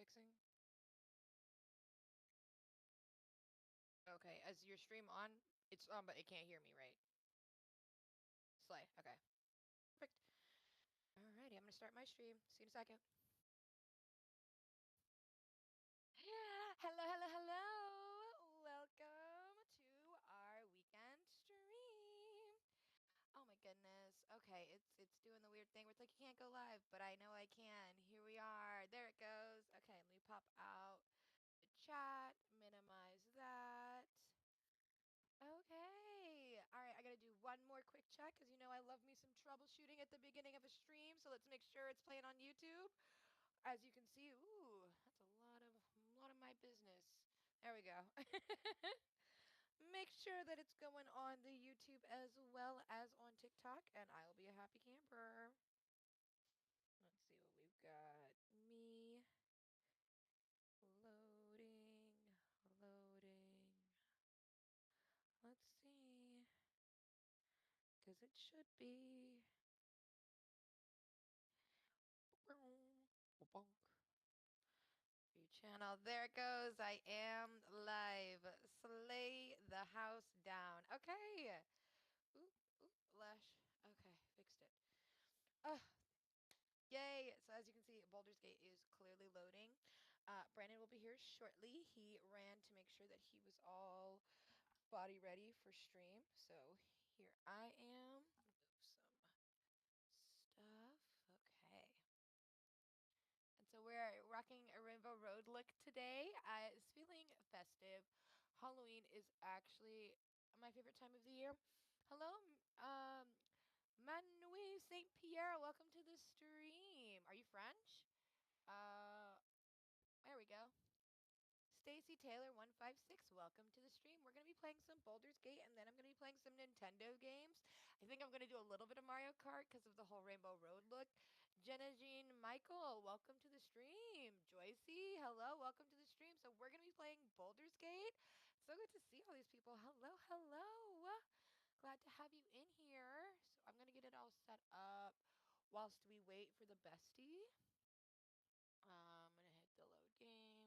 fixing? Okay, is your stream on? It's on, but it can't hear me, right? Slay. Okay. Perfect. Alrighty, I'm gonna start my stream. See you in a second. Hello, hello, hello. Welcome to our weekend stream. Oh my goodness. Okay, it's doing the weird thing where it's like you can't go live, but I know I can. Here we are. There it goes. Okay, let me pop out the chat, minimize that. Okay. All right, I gotta do one more quick check because you know I love me some troubleshooting at the beginning of a stream. So let's make sure it's playing on YouTube. As you can see, ooh, that's a lot of my business. There we go. Make sure that it's going on the YouTube as well as on TikTok, and I'll be a happy camper. Let's see what we've got. Me loading, loading. Let's see. Because it should be. Bonk. Your channel. There it goes. I am live. Slay the house down. Okay. Ooh, ooh, Lash. Okay, fixed it. Yay! So as you can see, Baldur's Gate is clearly loading. Brandon will be here shortly. He ran to make sure that he was all body ready for stream. So here I am. Move some stuff. Okay. And so we're rocking a Rainbow Road look today. It's feeling festive. Halloween is actually my favorite time of the year. Hello, Manuel Saint Pierre. Welcome to the stream. Are you French? Uh, there we go. Stacy Taylor 156, welcome to the stream. We're going to be playing some Baldur's Gate and then I'm going to be playing some Nintendo games. I think I'm going to do a little bit of Mario Kart because of the whole Rainbow Road look. Jenna Jean Michael, welcome to the stream. Joycey, hello, welcome to the stream. So we're going to be playing Baldur's Gate. So good to see all these people. Hello, hello. Glad to have you in here. So I'm going to get it all set up whilst we wait for the bestie. I'm going to hit the load game.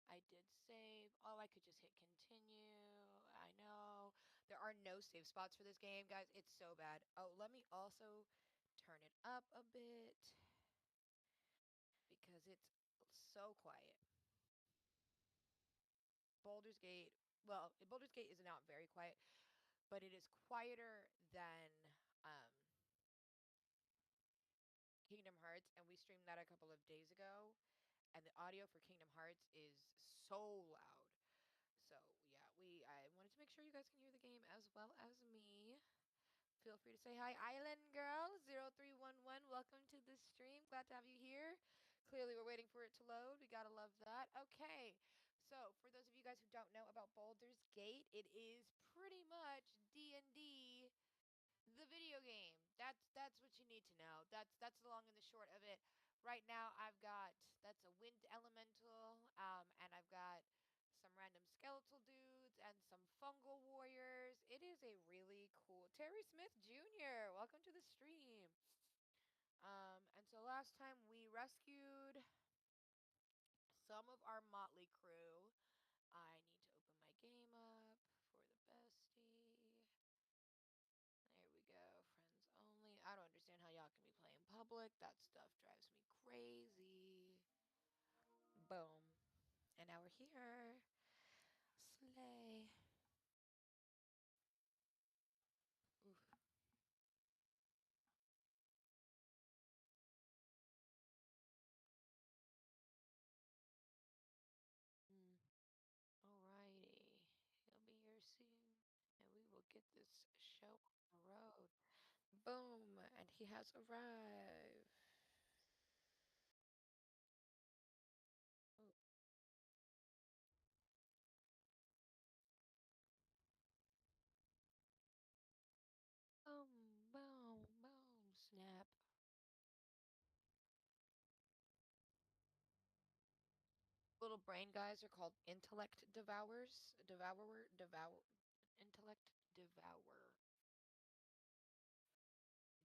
I did save. Oh, I could just hit continue. I know. There are no save spots for this game, guys. It's so bad. Oh, let me also turn it up a bit because it's so quiet. Baldur's Gate, well, Baldur's Gate is not very quiet, but it is quieter than um, Kingdom Hearts, and we streamed that a couple of days ago, and the audio for Kingdom Hearts is so loud. So yeah, I wanted to make sure you guys can hear the game as well as me. Feel free to say hi, Island Girl 0311. Welcome to the stream. Glad to have you here. Clearly, we're waiting for it to load. We gotta love that. Okay, so for those of you guys who don't know about Baldur's Gate, it is pretty much D&D, the video game. That's what you need to know. That's the long and the short of it. Right now, that's a wind elemental, and I've got some random skeletal dudes and some fungal warriors. It is a really cool Terry Smith Jr. Welcome to the stream. And so last time we rescued some of our motley crew. I need to open my game up for the bestie. There we go. Friends only. I don't understand how y'all can be playing public. That stuff drives me crazy. Boom. And now we're here. Slay. Oof. Mm. Alrighty. He'll be here soon. And we will get this show on the road. Boom. And he has arrived. Oh. Boom, boom, boom. Snap. Little brain guys are called intellect devourers. Intellect devourer.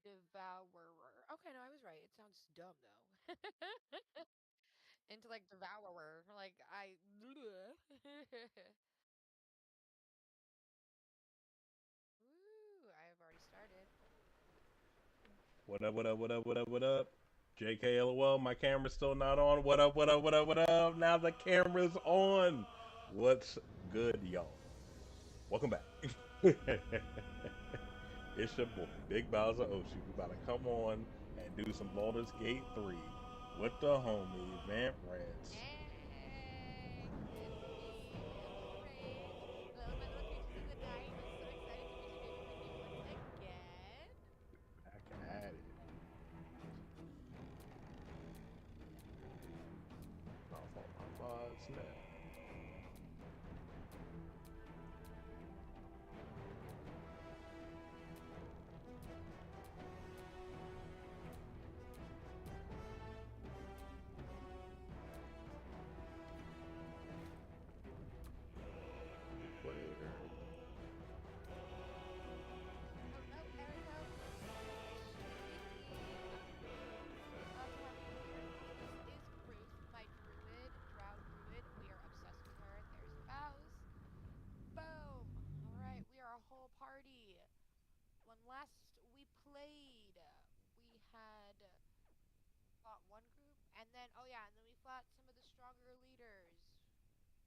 Devourer. Okay, no, I was right. It sounds dumb though. Intellect like devourer. Like I. Ooh, I have already started. What up, what up, what up, what up, what up? JK LOL, my camera's still not on. What up, what up, what up, what up? Now the camera's on. What's good, y'all? Welcome back. It's your boy, Big Bowser Oshi. We about to come on and do some Baldur's Gate 3 with the homie Vamp Rants. Hey, it's me, Vampire Rage. Hello, my little creatures of the night. I'm so excited to be streaming with you once again. Back at it. I'll follow my mods now. Player. Hello, Erico. Welcome to the stream. Love to have you here. This is Ruth, my druid, drow druid. We are obsessed with her. There's the bows. Boom. All right, we are a whole party. When last we played, we had fought one group, and then oh yeah, and then we fought some of the stronger leaders.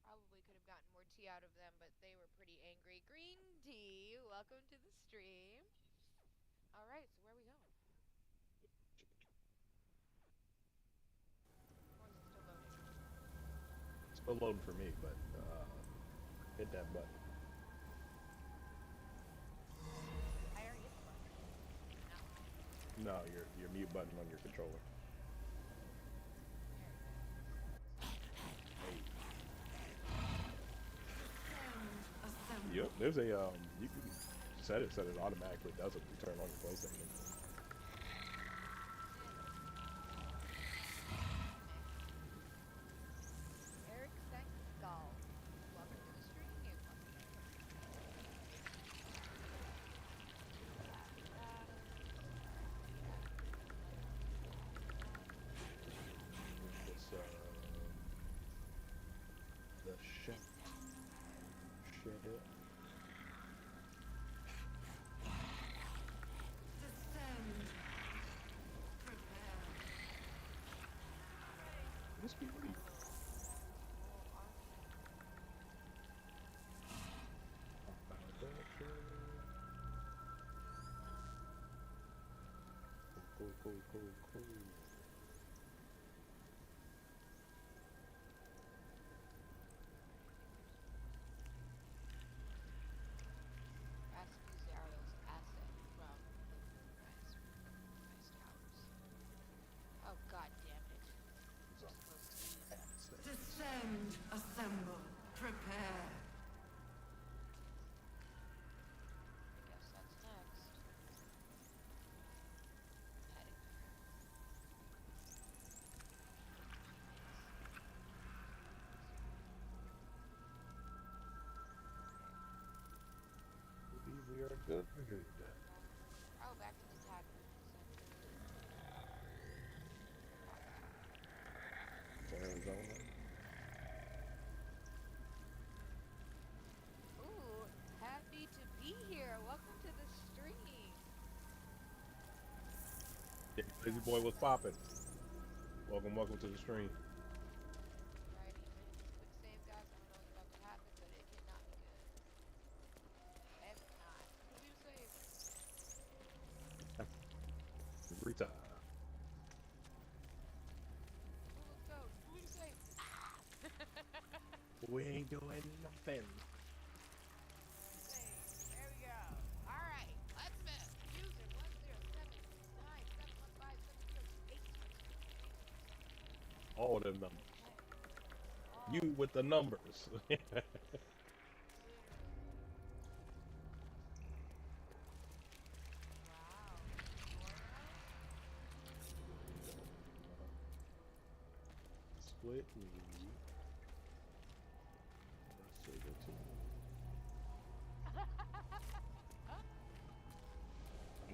Probably could have gotten more tea out of them, but they were pretty angry. Green tea, welcome to the stream. All right, so where are we going? Or is it still loading? It's still loading for me, but hit that button. I already hit the button. No. No, your mute button on your controller. There it is. Hey. Descend, Yep, assemble. there's a you can set it automatically does it when you turn on your PlayStation. Meh. Eric Sengstall, welcome to the stream. Status. All right, what do you have? What do you have? It's the shit shit. Descend, prepare. This be weak. A whole army. Cool. Rascals Zariel's asset from the ruinized towers. Oh god damn it. We're supposed to be Descend, assemble, prepare. I guess that's next. I'm heading there. Let's see. Let's see. Okay. We are good. Back where? Oh, back to the tavern center. Box Ketheric Thorm. Arizona. Ooh, happy to be here. Welcome to the stream. Yeah, Crazy Boy was popping. Welcome to the stream. Alrighty, I'm hitting this quick save, guys. I don't know what's about to happen, but it cannot be good. I hope not. Complete a save. Retire. Ooh, let's go. Complete a save. Ah! We ain't doing nothing. Save. There we go. All right, let's move. User 107971570288. All them numbers. All You of with the them. numbers. Literally. Wow. 4 now? Split me. Let's say the two.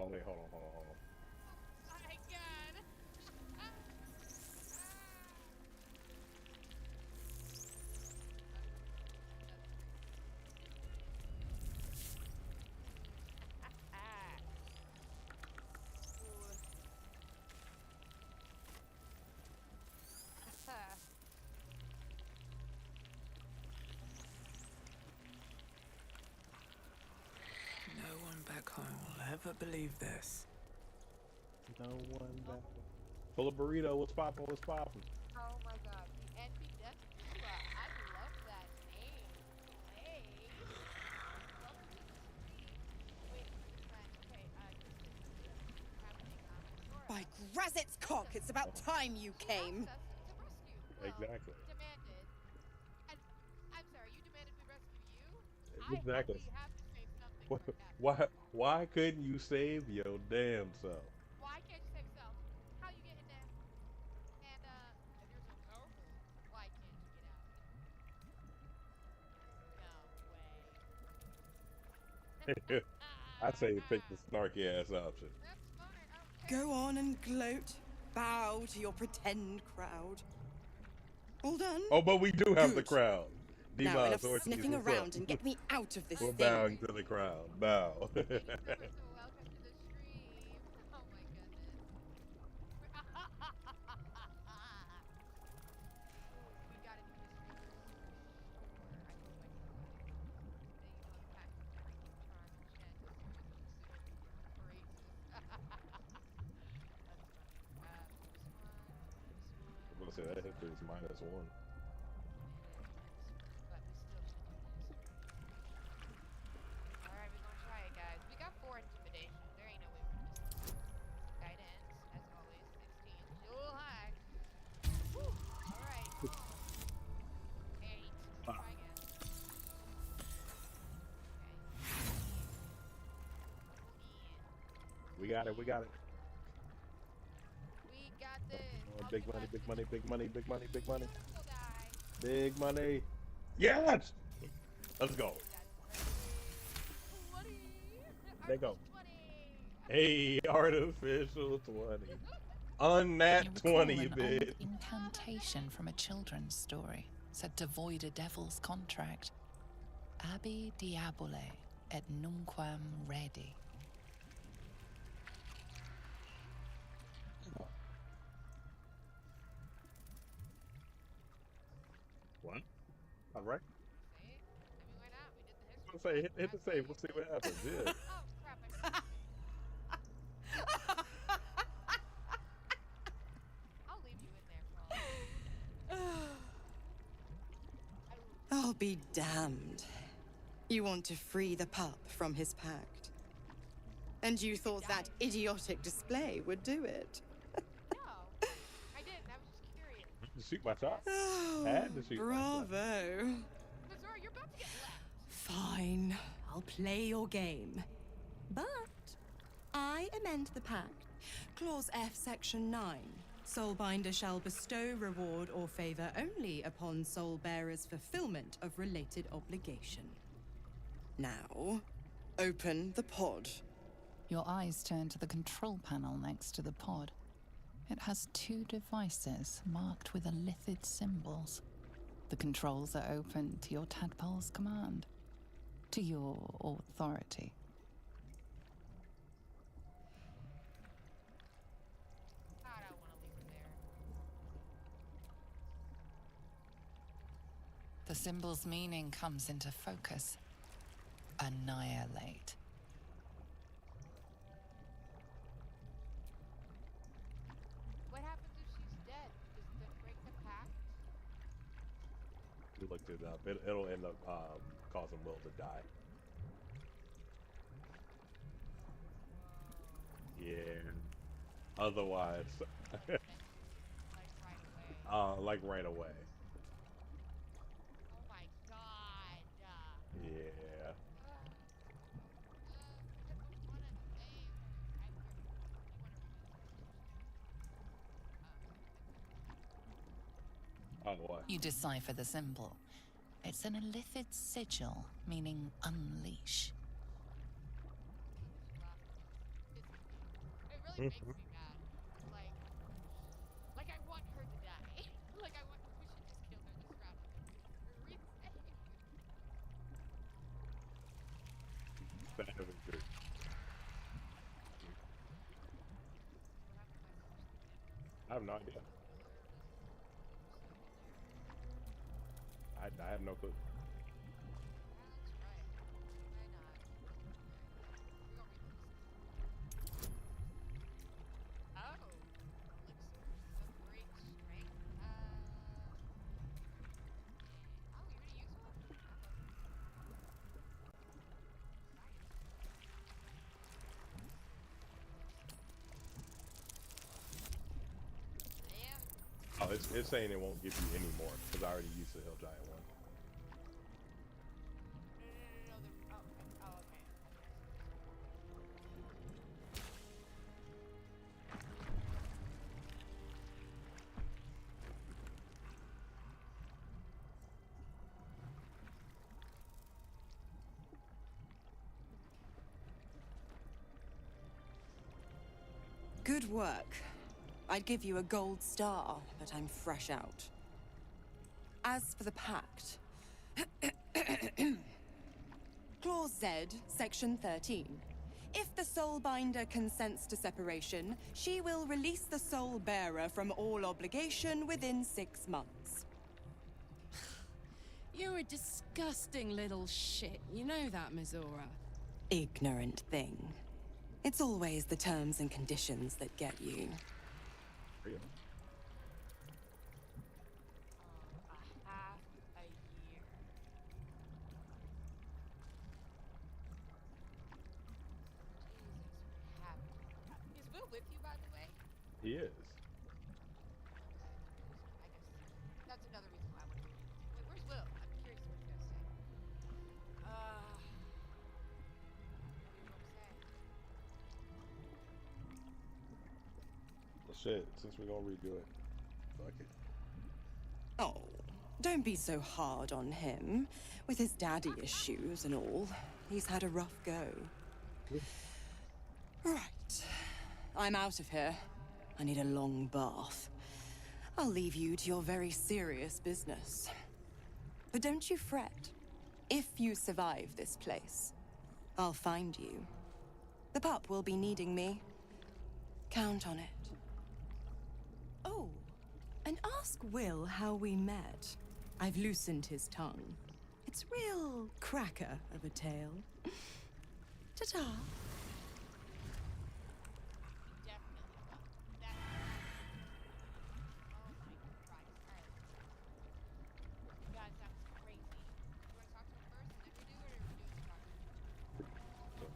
Oh wait, hold on. Oh my god. Ah. believe this. No one Oh, down. Full of burrito. What's poppin'? What's poppin'? oh my God. The Envy Death Dula. I love that name. Slay. Welcome to the stream. Wait, okay, Kristen, what's happening? By Sora, Grazit's cock, Krista, it's about Oh, time you she asked came. us to rescue. Well, exactly. demanded. And I'm sorry, you demanded we rescue you? Exactly. We have to say something Wh- sarcastic. why couldn't you save your damn self? Why can't you save yourself? How you get in there? And if you're so powerful, why can't you get out? No way. I say pick the snarky ass option. That's fine. I don't Go care. on and gloat. Bow to your pretend crowd. All done? Oh, but we do have the Good. crowd. Now, enough Devon Ortiz, sniffing what's up? around and get me out of this We're thing. bowing to the crowd. Bow. Lady Primmerson, welcome to the stream. Oh my goodness. Oh, we gotta do this stream for sure. I hope I can do it. The passive aggressive charm enchant is seriously considering your praises. That's funny. This one, this I'm one, gonna say that this history is one. -1. It is -1, but we still gonna do this for sure. All right, we're gonna try it, guys. We got 4 intimidation. There ain't no way we're gonna miss this one. Guidance, as always, 16. Still a little high. Whew. All right. 8. Let's Ah, try again. Okay. 14. 14. we got it. We 14. got it. We got this. Big Pumpkin money. Patch Big Kids money. Big money. Big money. Big money. critical die. Big money. Yes. Let's go. We got 20. There you go. Artificial 20. Hey, artificial 20. Unnat You recall 20, an old bitch. incantation from a children's story said to void a devil's contract. Abi diabole et nunquam redi. What? All right. See? I mean, why not? We did the I'm history gonna say class. hit the That's what save. you Let's see did. what happens. Yeah. Oh, crap. I forgot to save. I'll leave you in there for all I care. I will leave I'll you. be damned. You want to free the pup from his pact. And you It thought that died. idiotic display would do it. No, I didn't. I was just curious. Shoot my shot. Had to Oh, shoot my shot. bravo. But Zora, you're about to get left. Fine, I'll play your game. But I amend the pact. Clause F, Section 9. Soulbinder shall bestow reward or favor only upon soul bearers' fulfillment of related obligation. Now, open the pod. Your eyes turn to the control panel next to the pod. It has 2 devices marked with illithid symbols. The controls are open to your tadpole's command, to your authority. God, I want to leave her there. The symbol's meaning comes into focus. Annihilate. What happens if she's dead? Does that break the pact? We looked it up. It'll end up causing Will to die. Yeah. Otherwise, Instantly. Like right away. like right away. Oh my god. Yeah. I don't want to save her. You want to redo this Oh, what? You decipher the symbol. It's an illithid sigil, meaning unleash. It really makes me mad. Like I want her to die. Like we should just kill her this round and then resave. Bad imagery. What happened to my sister again? I have no idea. I have no clue. Let's try it. Why not? We're gonna redo this. Oh, it's saying it won't give you any more because I already used the Hill Giant one. No. Oh, okay. Oh, okay. Good work. I'd give you a gold star, but I'm fresh out. As for the pact, Clause Z, Section 13. If the Soulbinder consents to separation, she will release the Soul Bearer from all obligation within 6 months. You're a disgusting little shit. You know that, Mizora. Ignorant thing. It's always the terms and conditions that get you. Real. A half a year. Jesus, we have to. Is Will with you, by the way? He is. Okay, I guess that's another reason why I want to read. Wait, where's Will? I'm curious what he's gonna say. What do you want to say? Well, shit. Since we're gonna redo it, fuck it. Oh, don't be so hard on him. With his daddy issues and all, he's had a rough go. Right. I'm out of here. I need a long bath. I'll leave you to your very serious business. But don't you fret. If you survive this place, I'll find you. The pup will be needing me. Count on it. Oh, and ask Will how we met. I've loosened his tongue. It's real cracker of a tale. Ta-ta. Definitely will. That. Oh my Christ! All right, guys, that was crazy. You want to talk to him first, and then we do it, or we do it to talk to him?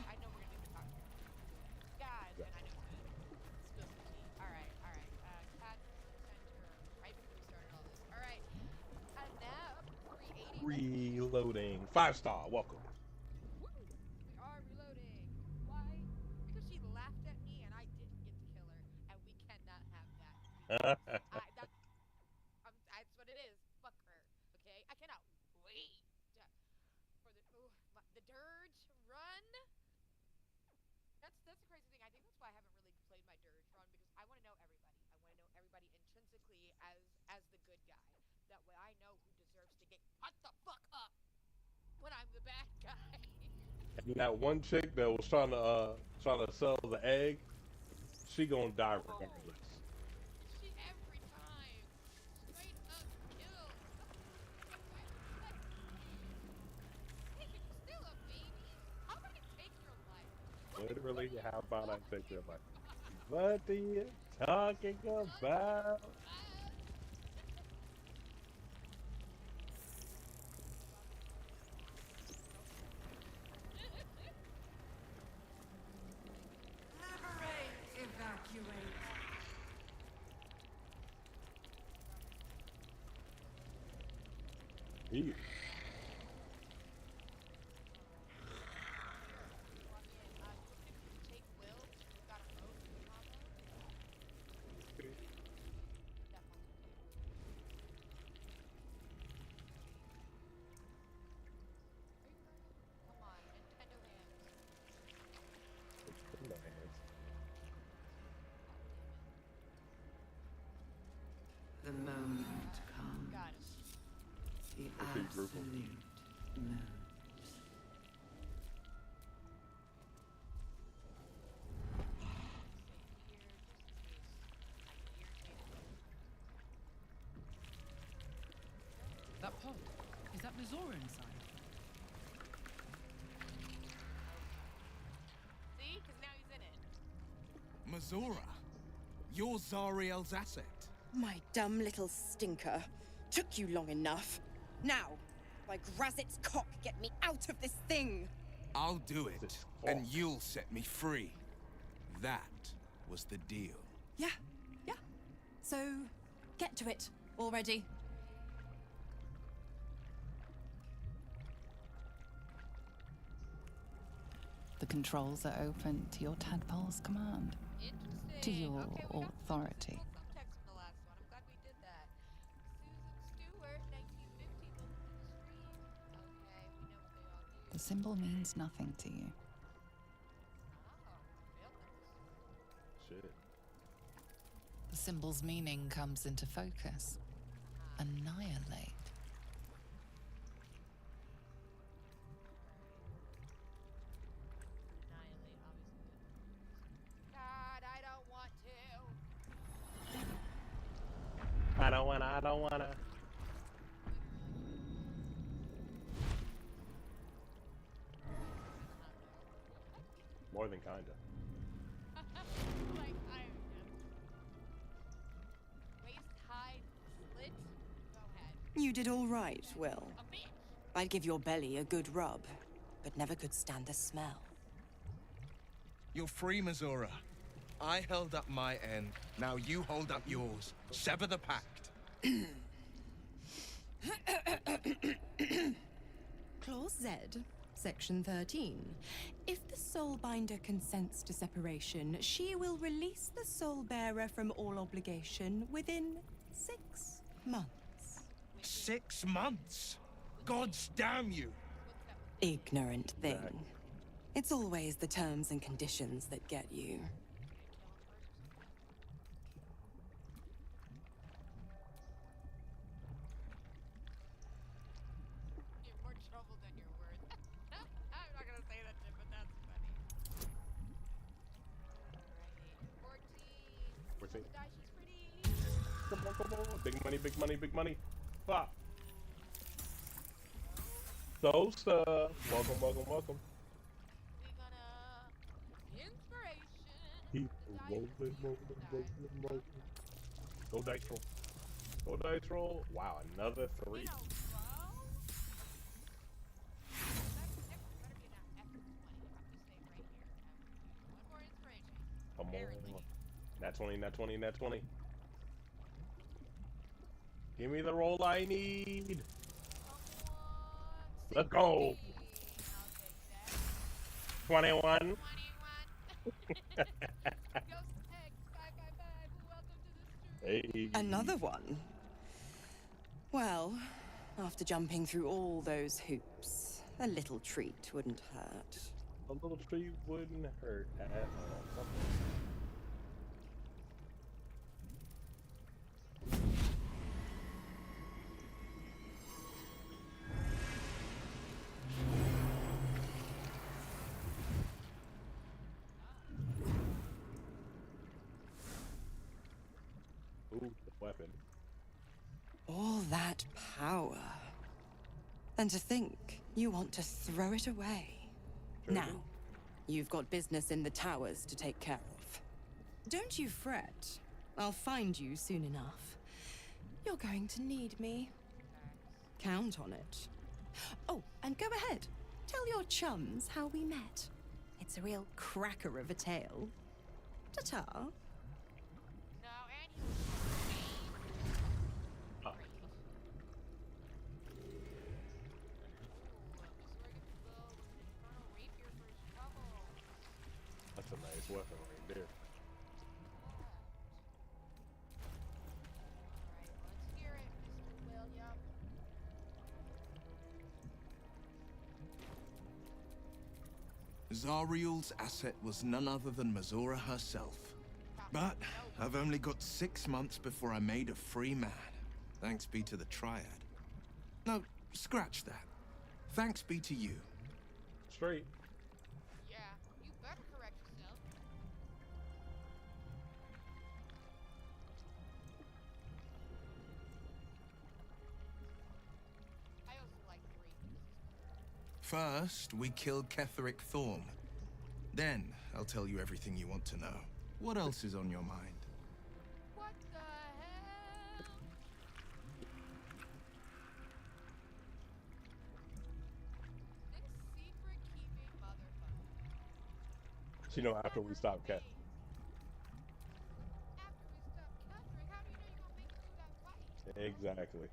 I know we're gonna do the talk to him. Guys, and I know spill some tea. All right. Cat center right before we started all this. All right, and now 380. Reloading. 5-star. Welcome. Woo! We are reloading. Why? Because she laughed at me and I didn't get to kill her, and we cannot have that because that's what it is. Fuck her. Okay, I cannot wait for the dirge run. That's the crazy thing. I think that's why I haven't really played my dirge run because I want to know everybody. I want to know everybody intrinsically as the good guy. That way I know who deserves to get cut the fuck up when I'm the bad guy. And that one chick that was trying to sell the egg, she gonna die Oh, regardless. she every time straight up kills. Like, hey, can you steal a baby? How about I take your life? What Literally, are you how about I take talking your life? about? What are you talking about? Liberate, evacuate. He, Take Will. We've got a boat combo. That one's Are you for real? Come on, Nintendo hands. in my hands. The moment comes. Got him. The Okay, group 'em. absolute moment. Save here, just in case I'm irritated. That pod. Is that Mizora inside? See? Because now he's in it. Mizora, you're Zariel's asset. My dumb little stinker. Took you long enough. Now, by Grazit's cock, get me out of this thing! I'll do it, This and cock. you'll set me free. That was the deal. Yeah, yeah. So, get to it already. The controls are open to your tadpole's command, to Interesting. your Okay, we got some authority. physical subtext from the last one. I'm glad we did that. Susan Stewart, 1915. Welcome to the stream. Okay, we know what they all do. The symbol means nothing to you. Oh, failed those. Shit. The symbol's meaning comes into focus. Annihilate. Annihilate, obviously. God, I don't want to. I don't wanna. More than kinda. Like, I'm just. Waist high slit? Go ahead. You did all right, Will. A bitch! I'd give your belly a good rub, but never could stand the smell. You're free, Missoura. I held up my end. Now you hold up yours. Sever the pact. Clause Z, Section 13. If the soulbinder consents to separation, she will release the soul bearer from all obligation within 6 months. 6 months? Gods damn you! Ignorant thing. Exactly. It's always the terms and conditions that get you. You're more trouble than you're worth. I'm not gonna say that shit, but that's funny. Alrighty. 14. Where's it? Die, she's pretty. Come on, come on. Big money, big money, big money. Fuck. So stuff. Welcome, welcome, welcome. We gonna inspiration. Keep The die rolling, is rolling, rolling, rolling. Go dice roll. Go dice roll. Wow, another 3. in a row. That better be an F20 if I'm just staying right here. One more inspiration. Come Apparently. on. Nat 20, nat 20, nat 20. Give me the roll I need. Come on. Let's go. 16. I'll take that. 21. 21. Ghost X 555. Welcome to the stream. Hey. Another one? Well, after jumping through all those hoops, a little treat wouldn't hurt. A little tree wouldn't hurt at all. Ooh, the weapon. All that power. And to think you want to throw it away. Sure Now, do. you've got business in the towers to take care of. Don't you fret. I'll find you soon enough. You're going to need me. Count on it. Oh, and go ahead. Tell your chums how we met. It's a real cracker of a tale. Ta-ta. No, and he was Ah. great. Rapier for his trouble. That's a nice weapon right there. Alright, let's hear it, Mr. William. Zariel's asset was none other than Missoura herself. But I've only got 6 months before I'm made a free man. Thanks be to the Triad. No, scratch that. Thanks be to you. Straight. Yeah, you better correct yourself. I also like 3 because he's First, we killed Ketheric Thorm. Then, I'll tell you everything you want to know. What else is on your mind? what the hell? This secret keeping motherfucker. You know, after we stop cat. After Exactly.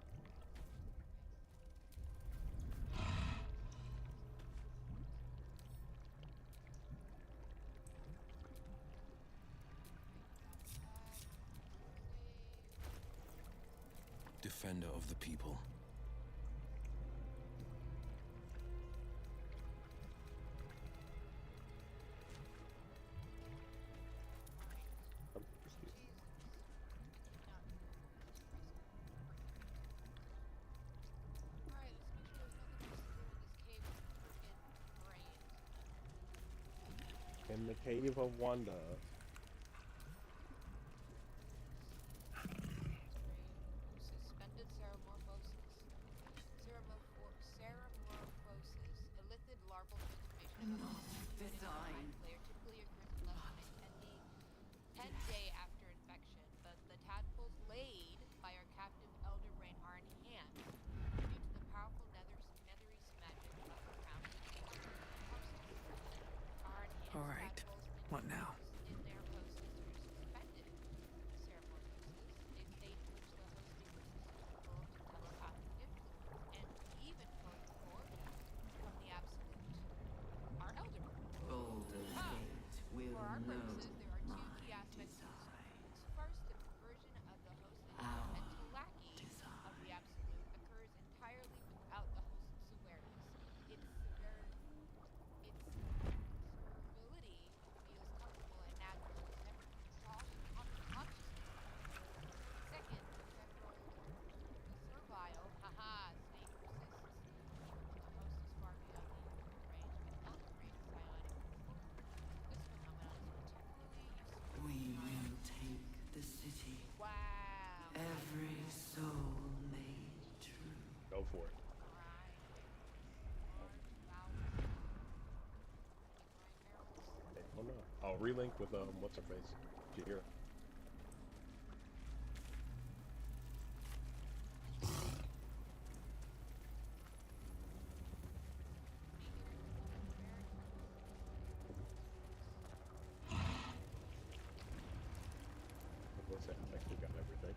Defender of the people. Excuse me. Alright, let's make sure there's nothing else to do in this cave with freaking brains. In the cave of wonder. Suspended ceremorphosis. Ceremorphosis. Elithid larval transformation of a Not host within its design. hind layer typically occurs in less than a 10-day after infection, but the tadpoles laid by our captive elder brain are enhanced due to the powerful netherese magic of the crown hostess. Our All enhanced right. tadpoles What now? infuse in their hostess through suspended ceremorphosis, a state in which the host becomes susceptible to telepathic influence and even coercion from the absolute, our elder brain. Baldur's Ah! Gate will For our know purposes, there are two my key aspects to this design. feat. First, the conversion of the host into a Our mental lackey of the design. absolute occurs entirely without the host's awareness. Its servility feels comfortable and natural, as never consciousness of it. Second, the servile, haha, state persists even when the host is far beyond the human range of an elder brain psionic control. This phenomenon is particularly useful in We times. will take the city. Wow. Every soul made true. Go for it. Alright. Large bowels. Any brain barrels? Oh no. I'll relink with what's her face? Jahira. Be here in a moment. Very quickly. What's that? I think we got everything.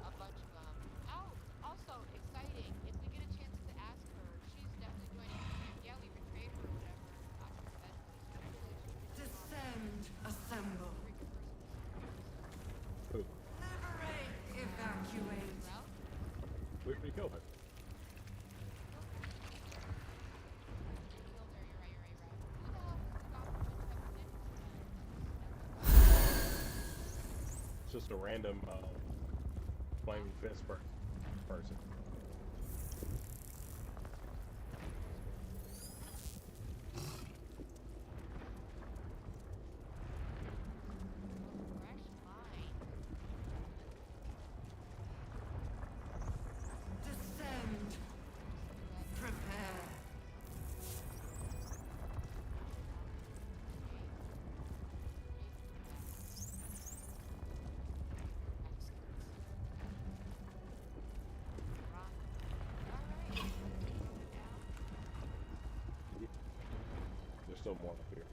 A bunch of them. Oh, also exciting. If we get a chance to ask her, she's definitely joining the camp. Yeah, we betrayed her or whatever eventually. So hopefully she can join on the Descend, assemble. freaking merciless force. Who? Liberate, evacuate. Route? Where'd we go? They killed her. You're right. You're right. Who the hell forgot which fucking thing was that? It's just a random flaming fist person. Fresh mind. Descend. Prepare. There's still more up here.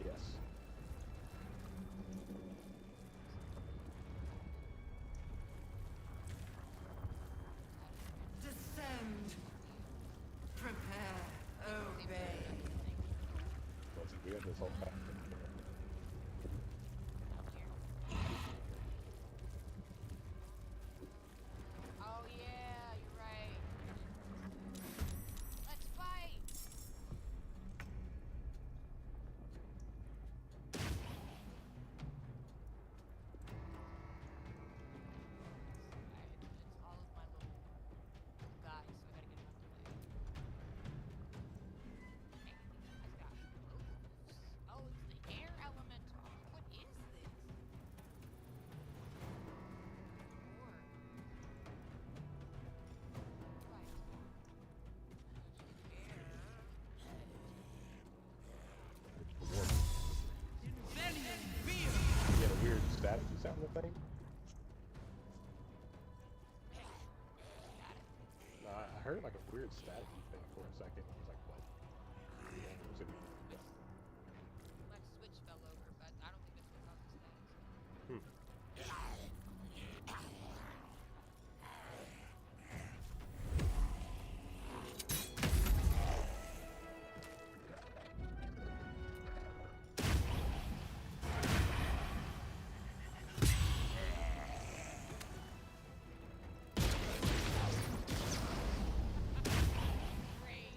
Yes. Descend. Prepare. Obey. Once again, we have this whole pack. Oh yeah, you're right. Let's fight. It's all of my little guys, so I gotta get them out the way. Man, these guys got moves. Oh heard like a weird staticky thing for a second. I was like, what? So My switch fell over, but I don't think that's what caused the static. So. hmm. Crazy.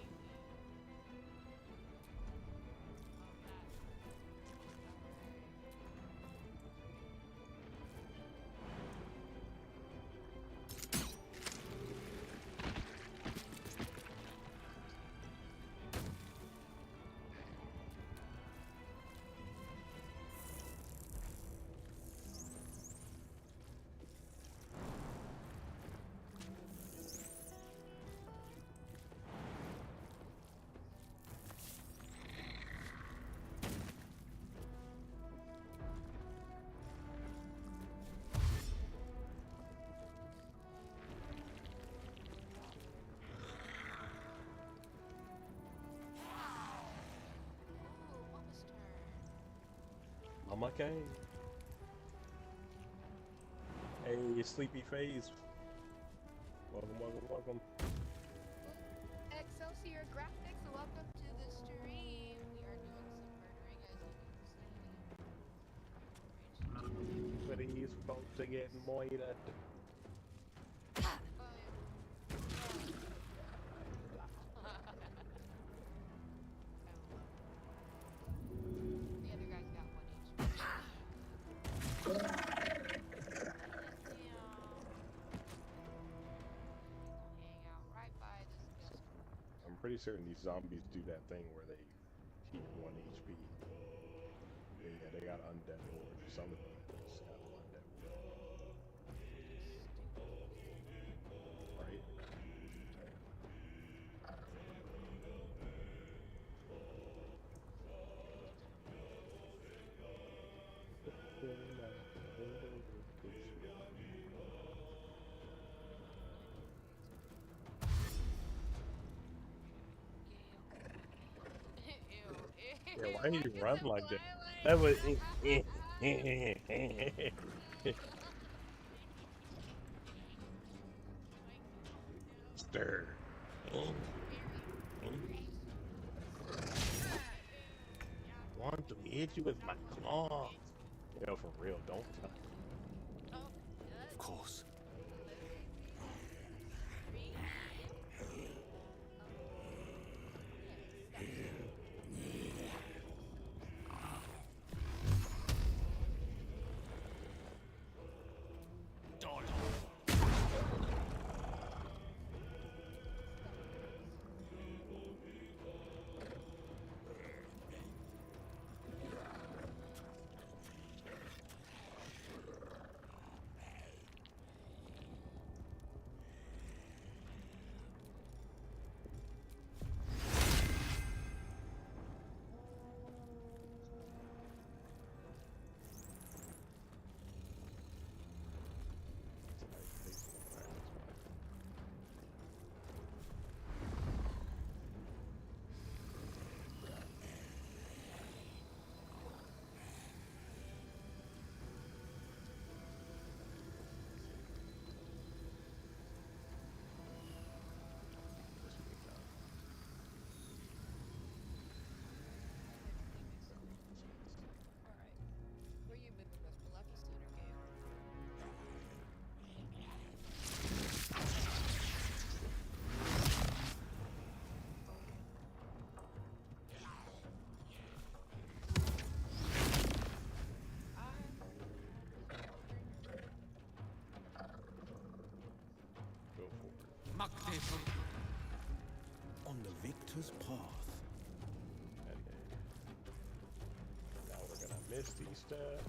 Love that. Ooh, Mama's turn. Mama came. Hey, sleepy face. Welcome, welcome, welcome. Excelsior Graphics, welcome to the stream. We are doing some murdering, as you can see. But these folks are getting moited. Oh, yeah. The other guy's got 1 HP. Hang out right by this dust. I'm pretty certain these zombies do that thing where they keep 1 HP. Yeah, they got undead horde. Some of them just got undead horde. Right? Ew. Yeah, Ew. why do Why you is run it like that? That was. boiling? Stir. Want to hit you with my claws. Yo, for real, don't touch. Oh, Of course. alright. Where you moving, West Palakistan or Gale? Go forward. On the victor's path. And then now we're gonna misty step.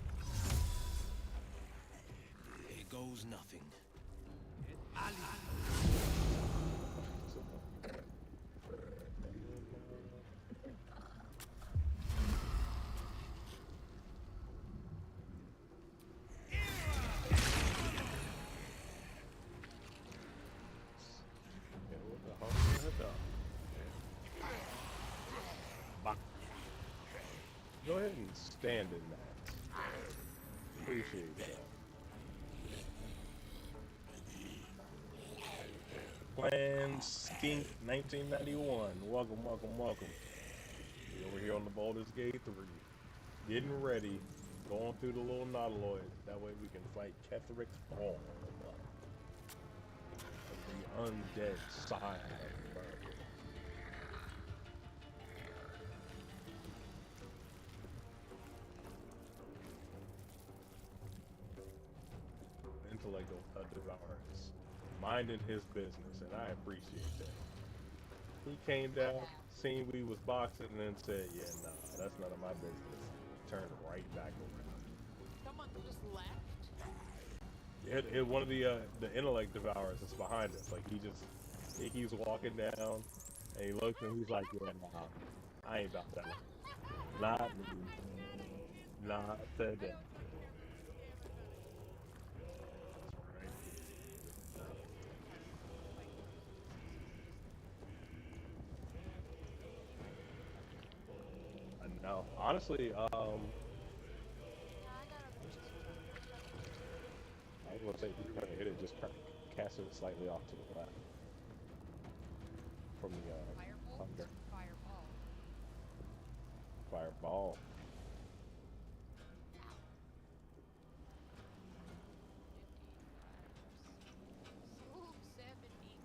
Here goes nothing. Yeah, what the outstanding, man. Appreciate that. Plan Skink 1991. Welcome, welcome, welcome. We over here on the Baldur's Gate 3. Getting ready. Going through the little nautiloids. That way we can fight Ketheric Thorm. The undead side of America. Intellect devours. Minding his business, and I appreciate that. He came down, seen we was boxing, and then said, "Yeah, nah, that's none of my business." Turned right back around. Someone just left. One of the intellect devourers is behind us. Like he keeps walking down, and he looks and he's like, "Yeah, nah, I ain't about that. Not me. Not I today." don't trust him. Damn, I thought I did. That's right. And now, honestly, Yeah, I got a I was gonna say if you're gonna hit it, just cast it slightly off to the left from the firebolt thunder. or fireball. Fireball. 55%. Ooh, 70%.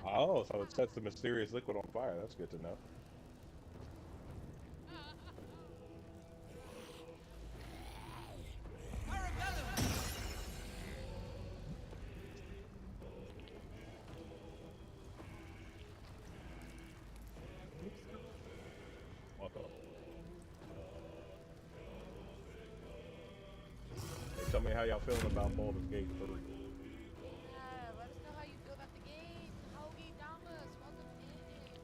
Oh Oh, so it sets the mysterious liquid on fire. That's good to know. my. Welcome. Hey, tell me how y'all feeling about Baldur's Gate 3. Let us know how you feel about the game. Hoagie Damas, welcome in.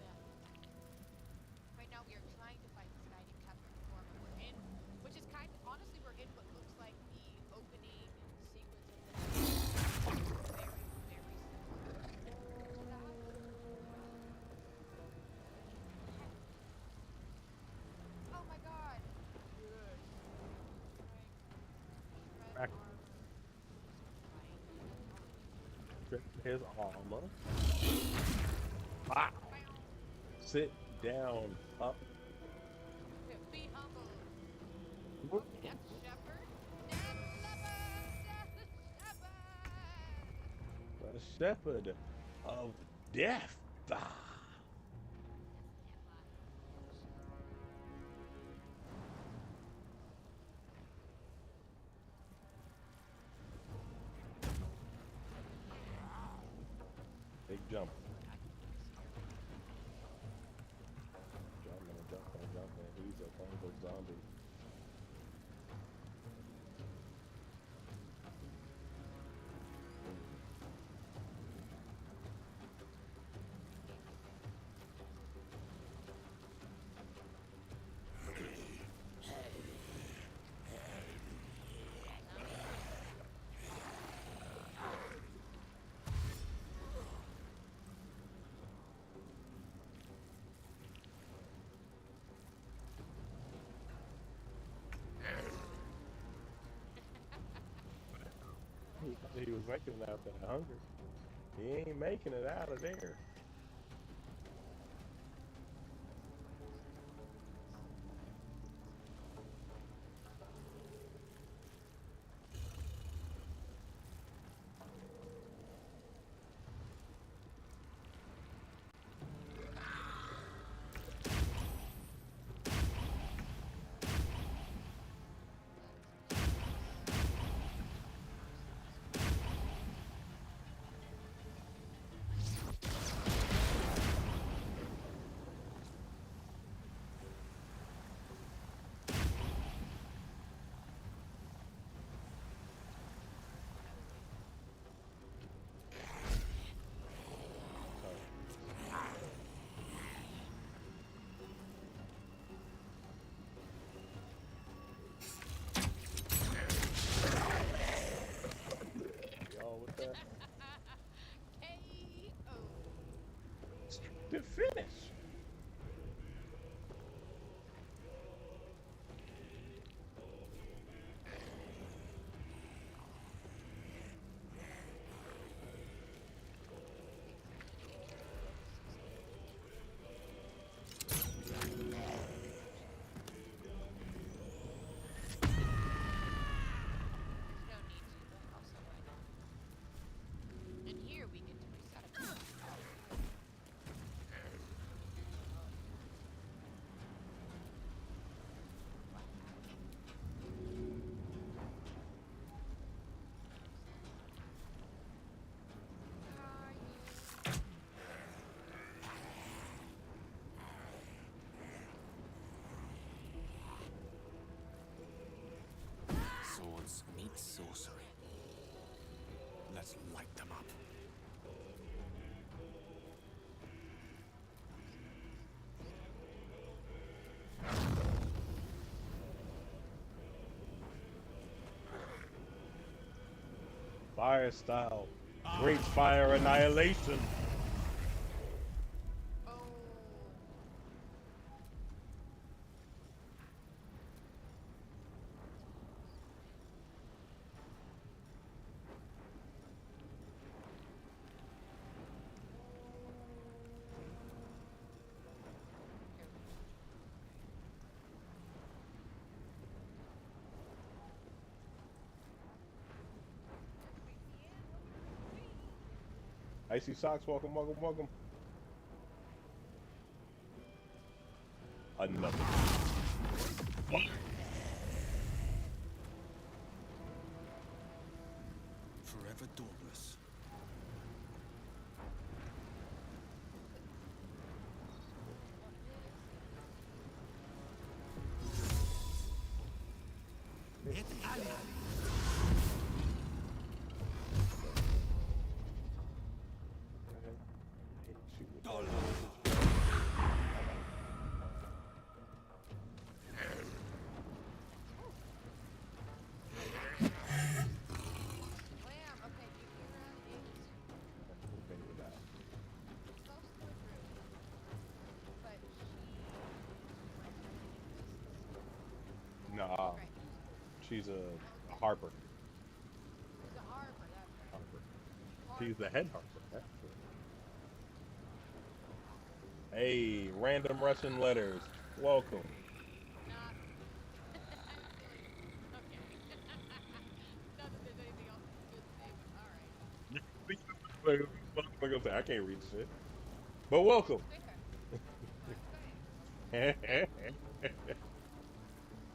Right now we are trying to fight this guy named Catherine Thorm, and we're in, which is kind of, honestly, we're in what looks like the opening sequence of the next. Very, very similar to that. Oh my god! Yes. Strike, shred Back armor. Strike. How many his armor. Wow. Bow. Sit down. Up. Be humble. Oh, Death Shepherd. Death Shepherd. Death Shepherd. The shepherd of death. Death Shepherd. Big jump. I can really scare him. Jumping, jumping, jumping. He's a fungal zombie. He was making it out that hunger. He ain't making it out of there. Darkness meets sorcery. Let's light them up. Fire style. Great fire annihilation. Oh. Here we go. Don't creep me in. Don't creep me. Icy socks. Welcome, welcome, welcome. Another. Forever dauntless. What is It ally. Wham! Okay, Jaheira is close to a druid, but she exists. Nah, Right. she's a Okay. harper. She's a harper, that's right. Harper. She's the head Harper. harper. Actually. Hey, random Russian letters. Welcome. Not. I'm feeling. Okay. Not that there's anything else you could say, but alright. Like I said, I can't read shit. But welcome. Quicker. Okay.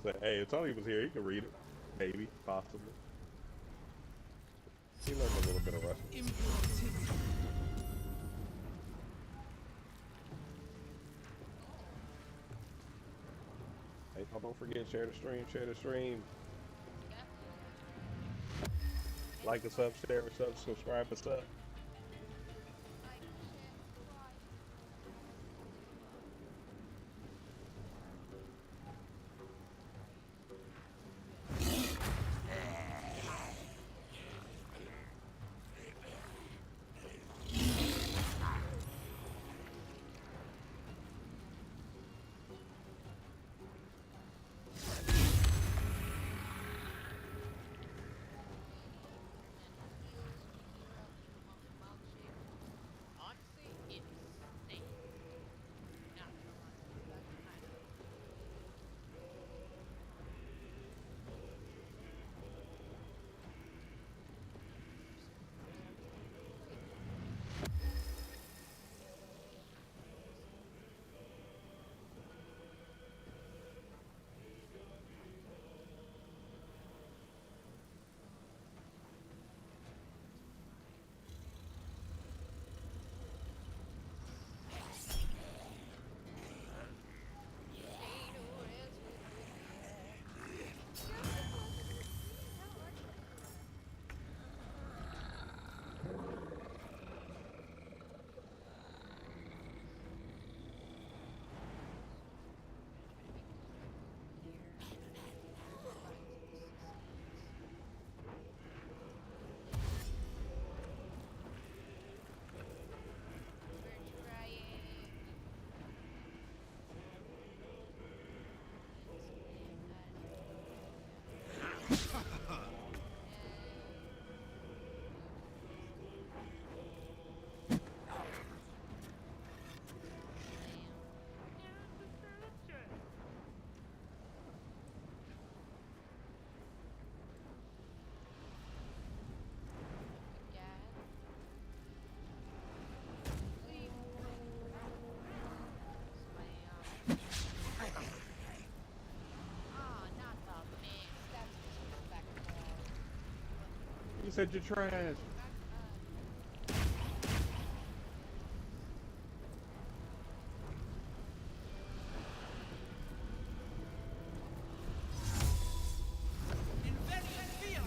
So, hey, if Tony was here, he could read it. Maybe, possibly. He learned a little bit of Russian. Hey, don't forget, share the stream, share the stream. Definitely share the stream. Like us up, share us up, subscribe us up. Like, share, subscribe. And he heals Jaheira in the mouth shape. Honestly, insane. Not gonna lie to you, that's kind of sounds great. Shador is with me. Joseph, welcome to the stream. How are you? Trying to make this right over here. Find some CCs. We're trying. Let's get out of here. And go to this guy. Bam. And destruction. Good guy. Sleep. Slam. Ah, not the mix. That's disrespectful. You said you're trash. Back up.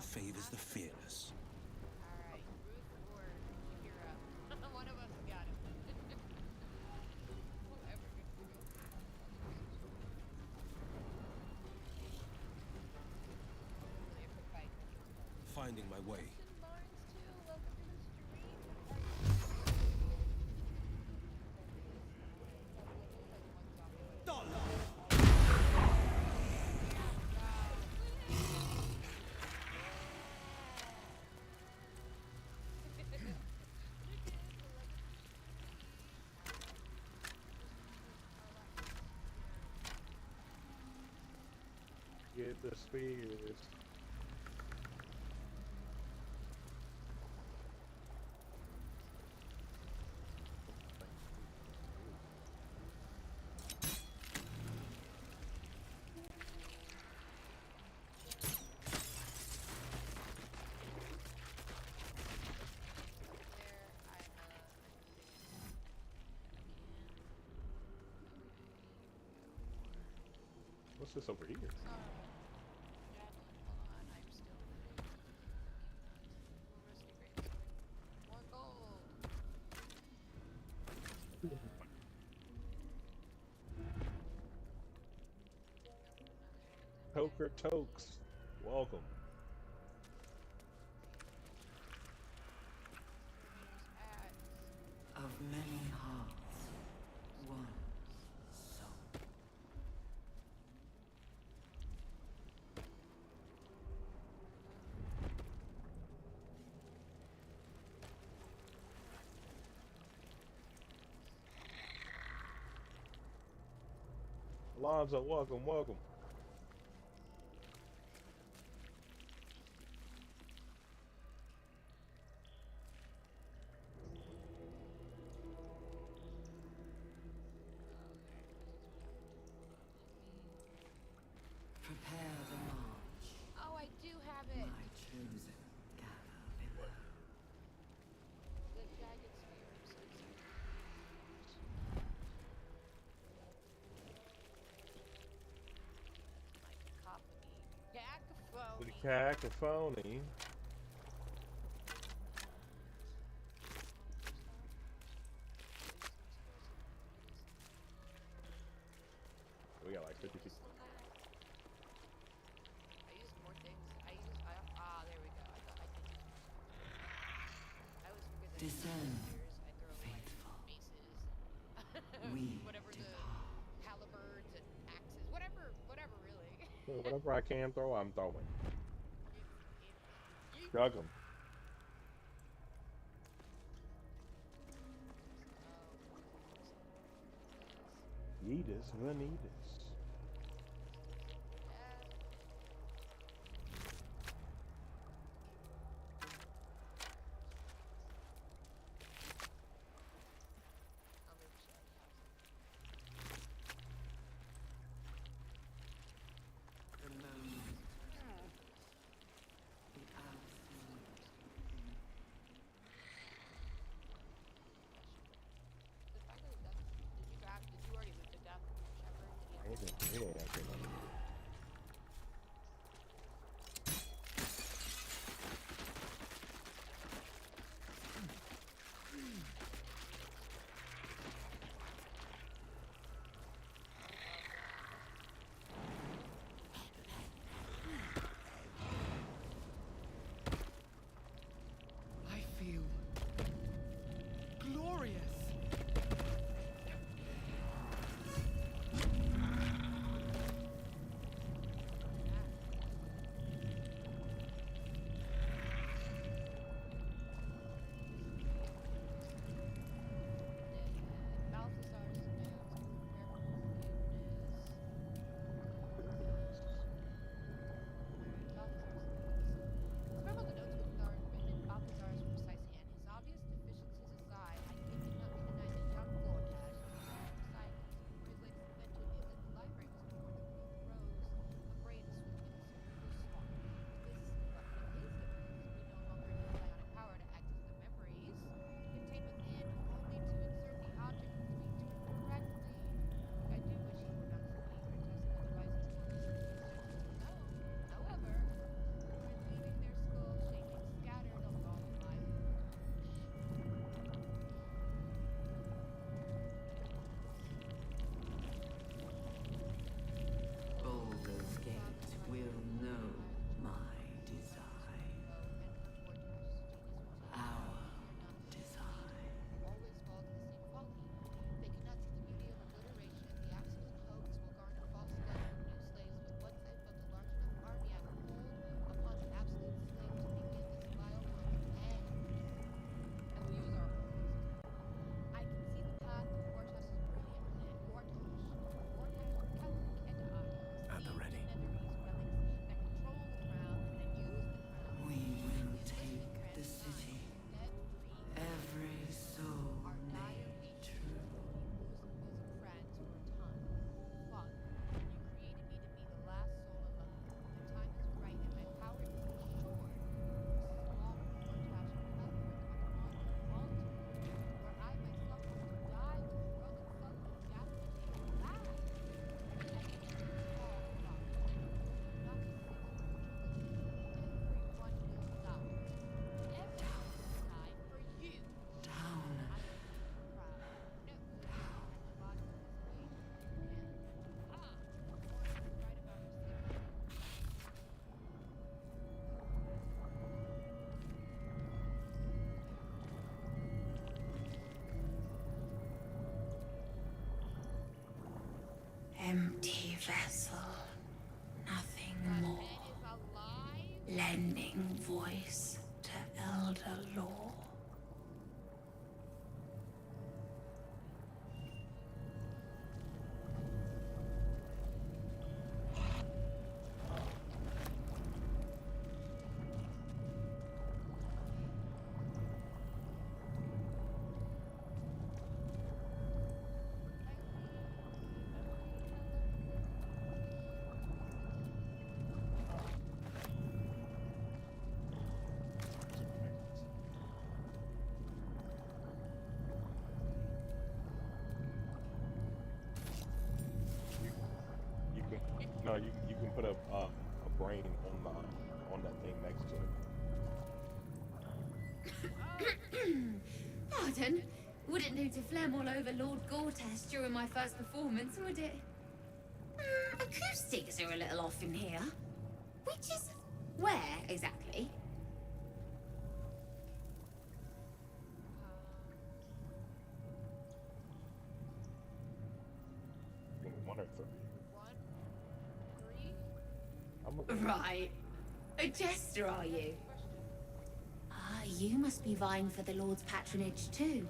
favors the fearless. Alright, Ruth or Shakira. One of us got him. Whoever gets to go first. Really a quick fight. Finding my way. Justin Barnes too. Welcome to the stream. How are Get the spears. What's this over here? more gold? Poker Tokes. Welcome. Of many hearts, one soul. Alonzo, welcome, welcome. Prepare the march. Oh, I do have it. My chosen gather below. The jagged spear. I'm so excited. My cacophony. The Cacophony. cacophony. We got like 56. I used more things. There we go. I was forgetting that Descend, spears. I throw like faithful. maces, We whatever the depart. halberds and axes, whatever really. Whatever I can throw, I'm throwing. Yeet. Chuck 'em. Yeetus Vanitas. The moment. The absolute. Did you already loot the death shepherd? Yeah, I think I feel glorious. vessel, nothing more. Man is alive. Lending voice to elder law. You can no, you can put a brain on that thing next to it. Pardon? Wouldn't do to phlegm all over Lord Gortash during my first performance, would it? Acoustics are a little off in here. Which is where exactly? One or three. 1, 3. Right. A jester, are you? Ah, you must be vying for the Lord's patronage too.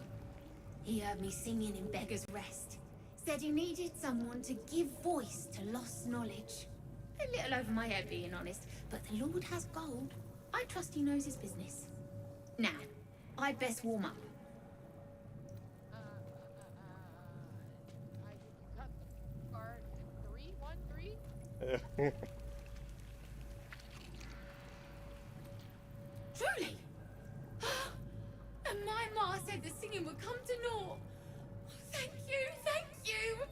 He heard me singing in Beggar's Rest. Said he needed someone to give voice to lost knowledge. A little over my head, being honest, but the Lord has gold. I trust he knows his business. Now, I'd best warm up. I got the card. 3, 1, 3. Truly? And my ma said the singing would come to naught. Thank you, thank you.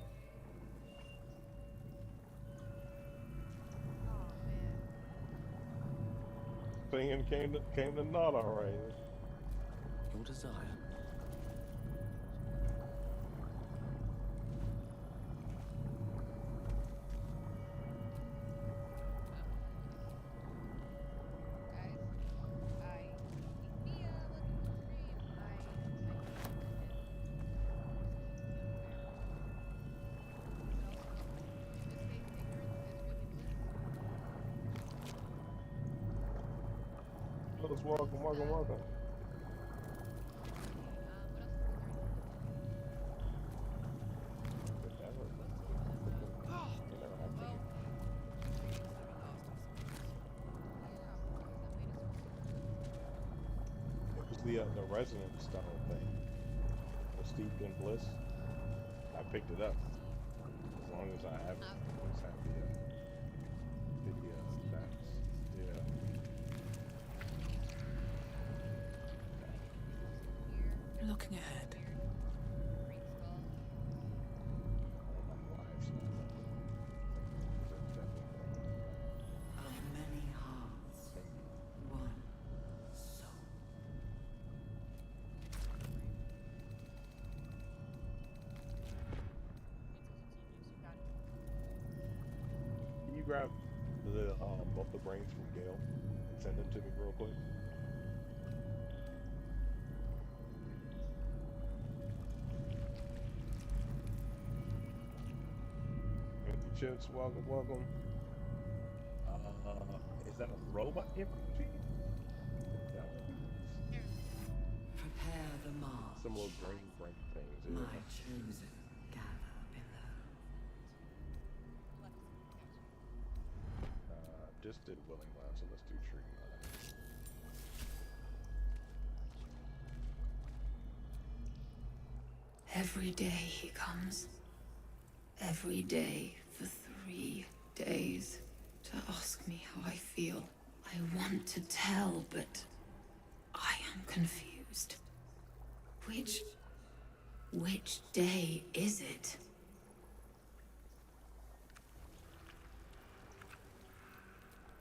Singing came to naught, all right. Your desire. Welcome, welcome, welcome. It was the resonant stone thing. The steeped in bliss. I picked it up. As long as I have it, I always have the that's yeah. Looking ahead. Of many hearts, one soul. Can you grab the both the brains from Gale and send them to me real quick? Chips, welcome, welcome. Is that a robot infantry? Prepare the march. Some little green brain things. Yeah. My chosen gather below. Just did willing lab, so let's do tree line. Every day he comes. Every day for 3 days to ask me how I feel. I want to tell, but I am confused. Which day is it?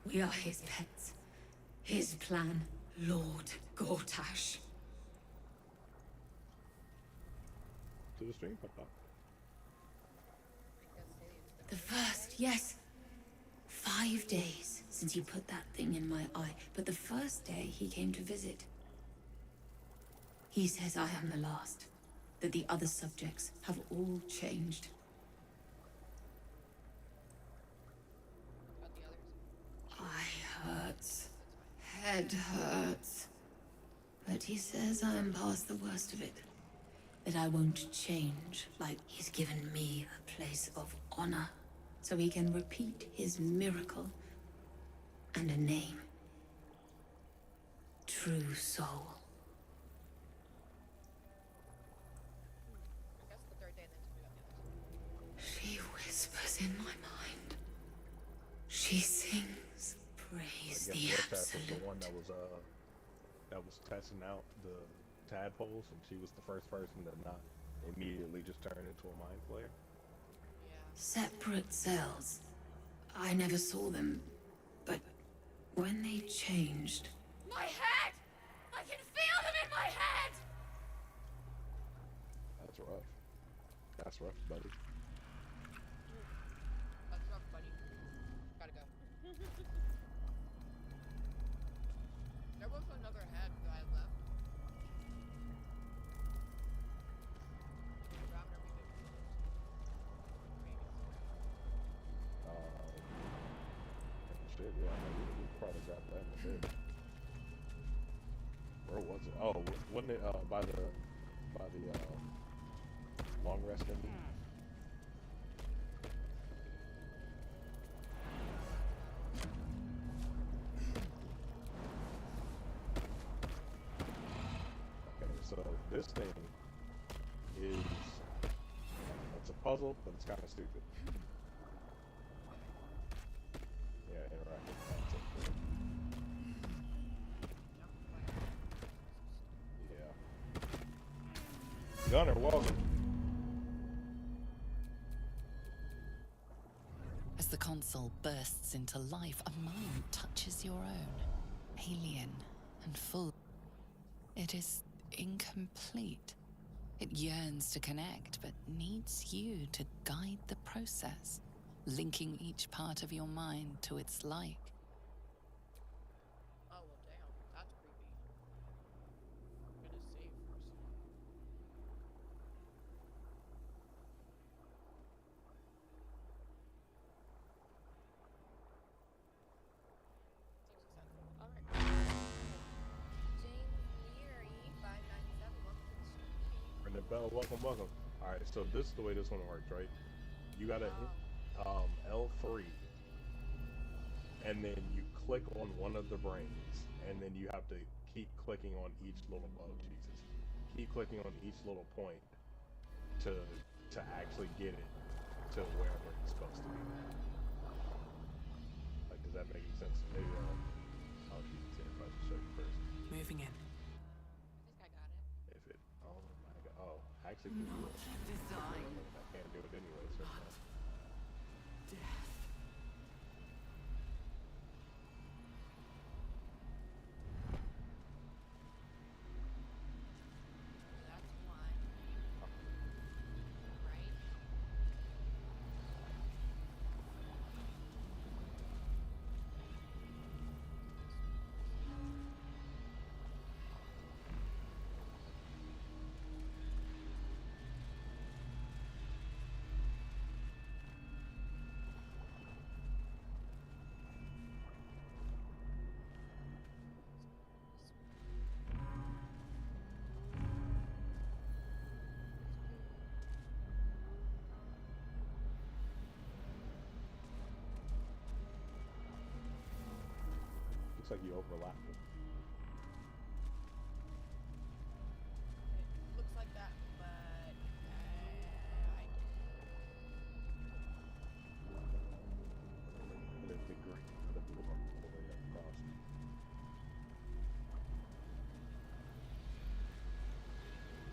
We are his pets. His plan, Lord Gortash. To the stream, Papa. The first, yes. 5 days since you put that thing in my eye, but the first day he came to visit. He says I am the last, that the other subjects have all changed. head hurts. But he says I'm past the worst of it. That I won't change, like he's given me a place of honor, so he can repeat his miracle and a name. True soul. That's the third day, and then we got the others. She whispers in my mind. She sings. Praise I the guess Witch was the absolute. one that was testing out the tadpoles, and she was the first person to not immediately just turn into a mind flayer. Yeah. Separate cells. I never saw them, but when they changed... My head! I can feel them in my head! That's rough. That's rough, buddy. That's rough, buddy. Gotta go. There was another head that I left. Shit, yeah, we probably got that in a bit. Where was it? Oh, wasn't it by the long rest ending? Okay, so this thing is it's a puzzle, but it's kind of stupid. Yeah, interactive. That's it. Yeah. Gunner, welcome. As the console bursts into life, a mind touches your own, alien and full. It is incomplete. It yearns to connect, but needs you to guide the process, linking each part of your mind to its like. Oh, well, damn. That's creepy. I'm gonna save first. Seems successful. Alright. James Leary, 597. Welcome to the stream. Brendan Bell, welcome, welcome. Alright, so this is the way this one works, right? You gotta hit L3, and then you click on one of the brains, and then you have to keep clicking on each little, oh Jesus, keep clicking on each little point to actually get it to wherever it's supposed to be. Like, does that make sense? Maybe I'll keep it if I just show you first. Moving in. I think I got it. If it, oh my god, oh, actually, can you? I can't do it anyway, so. That's one. Right? Looks like you overlapped it. It looks like that, but I The green, the blue one all the way across.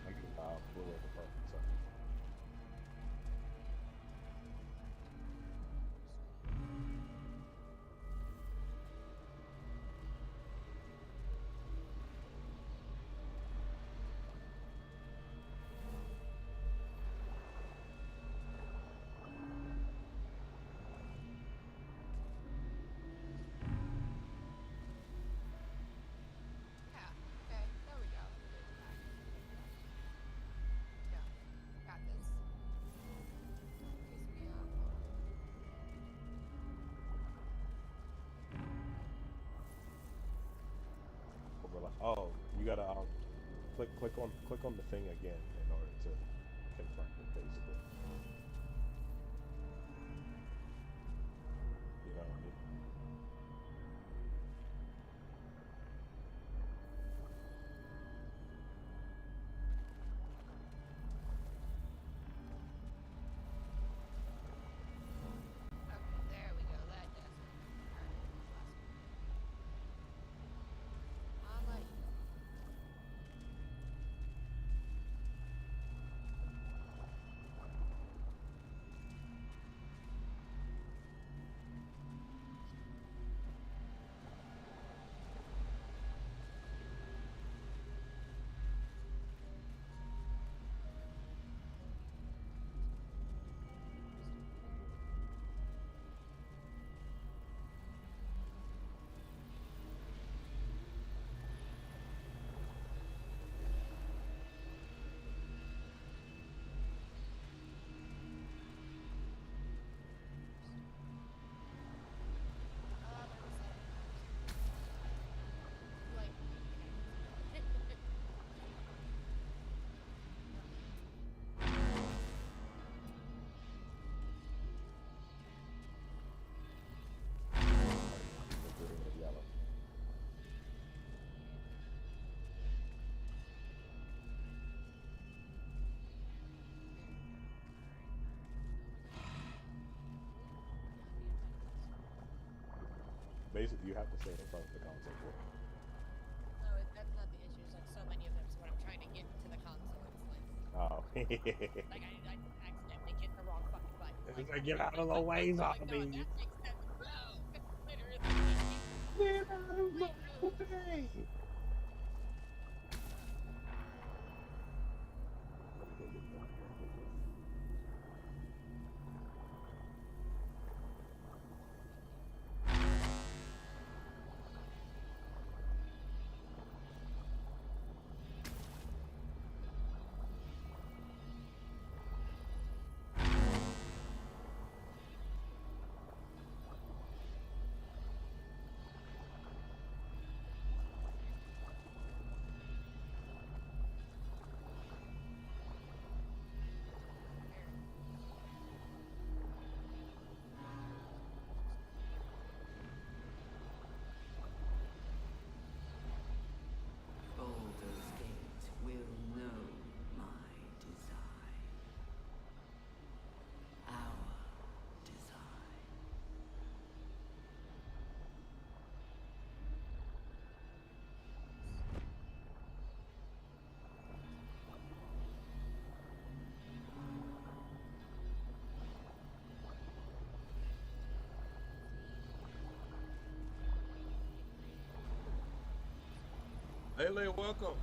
I mean, blue over purple, sorry. Oh, you gotta click on the thing again in order to confirm it, basically. You know what I mean? Okay, there we go. That does it. All right, last one. Amarillo. There was something else. Like, okay. The green and yellow. There we go. All right. Ooh, not being funny with this one. Basically, you have to stay in front of the console for it. No, that's not the issue. There's like so many of them. So when I'm trying to get to the console, it's Oh. like I accidentally hit the wrong fucking button. It's Like like, what? get out of the Like what? way, Like no, zombie! that makes sense. No, literally, Get out of my literally. way! Let me go get that real quickly. There it is. Baldur's Gate will know my design. Our design. Hey, Leah, welcome.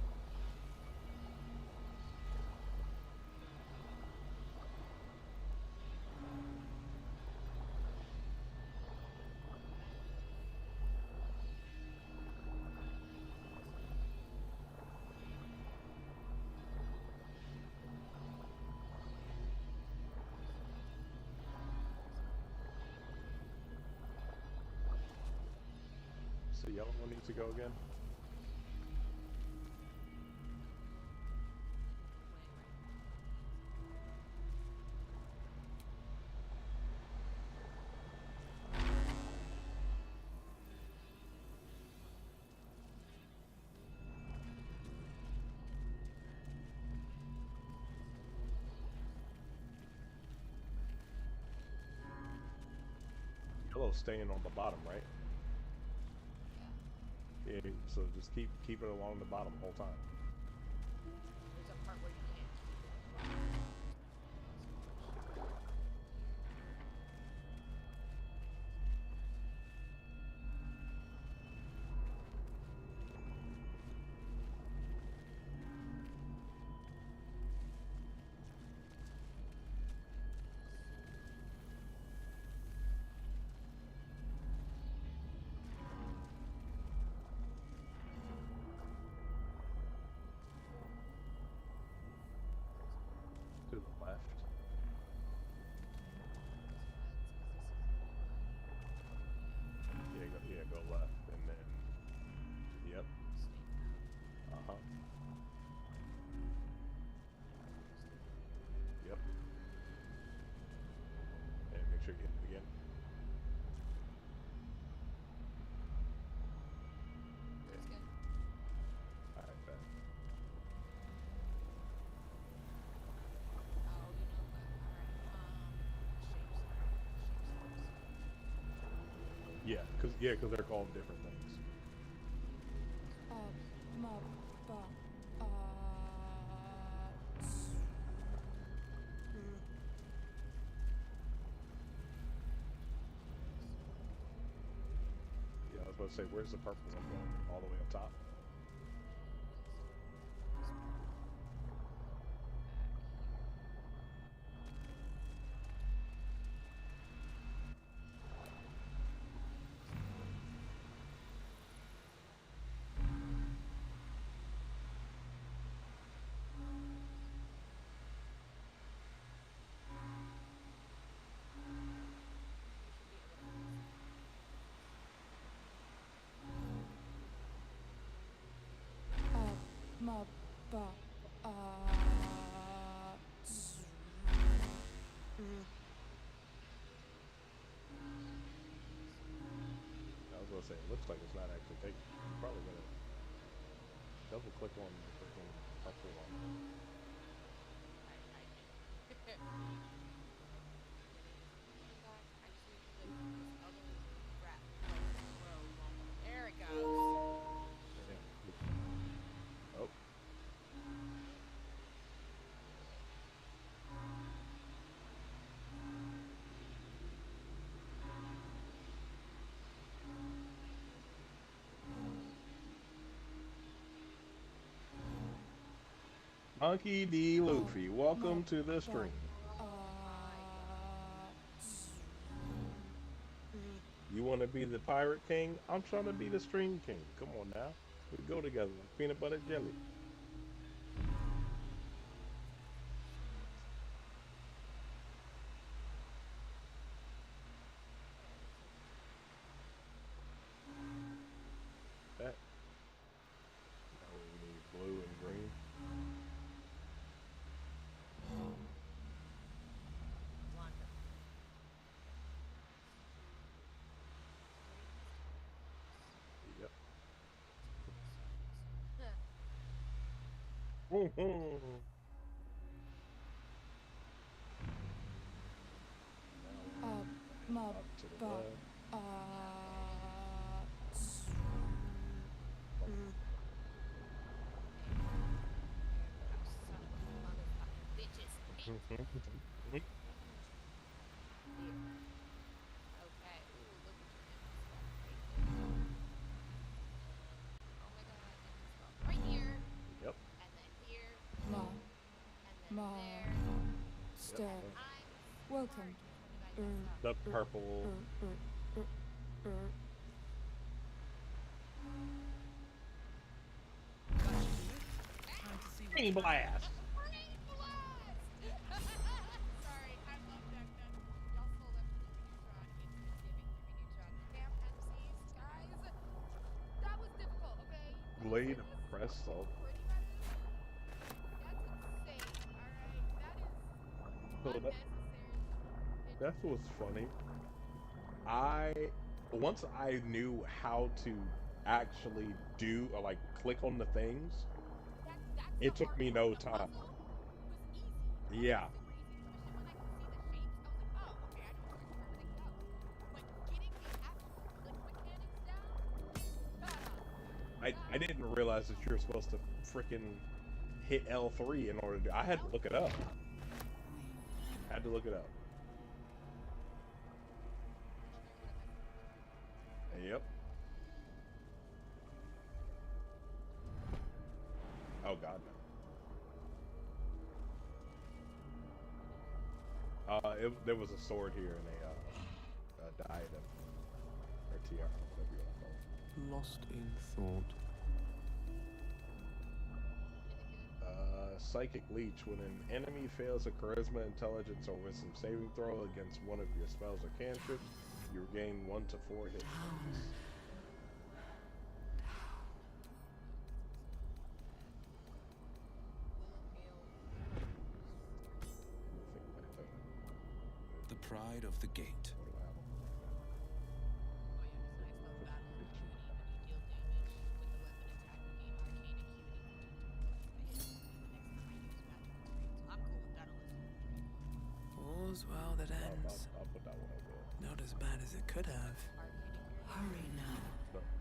So yellow one needs to go again. Wait. Yellow's staying on the bottom, right? Yeah. Yeah. So just keep it along the bottom the whole time. There's a part where you can't keep it on the bottom. There's no switch here. Cause they're called different things. Ma, ba, Yeah, I was about to say, where's the purple one going? All the way up top. ma, ba, I was gonna say, it looks like it's not actually taking. You probably gotta double click on the freaking purple one. I just need to click this other crap. There it goes. Yeah. Oh, Monkey D. Luffy, ma, welcome to the ba, stream. My You want to be the pirate king? I'm trying to be the stream king. Come on now, we go together like peanut butter jelly. That. Now we need blue and green. wonderful. Yep. Huh. Now we ma, up to the ba, left. Son of a motherfucking bitches. Here. Okay. Ooh, look at your empty spot right there. Oh my god, empty spot right here. Yep. And then here. ma, And then ma, there. Yep. stir. And I'm Welcome. smart. Here's when you guys messed up. The purple. Green blast. Brain blast! Sorry, I love that. Y'all stole that from Jimmy Neutron. It's giving Jimmy Neutron. Camp MCs, guys. That was difficult, okay? Would you say Blade this? press Are we salt. pretty by this? That's insane, alright? That is So unnecessary. that's what's funny. I once I knew how to actually do or like click on the things, That's the it took hard me part. no The time. puzzle was easy. The puzzle Yeah. was super easy, especially when I could see the shapes. I was like, oh, okay, I know what to do for everything else. But getting the actual click mechanics down, I God, didn't realize that you're supposed to freaking hit L3 in order to. I had to look it L3, up. yep. Had to look it up. Yep. Oh God, no. There was a sword here and a diadem or tiara, whatever you want to call it. Lost in thought. Psychic Leech. When an enemy fails a charisma, intelligence, or wisdom saving throw against one of your spells or cantrips, you regain 1 to 4 hit points. Anything back there? The pride of the gate. What do I have on my map? Oh yeah, this nice little battle acuity. When you deal damage with the weapon attack, you gain arcane acuity for 2 d+. The hit the next time you use magical terrain. So I'm cool with that unless you agree. All's well that I'll ends. put that one over there. Not as bad as it could have. Arcane acuity. Hurry now.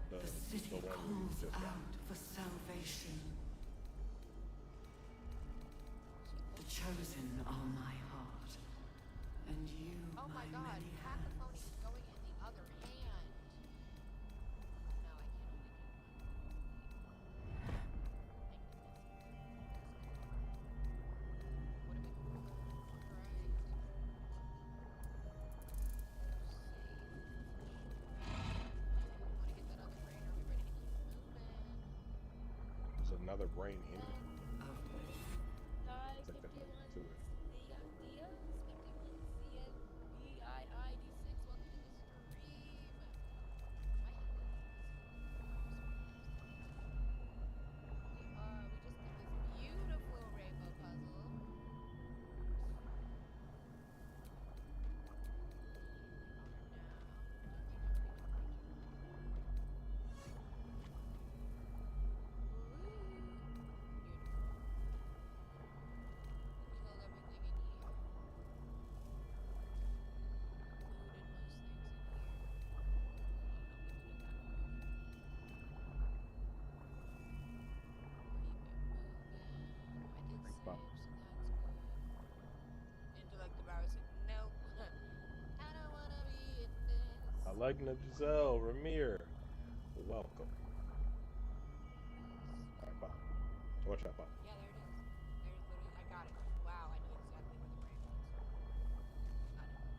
The city one we calls just got. out for salvation. The chosen are my heart, and you Oh my my god, many cacophony hands. is going in the other hand. No, I can only do one. What do we do? Alright. Want to get that other brain? Are we ready to keep moving? There's another brain in it. Die Take that 51 back to it. Diaz 51 CNBIID6. Welcome to the stream. My head we just did this beautiful rainbow puzzle. Intellect embarrassing. Nope. I don't wanna be in this. Alegna Giselle, Ramir, welcome. Alright, Bob. Watch out, Bob. Yeah, there it is. There's literally, I got it. Wow, I knew exactly where the brain was. Got it. Alright, back.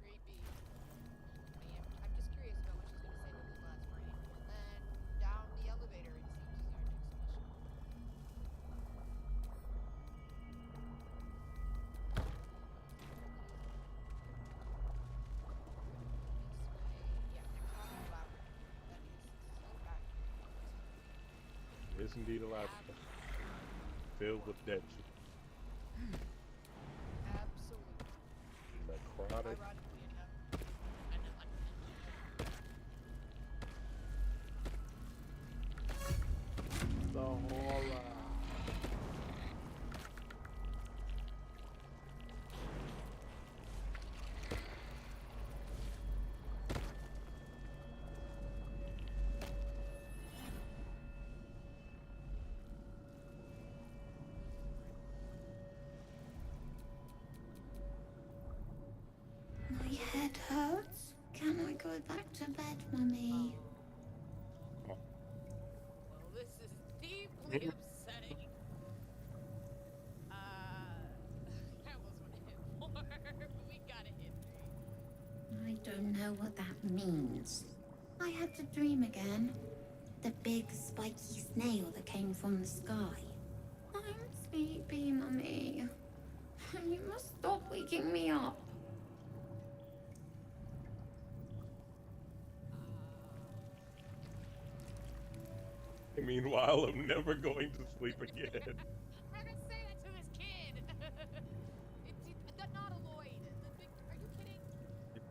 Creepy. I'm just curious about what she's gonna say to this last brain. And then down the elevator, it seems, is our next mission. Is indeed a laboratory filled with dead shit. Absolutely. Necrotic. Ironically enough, an unintentional. The horror. My head hurts. Can I go back to bed, Mummy? Well, this is deeply upsetting. I almost want to hit 4, but we got a hit 3. I don't know what that means. I had to dream again. The big spiky snail that came from the sky. I'm sleepy, Mummy. You must stop waking me up. Meanwhile, I'm never going to sleep again. I'm gonna say that to this kid. It's not a Lloyd. Are you kidding?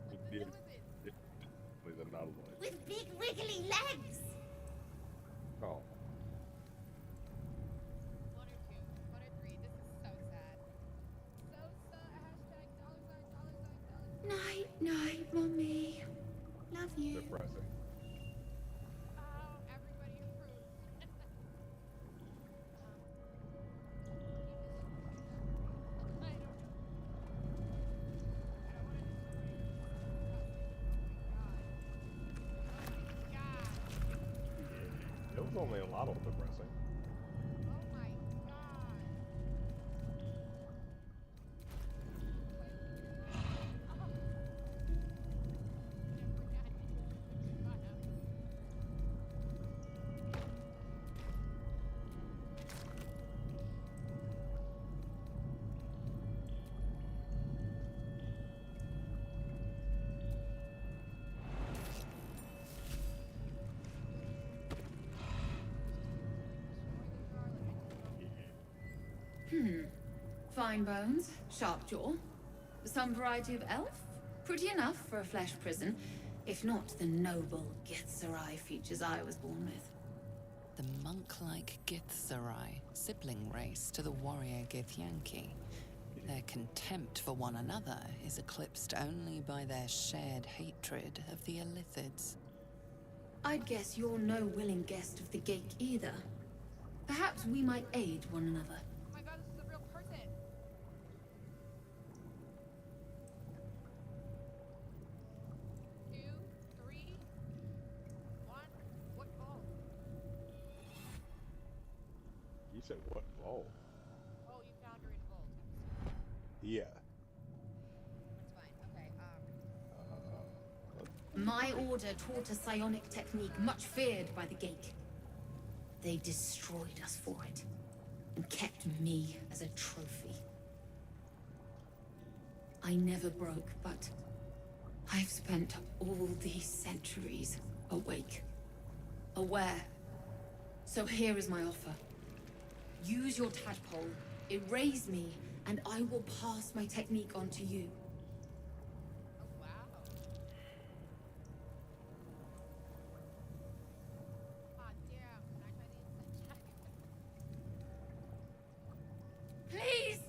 What the hell is it? Please, I'm not alone. With big wiggly legs. Oh. 1 or 2, 1 or 3. This is so sad. So sad. #$. Night, night, Mummy. Love you. Depressing. Oh, everybody improved. I don't know. I don't want to destroy you. Oh my god. It was only a lot of depressing. Oh my god. Fine bones, sharp jaw. Some variety of elf? Pretty enough for a flesh prison, if not the noble Gethzerai features I was born with. the monk-like Githzerai, sibling race to the warrior Githyanki. Their contempt for one another is eclipsed only by their shared hatred of the Illithids. I'd guess you're no willing guest of the Gate either. Perhaps we might aid one another. Oh my god, this is a real person. 2, 3, 1. What ball? You said what vault? Oh, you found her in vault. Yeah. That's fine. Okay. My order taught a psionic technique much feared by the Gate. They destroyed us for it, and kept me as a trophy. I never broke, but I've spent all these centuries awake, aware. So here is my offer. Use your tadpole, erase me, and I will pass my technique on to you. Oh wow. Ah damn. Can I try the insight check? Please!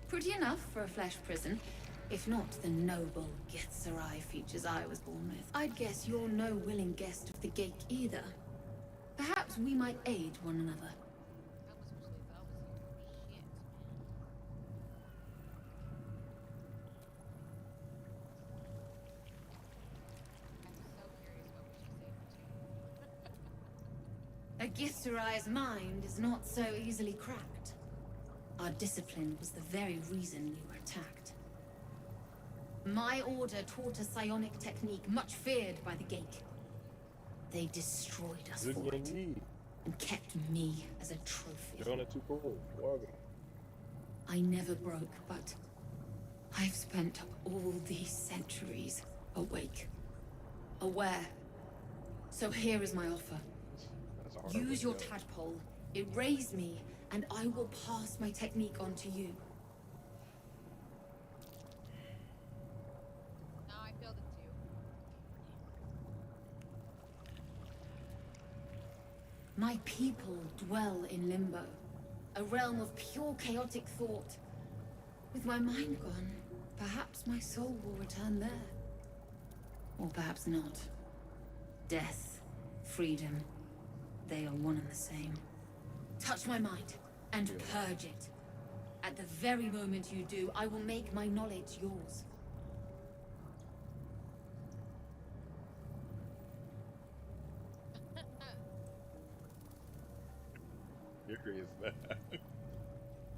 Pretty enough for a flesh prison, if not the noble Githzerai features I was born with. I'd guess you're no willing guest of the Gate either. Perhaps we might aid one another. I almost wish they thought I was here. Shit, man. I'm so curious what we should say for two. A Githzerai's mind is not so easily cracked. Our discipline was the very reason we were attacked. My order taught a psionic technique much feared by the Gate. They destroyed us for it, and kept me as a trophy. I never broke, but I've spent all these centuries awake, aware. So here is my offer. Use your tadpole, erase me, and I will pass my technique on to you. No, I failed it too. My people dwell in limbo, a realm of pure chaotic thought. With my mind gone, perhaps my soul will return there. Or perhaps not. Death, freedom, they are one and the same. Touch my mind, and purge it. At the very moment you do, I will make my knowledge yours. Curious that.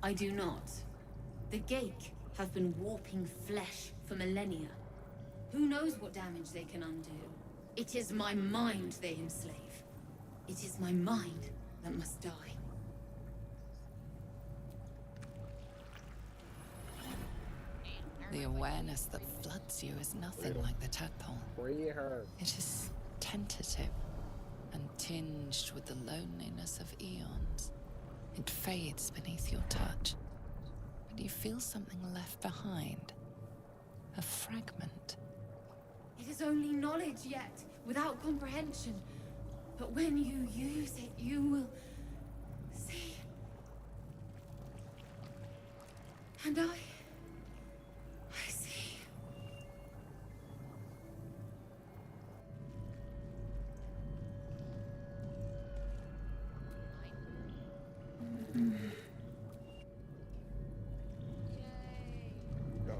I do not. The Gate have been warping flesh for millennia. Who knows what damage they can undo? It is my mind they enslave. It is my mind that must die. The awareness that floods you is nothing like the tadpole. It is tentative and tinged with the loneliness of eons. It fades beneath your touch, but you feel something left behind. A fragment. It is only knowledge yet, without comprehension. But when you use it, you will see. And I see. Go.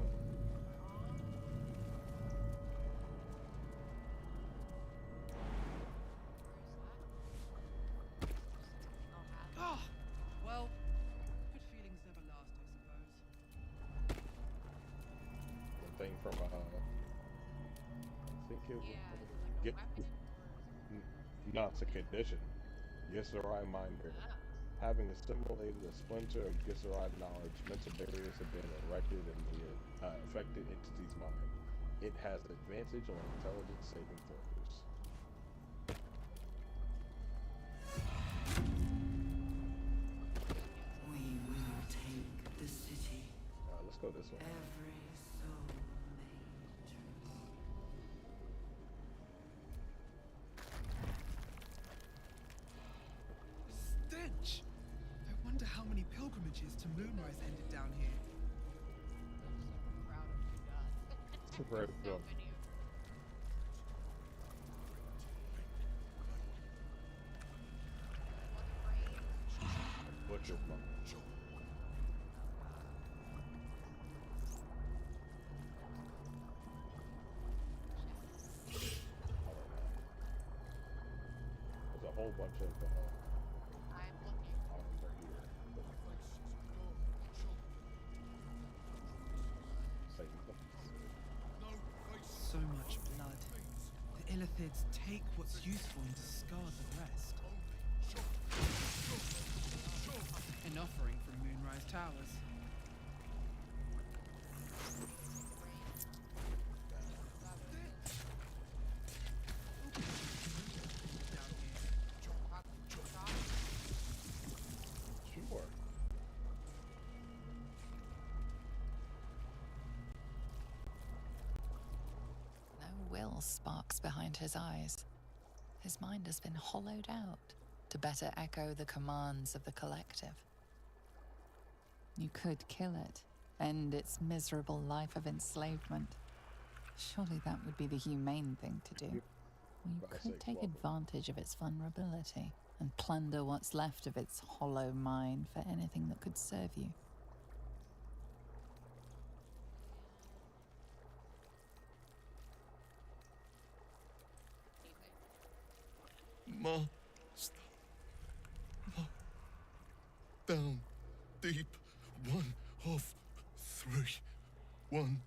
Oh, Well, good feelings never last, I thing from I think it was Yeah, is it like a get weapon no, it's a condition. Glycerai mind barrier. or? Having assimilated a splinter of Glycerai knowledge, mental barriers have been erected in the affected entity's mind. It has advantage on intelligence saving throws. We will take the city. Let's go this way. Every soul made true. Stench! I wonder how many pilgrimages to Moonrise ended down here. I'm so proud of you guys. Super So go. many of Butcher's monk. There's a whole bunch of I'm looking. items right here. So much blood. The Illithids take what's useful and discard the rest. An offering from Moonrise Towers. Sure. No will sparks behind his eyes. His mind has been hollowed out to better echo the commands of the collective. You could kill it, end its miserable life of enslavement. Surely that would be the humane thing to do. Or you could take advantage of its vulnerability and plunder what's left of its hollow mind for anything that could serve you. Master. Down deep. One of three. One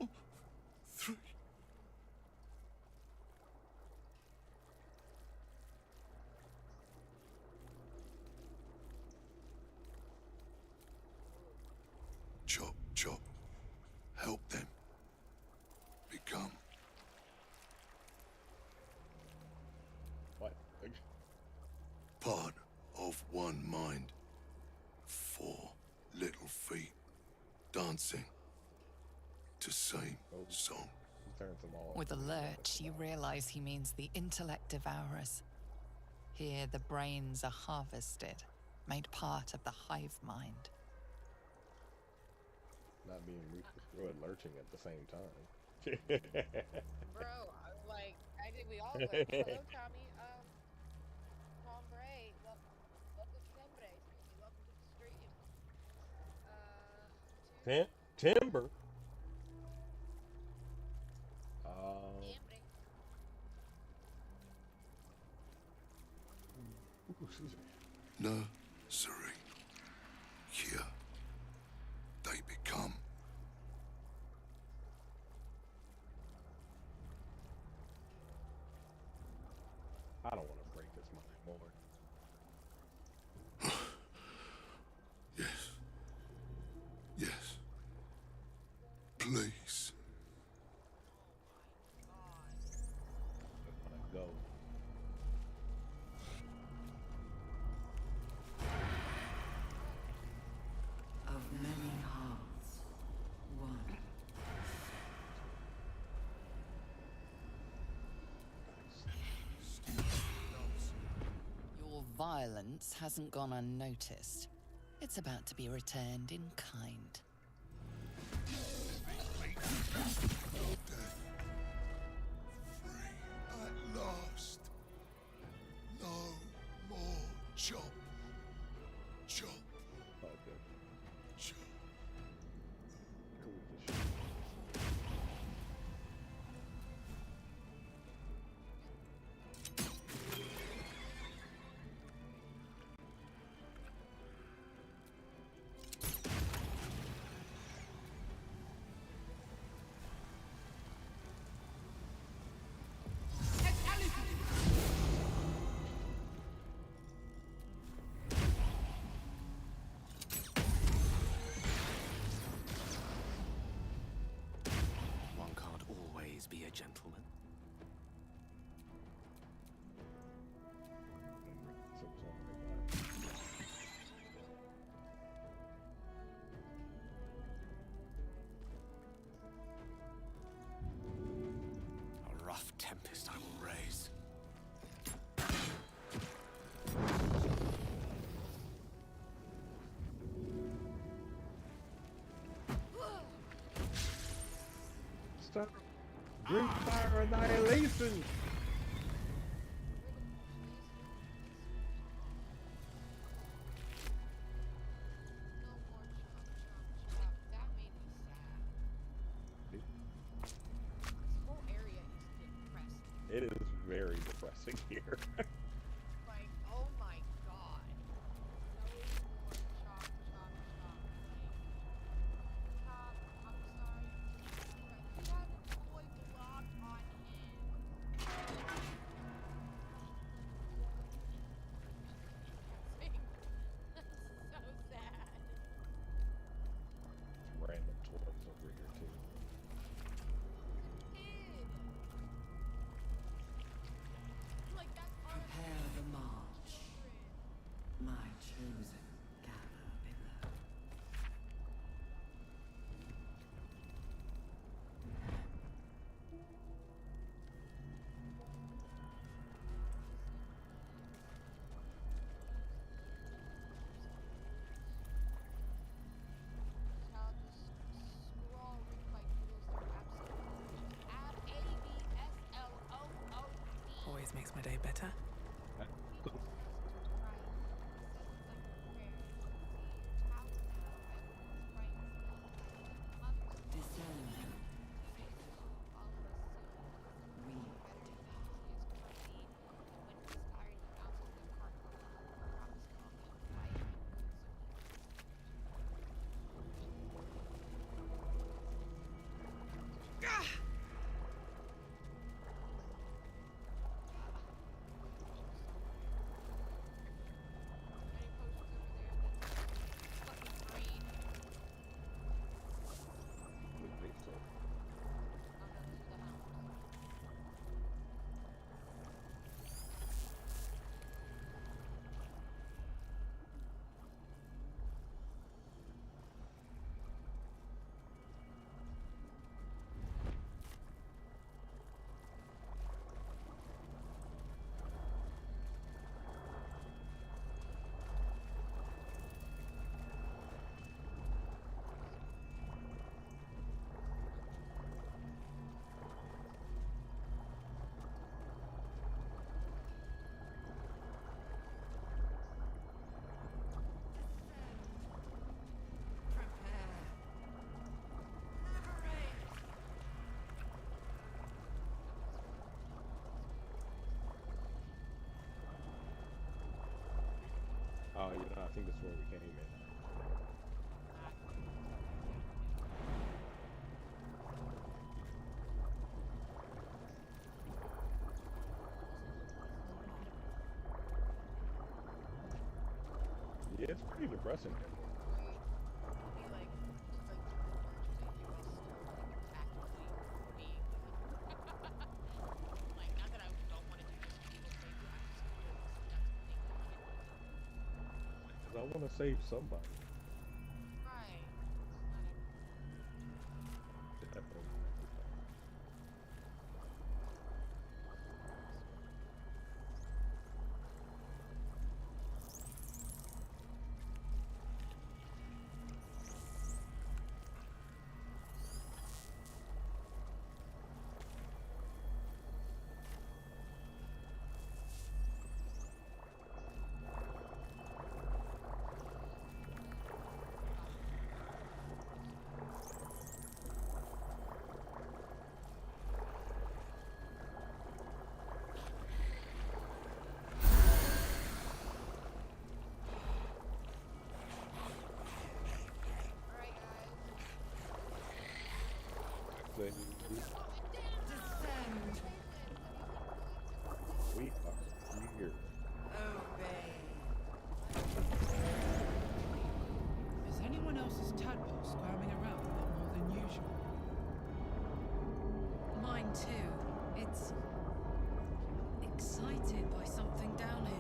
of three. Chop, chop. Help them. Become. What? Part of one mind. 4 little feet. Dancing. To same song. Turns them all. With a lurch, you realize he means the intellect devourers. Here, the brains are harvested, made part of the hive mind. Not being reached through and lurching at the same time. Bro, I was like, I think we all went. Hello, Tommy. Tom Bray. Welcome to Tembre. Welcome to the stream. Timber. Tembre. Excuse me. Nursery. Here. They become. I don't want to break this mind more. Yes. Yes. Please. I want to go. Of many hearts, one. Your violence hasn't gone unnoticed. It's about to be returned in kind. Free at last. No more chop. Chop. Oh, good. Chop. Cool as shit. gentlemen. A rough tempest I will raise. Stop. Great fire annihilation. That made me sad. This whole area is depressing. It is very depressing here. Like, oh my god. No more chop, chop, chop. Like, chop, I'm sorry. He had a toy blocked on him. That's so sad. Random toys over here too. Kid. Like, that's Prepare the march, my chosen caterpillar. Child just scroll written by doodles like absolutely ABSLOOD. Always makes my day better. Descend, faithful. We Oh, you know, I think this is where we came in. Yeah, it's pretty depressing. I want to save somebody. Right. Descend. We are here. obey. Is anyone else's tadpole squirming around a bit more than usual? Mine too. It's excited by something down here.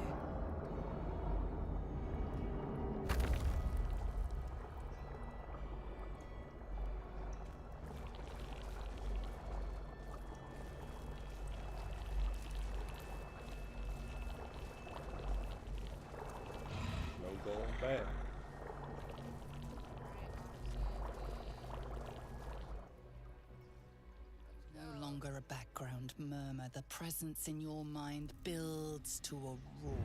No going back. No longer a background murmur. The presence in your mind builds to a roar.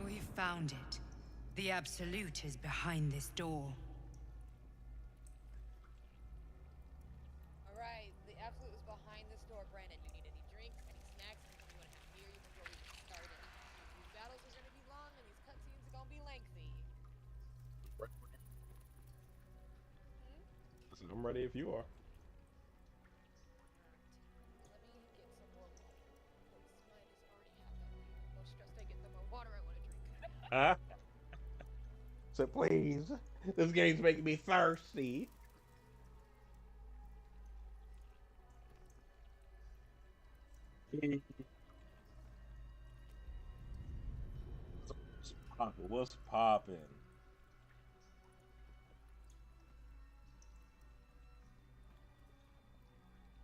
We found it. The Absolute is behind this door. Alright, the Absolute is behind this door, Brandon. You need any drinks, any snacks, anything you want to have near you before we get started. These battles are going to be long and these cutscenes are going to be lengthy. I'm ready if you are. Let me get some more water, because mine is already half empty. The more stressed I get, the more water I want to drink. So please, this game's making me thirsty. What's poppin'?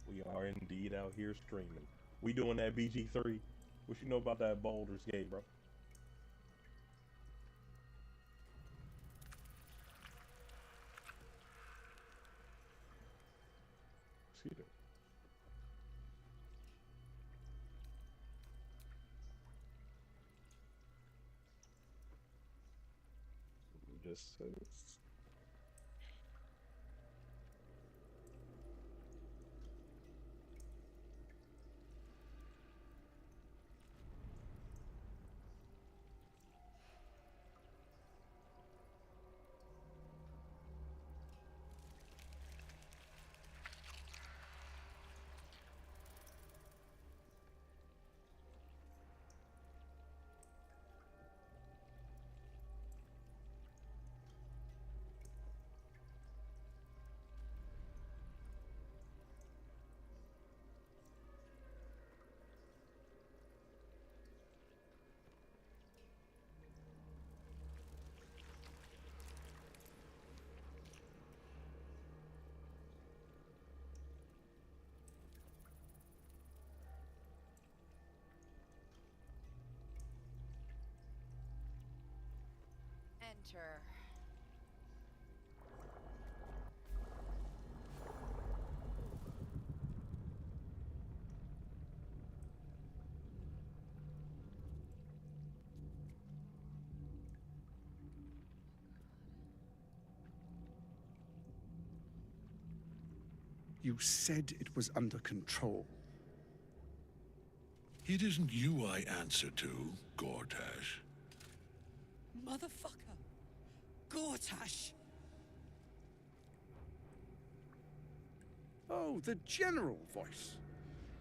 We are indeed out here streaming. We doing that BG3. What you know about that Baldur's Gate, bro? Excuse me. Just Enter. You said it was under control. It isn't you I answer to, Gortash. Motherfucker! Gortash! Oh, the general voice.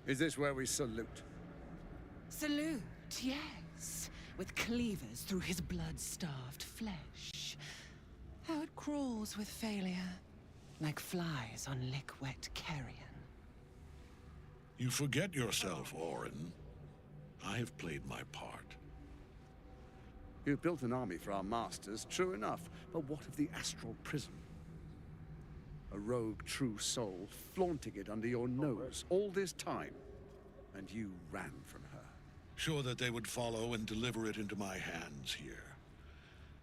Is this where we salute? Salute, yes. With cleavers through his blood-starved flesh. How it crawls with failure. Like flies on lick-wet carrion. You forget yourself, Orin. I have played my part. You've built an army for our masters, true enough. But what of the astral prison? A rogue true soul flaunting it under your nose all this time. And you ran from her. Sure that they would follow and deliver it into my hands here.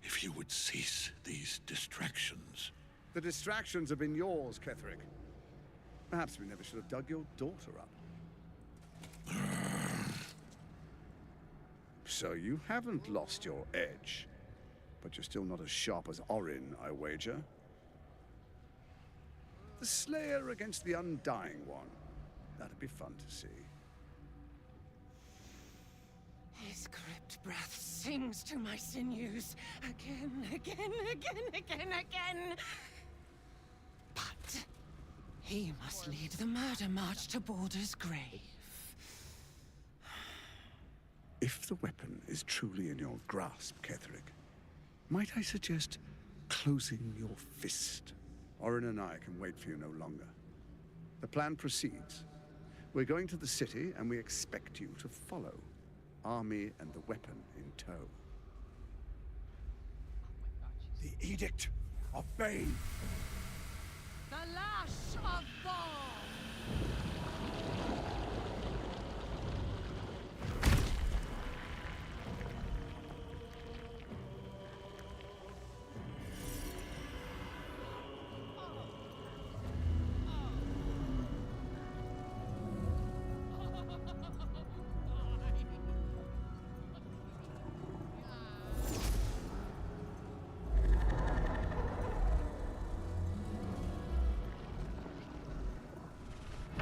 If you would cease these distractions. The distractions have been yours, Ketheric. Perhaps we never should have dug your daughter up. So you haven't lost your edge. But you're still not as sharp as Orin, I wager. The Slayer against the Undying One. That'd be fun to see. His crypt breath sings to my sinews. Again, again, again, again, again. But he must lead the murder march to Baldur's grave. If the weapon is truly in your grasp, Ketheric, might I suggest closing your fist? Orin and I can wait for you no longer. The plan proceeds. We're going to the city, and we expect you to follow. Army and the weapon in tow. The Edict of Bane. The Lash of Thorm!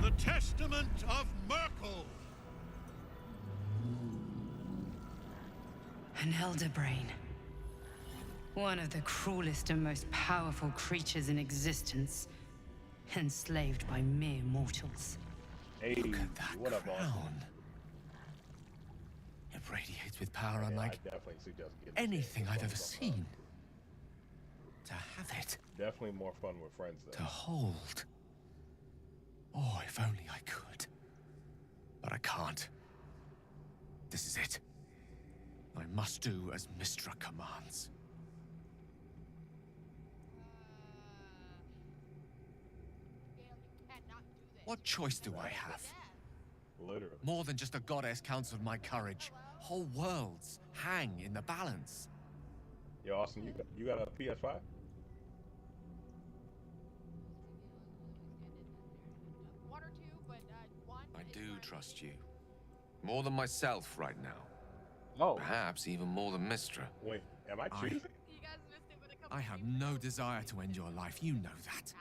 The Testament of Merkel. An elder brain. One of the cruelest and most powerful creatures in existence. Enslaved by mere mortals. Hey, Look at that what up, crown. Austin? It radiates with power Yeah, unlike I definitely suggest getting anything this I've game. ever seen. To have it, Definitely more fun with friends, to though. hold. Oh, if only I could. But I can't. This is it. I must do as Mistra commands. What choice do I have? Literally. More than just a goddess counseled my courage. Whole worlds hang in the balance. Yo, Austin, you got a PS5? One or two, but one. I do trust you. More than myself right now. Oh. Perhaps even more than Mistra. Wait, am I cheating? I have no desire to end your life. You know that.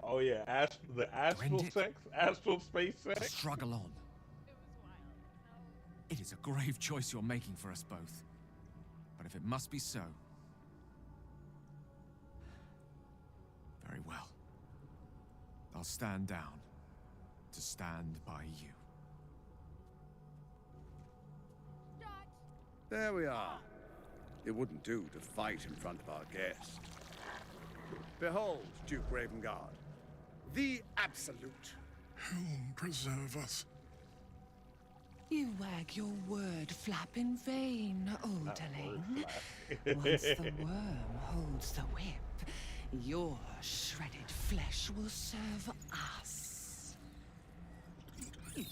Oh yeah, the astral sex, astral space sex. Struggle on. It is a grave choice you're making for us both. But if it must be so, very well. I'll stand down to stand by you. There we are. It wouldn't do to fight in front of our guest. Behold, Duke Ravengard, the Absolute. Whom preserve us? You wag your word flap in vain, Alderling. Once the worm holds the whip, your shredded flesh will serve us. Guess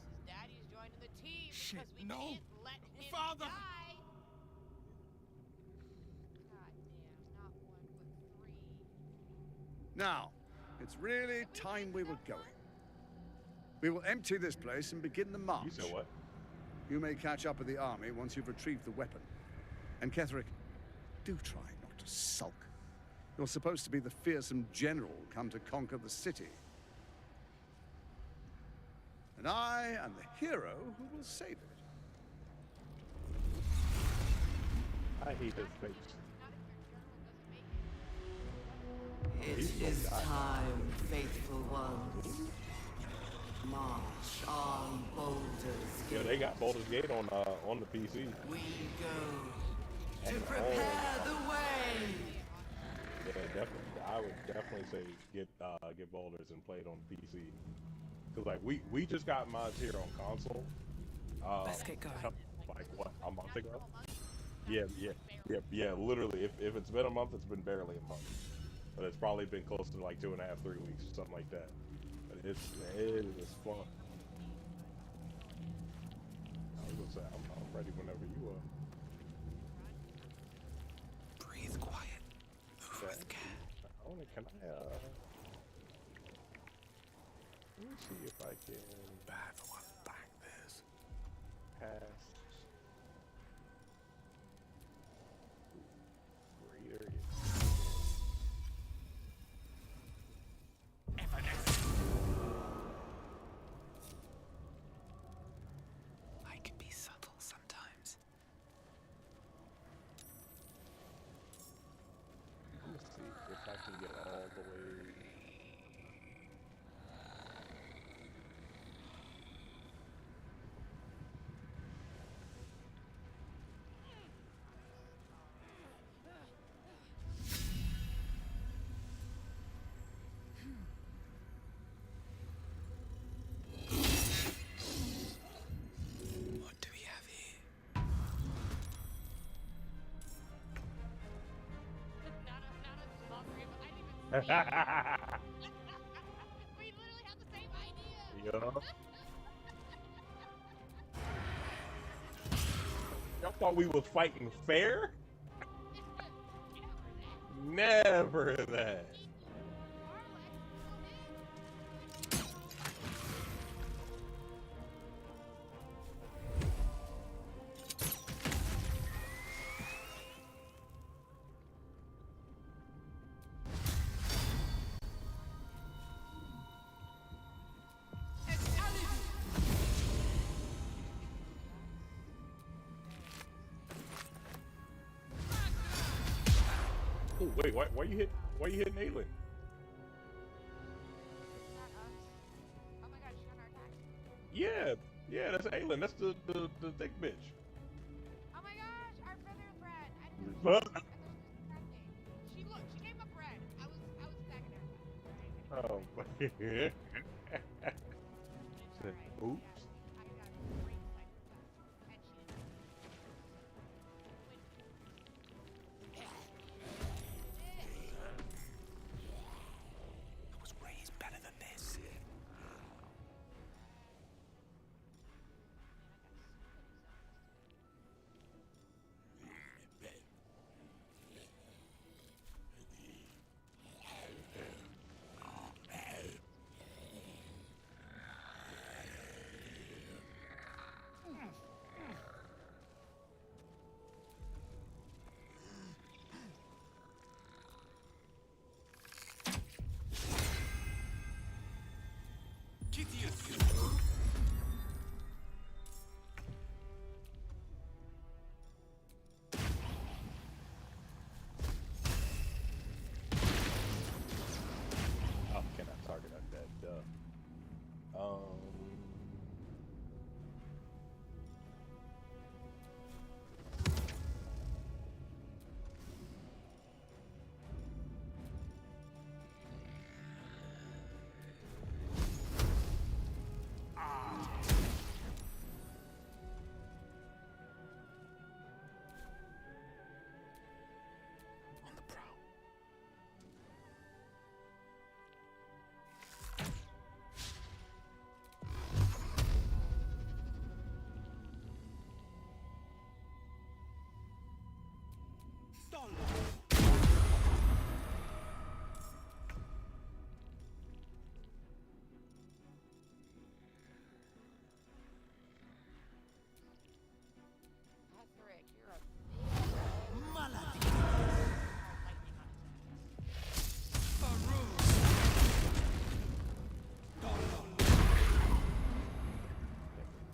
his daddy's joining the team Shit, because we no. can't let him Father. die. God damn, not one but three. Now, it's really time we were going. We will empty this place and begin the march. You said what? You may catch up with the army once you've retrieved the weapon. And Ketheric, do try not to sulk. You're supposed to be the fearsome general come to conquer the city. And I am the hero who will save it. I hate his face. It is time, faithful ones. March on Baldur's Yo, Gate. they got Baldur's Gate on the PC. We go to And prepare the way. Yeah, definitely. I would definitely say get Baldur's and play it on PC. Cause like we just got mods here on console. Let's get going. Like what, a month ago? Yeah. Literally, if it's been a month, it's been barely a month. But it's probably been close to like 2.5, 3 weeks, something like that. But it is fun. I was gonna say I'm ready whenever you are. Breathe quiet. Move with care. Can I let me see if I can Bad for one back this. pass greater. I can be subtle sometimes. Let me see if I can get all the way. We literally have the same idea. Yeah. Y'all thought we was fighting fair? Never that. Oh wait, why you hit? Why you hitting Aelin? Oh my god, she's on our attack. Yeah, yeah, that's Aelin. That's the thick bitch. Oh my gosh, our feather bread. I didn't know Huh? she She she came up red. I was stacking her. Oh, said, oops. I got a great sight for that. And she didn't. I was raised better than this. Oh, cannot target undead. Duh. On the prowl. Ketheric, you're a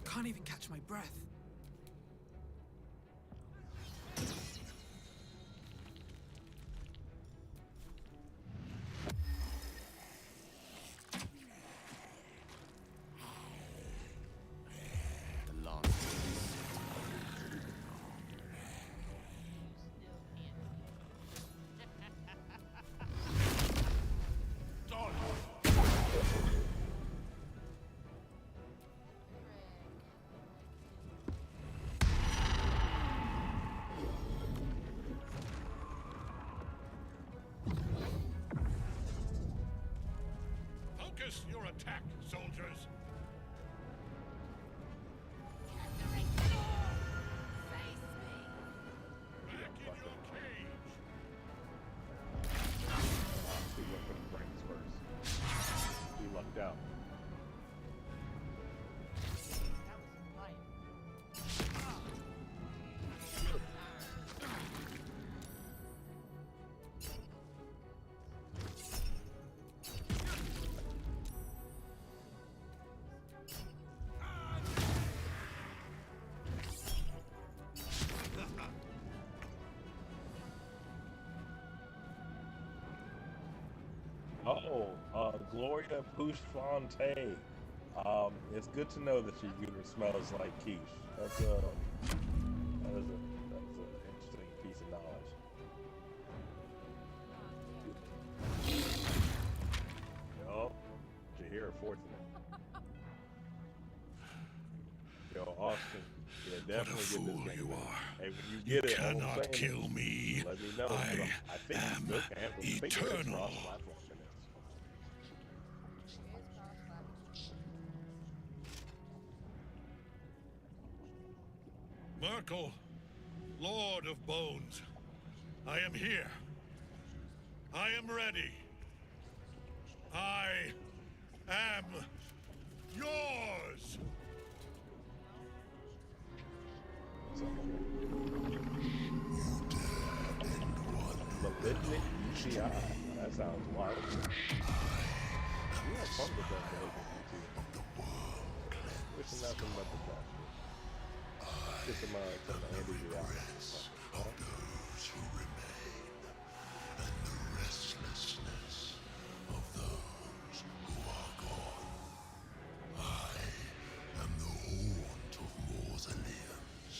Can't even catch my breath. The last. Focus your attack, soldiers. Back in your cage. He went for the brains first. He lucked out. Oh, Gloria Pouchfonte. It's good to know that your unit smells like quiche. That is an interesting piece of knowledge. Yo, Jahir fortunate. Yo, Austin, yeah, definitely What a get this fool game. you are. Hey, when you You get it, all I'm cannot saying kill is, me. let me know. I think you still can. I think there is eternal. cross-platform in this. Merkel, Lord of Bones, I am here. I am ready. I am yours. Malignant UCI. That sounds wild. You have fun with that malignant UCI. Wishing nothing but the best. Get some Andy Regrets of those who remain, and the restlessness of those who are gone. I am the haunt of mausoleums,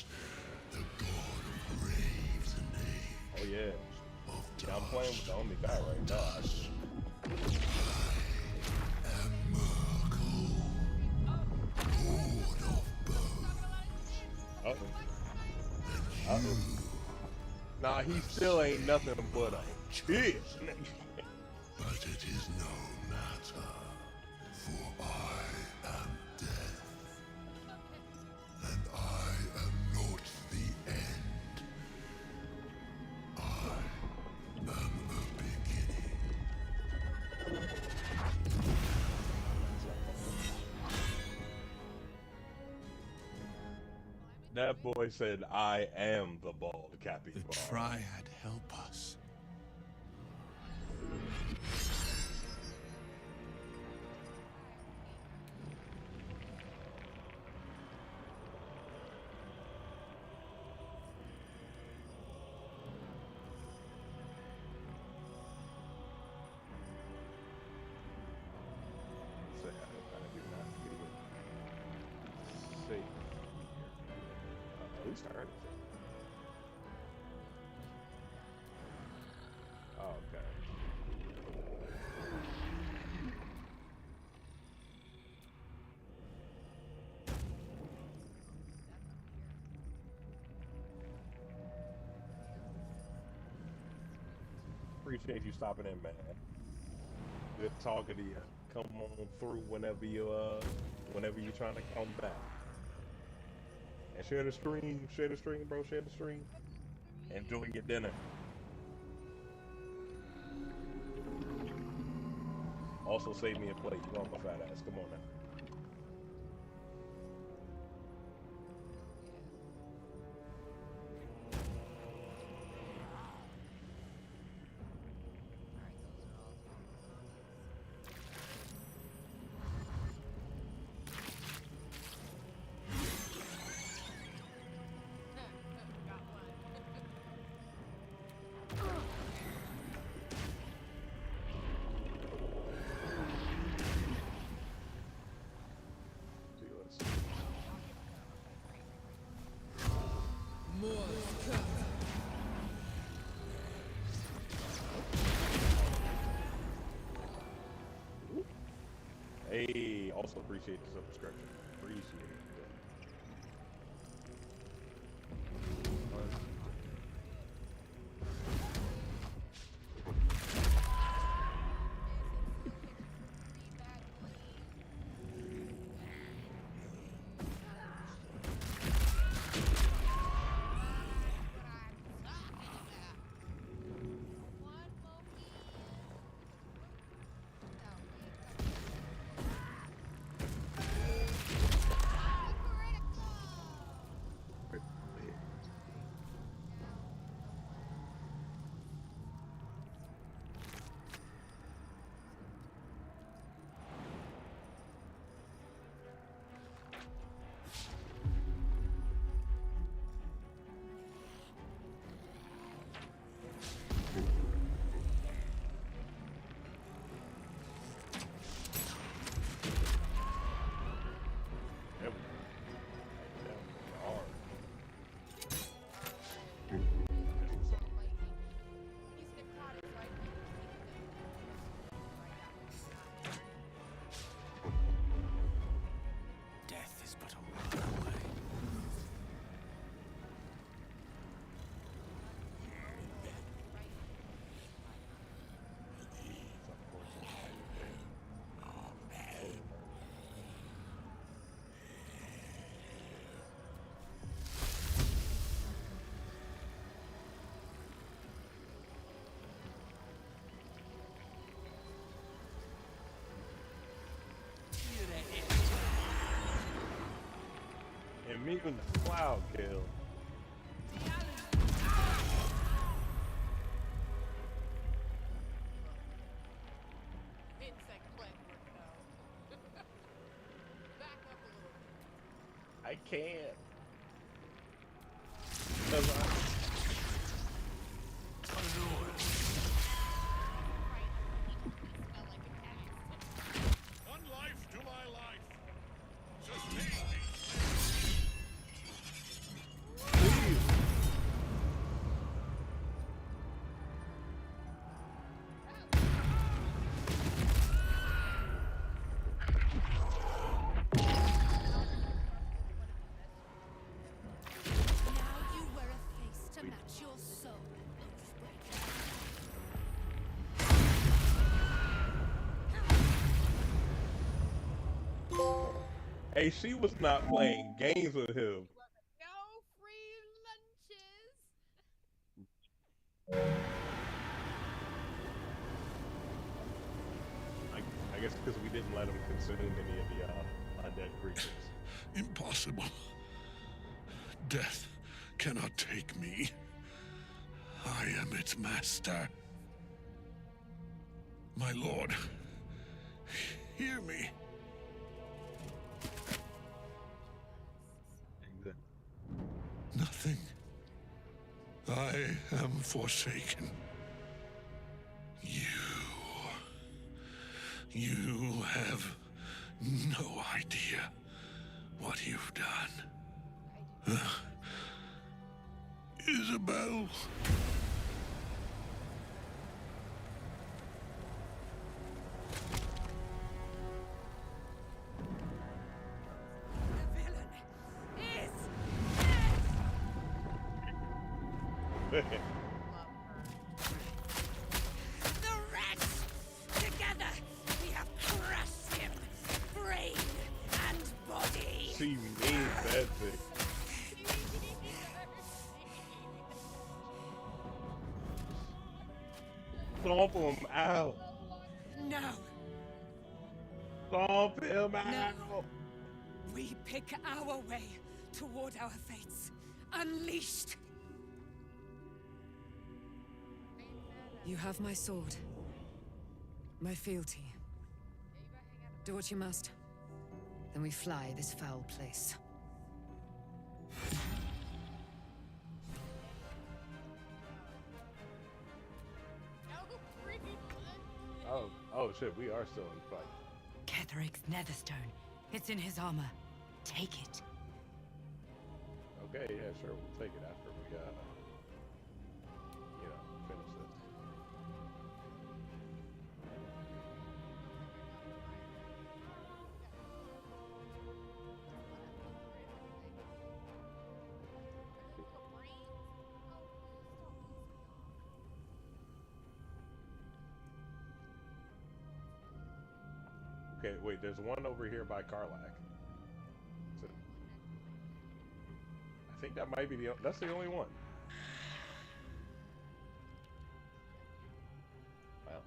the god of graves and age. Oh yeah. Yeah, I'm playing with the only guy right now. I am Merkel, Lord of Bones. Uh-oh. Nah, he still ain't nothing but a kid. But it is no matter, for I am death. And I am not the end. I am the beginning. That boy said, "I am the bald capybara." The Triad help us. We started. Oh, okay. Appreciate you stopping in, man. Good talking to you. Come on through whenever you're trying to come back. And share the stream, bro, share the stream. Enjoy your dinner. Also save me a plate. You want my fat ass. Come on now. Hey, also appreciate the subscription. Appreciate it. Mutant cloud kill. Insect plant working out. Back up a little bit. I can't. 'Cause One life to my life. Sustain me. Please. Now you wear a face to match your soul, Hey, she was not playing games with him. No free lunches. I guess because we didn't let him consume any of the undead creatures. Impossible. Death cannot take me. I am its master. My lord, hear me. Nothing. I am forsaken. You have no idea what you've done. Isabel. The rats! Together, we have crushed him, brain and body! She means that thing. Stomp him out. No! Stomp him out. No! We pick our way toward our fates. Unleashed! You have my sword. My fealty. Do what you must. Then we fly this foul place. Oh shit, we are still in the fight. Ketheric's netherstone. It's in his armor. Take it. Okay, yeah, sure, we'll take it after we, finish this. Okay, wait, there's one over here by Karlak. So, I think that might be that's the only one. Wow.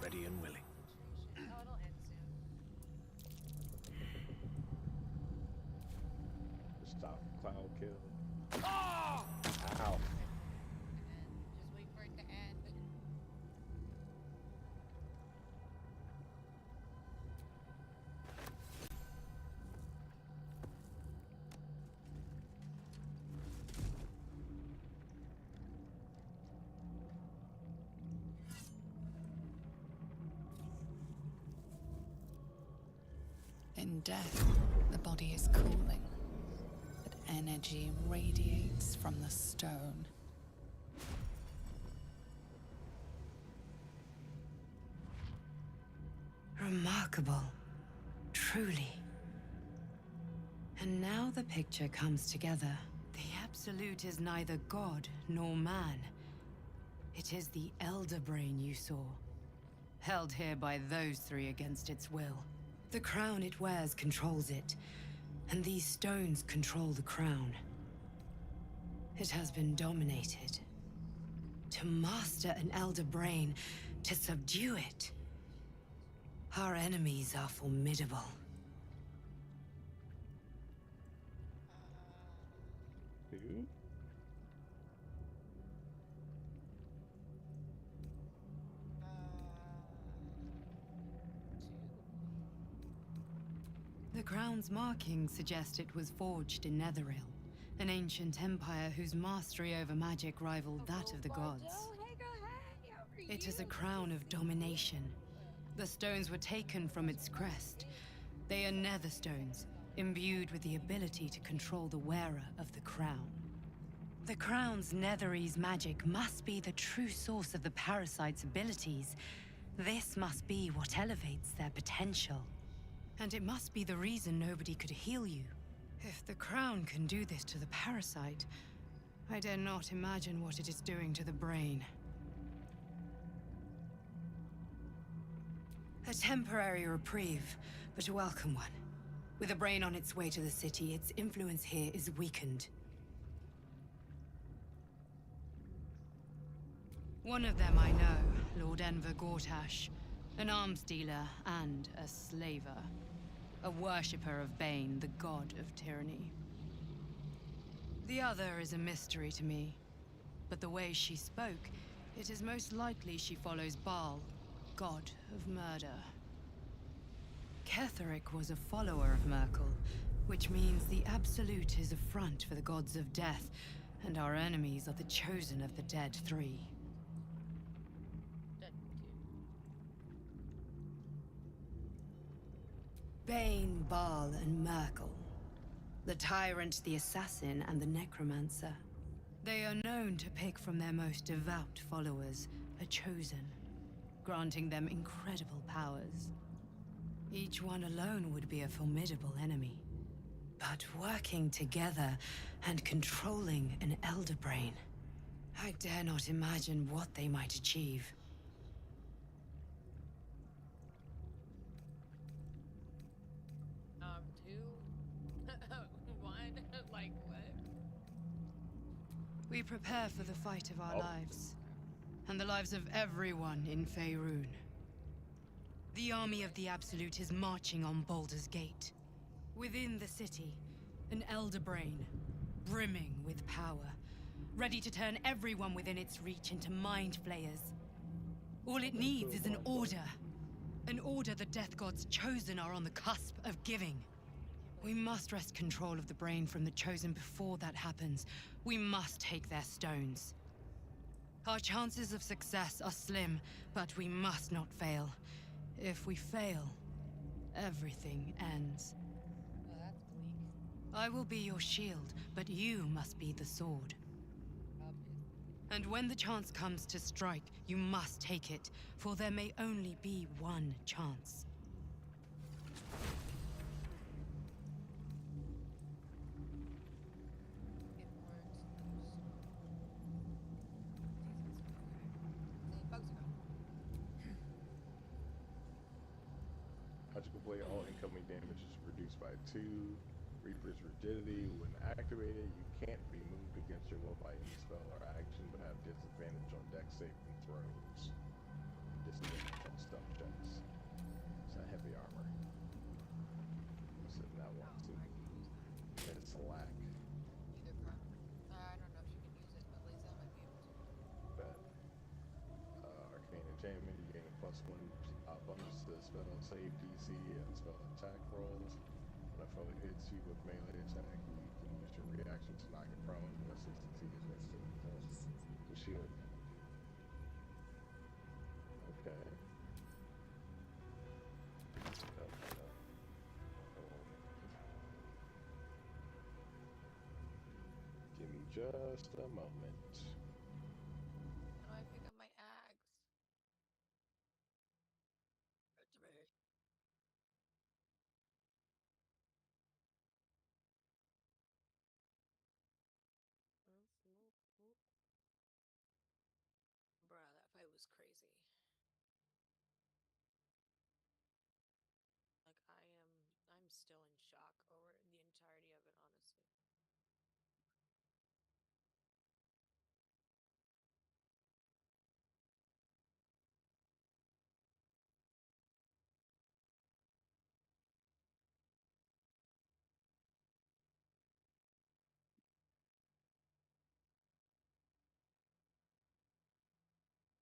Ready and willing. Oh, it'll end soon. Stop cloud kill. Oh! Ow. Just wait for it to end. In death, the body is cooling, but energy radiates from the stone. Remarkable. Truly. And now the picture comes together. The Absolute is neither god nor man. It is the Elder Brain you saw, held here by those three against its will. The crown it wears controls it, and these stones control the crown. It has been dominated. To master an Elder Brain, to subdue it. Our enemies are formidable. Dude. The crown's markings suggest it was forged in Netheril, an ancient empire whose mastery over magic rivaled that of the gods. It is a crown of domination. The stones were taken from its crest. They are nether stones, imbued with the ability to control the wearer of the crown. The crown's Netherese magic must be the true source of the parasite's abilities. This must be what elevates their potential. And it must be the reason nobody could heal you. If the crown can do this to the parasite, I dare not imagine what it is doing to the brain. A temporary reprieve, but a welcome one. With a brain on its way to the city, its influence here is weakened. One of them I know, Lord Enver Gortash, an arms dealer and a slaver. A worshipper of Bane, the god of tyranny. The other is a mystery to me, but the way she spoke, it is most likely she follows Baal, god of murder. Ketheric was a follower of Merkel, which means the Absolute is a front for the gods of death, and our enemies are the chosen of the Dead Three. Bane, Baal, and Merkel. The Tyrant, the Assassin, and the Necromancer. They are known to pick from their most devout followers, a chosen, granting them incredible powers. Each one alone would be a formidable enemy. But working together and controlling an Elder Brain, I dare not imagine what they might achieve. Two, one, like what? We prepare for the fight of our lives, and the lives of everyone in Faerun. The army of the Absolute is marching on Baldur's Gate. Within the city, an Elder Brain, brimming with power, ready to turn everyone within its reach into mind flayers. All it needs is an order. An order the Death God's chosen are on the cusp of giving. We must wrest control of the brain from the chosen before that happens. We must take their stones. Our chances of success are slim, but we must not fail. If we fail, everything ends. Well, that's bleak. I will be your shield, but you must be the sword. And when the chance comes to strike, you must take it, for there may only be one chance. Magical blade, all incoming damage is reduced by 2. Reaper's rigidity, when activated, you can't be moved against your will by any spell or action, but have disadvantage on dex saving throws. Disadvantage on stealth checks. It's a heavy armor. So that one too. And it's slack. Either pro. I don't know if you can use it, but Lisa might be able to. But arcane enchantment, you gain a +1 bonus to spell save DC and spell attack rolls. When a foe hits you with melee attack, you can use your reaction to knock it prone unless its DC is next to the shield. Okay. Give me just a moment. How do I pick up my axe? It's me. still in shock over the entirety of it, honestly.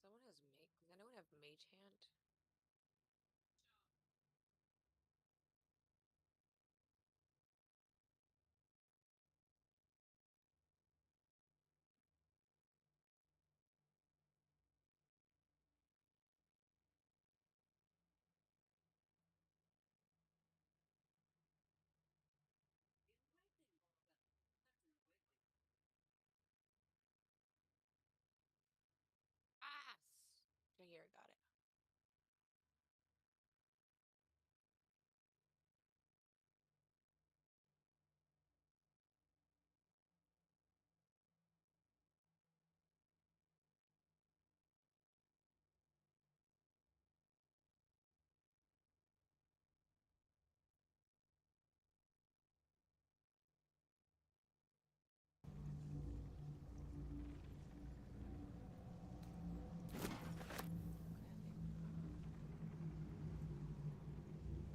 Someone has mage. Does anyone have mage hand? Ah! Here, got it.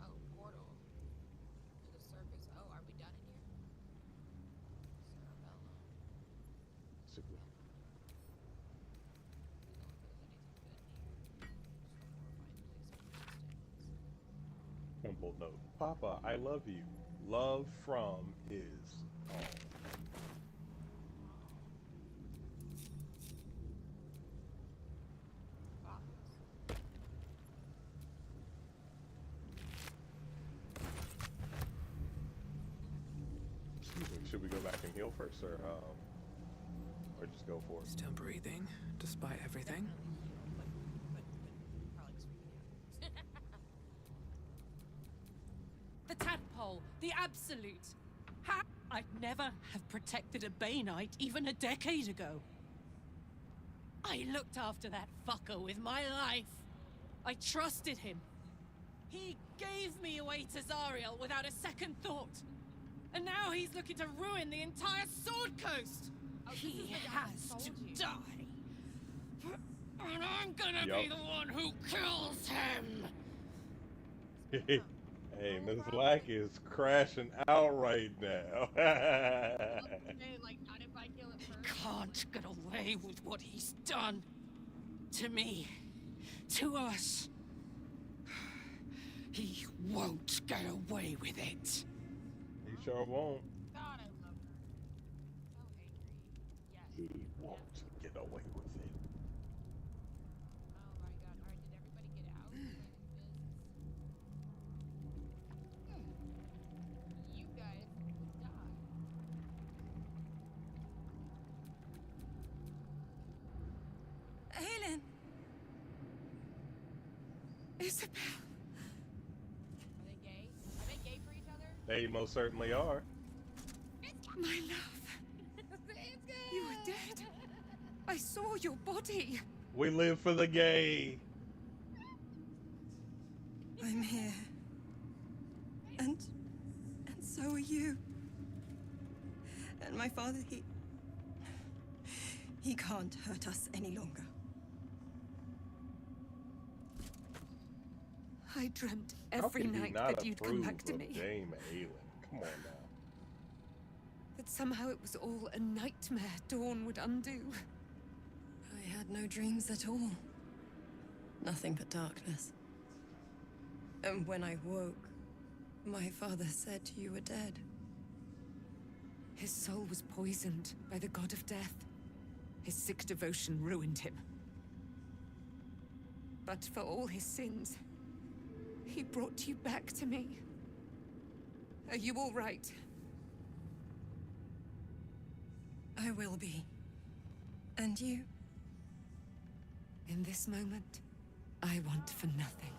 Oh, portal to the surface. Oh, are we done in here? Cerebellum. Signal. Simple note. Papa, I love you. Love from is all. Excuse me. Should we go back and heal first, or just go for it? Still breathing, despite everything. The tadpole, the absolute. How? I'd never have protected a Bay Knight even a decade ago. I looked after that fucker with my life. I trusted him. He gave me away to Zariel without a second thought. And now he's looking to ruin the entire Sword Coast. Oh, he has to die. And I'm gonna be the one who kills him. Hey, Miss Black is crashing out right now. Can't get away with what he's done. To me. To us. He won't get away with it. He sure won't. God, I love her. So angry. Yes. He won't get away with it. Oh my god. Alright, did everybody get out? You guys would die. Helen! Isabel! Are they gay? Are they gay for each other? They most certainly are. My love. You were dead. I saw your body. We live for the gay. I'm here. And so are you. And my father, he can't hurt us any longer. I dreamt every night that you'd come back to me. Dame Aelin. Come on now. That somehow it was all a nightmare Dawn would undo. I had no dreams at all. Nothing but darkness. And when I woke, my father said you were dead. His soul was poisoned by the god of death. His sick devotion ruined him. But for all his sins, he brought you back to me. Are you all right? I will be. And you? In this moment, I want for nothing.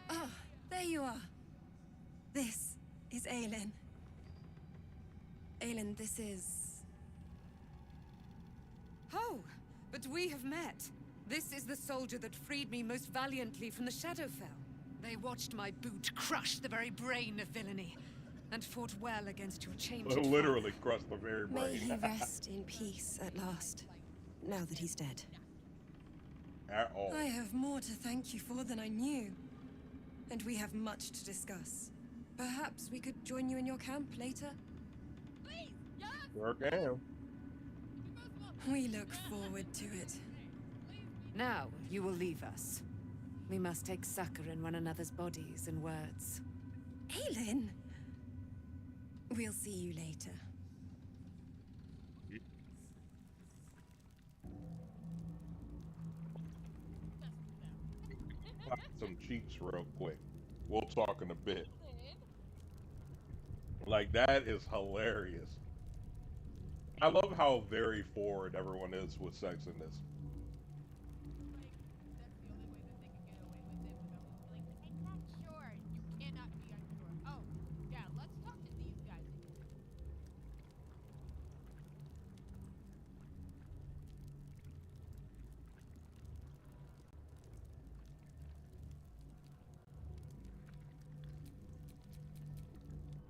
Ah, there you are. This is Aelin. Aelin, this is... Oh, but we have met. This is the soldier that freed me most valiantly from the Shadowfell. They watched my boot crush the very brain of villainy, and fought well against your changed Literally crushed the very May brain. he rest in peace at last, now that he's dead. At all. I have more to thank you for than I knew. And we have much to discuss. Perhaps we could join you in your camp later? Sure can. We look forward to it. Now you will leave us. We must take succor in one another's bodies and words. Aelin! We'll see you later. Pop some cheeks real quick. We'll talk in a bit. Like, that is hilarious. I love how very forward everyone is with sex in this.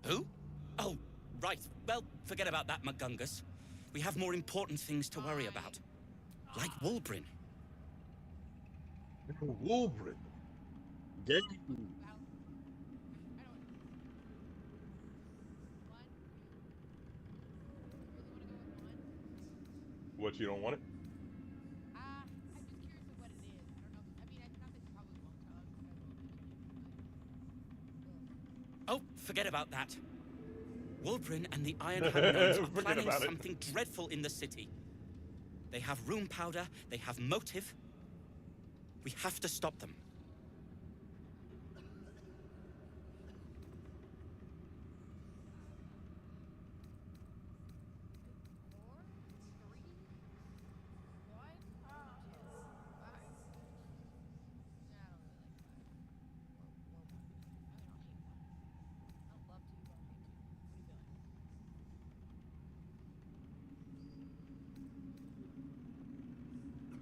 Who? Oh, right. Well, forget about that, McGungus. We have more important things to worry about. Like Wulbrin. Wulbrin? Game. What, you don't want it? Oh, forget about that. Wulbrin and the Iron Handguns are Forget planning about it. something dreadful in the city. They have room powder, they have motive. We have to stop them.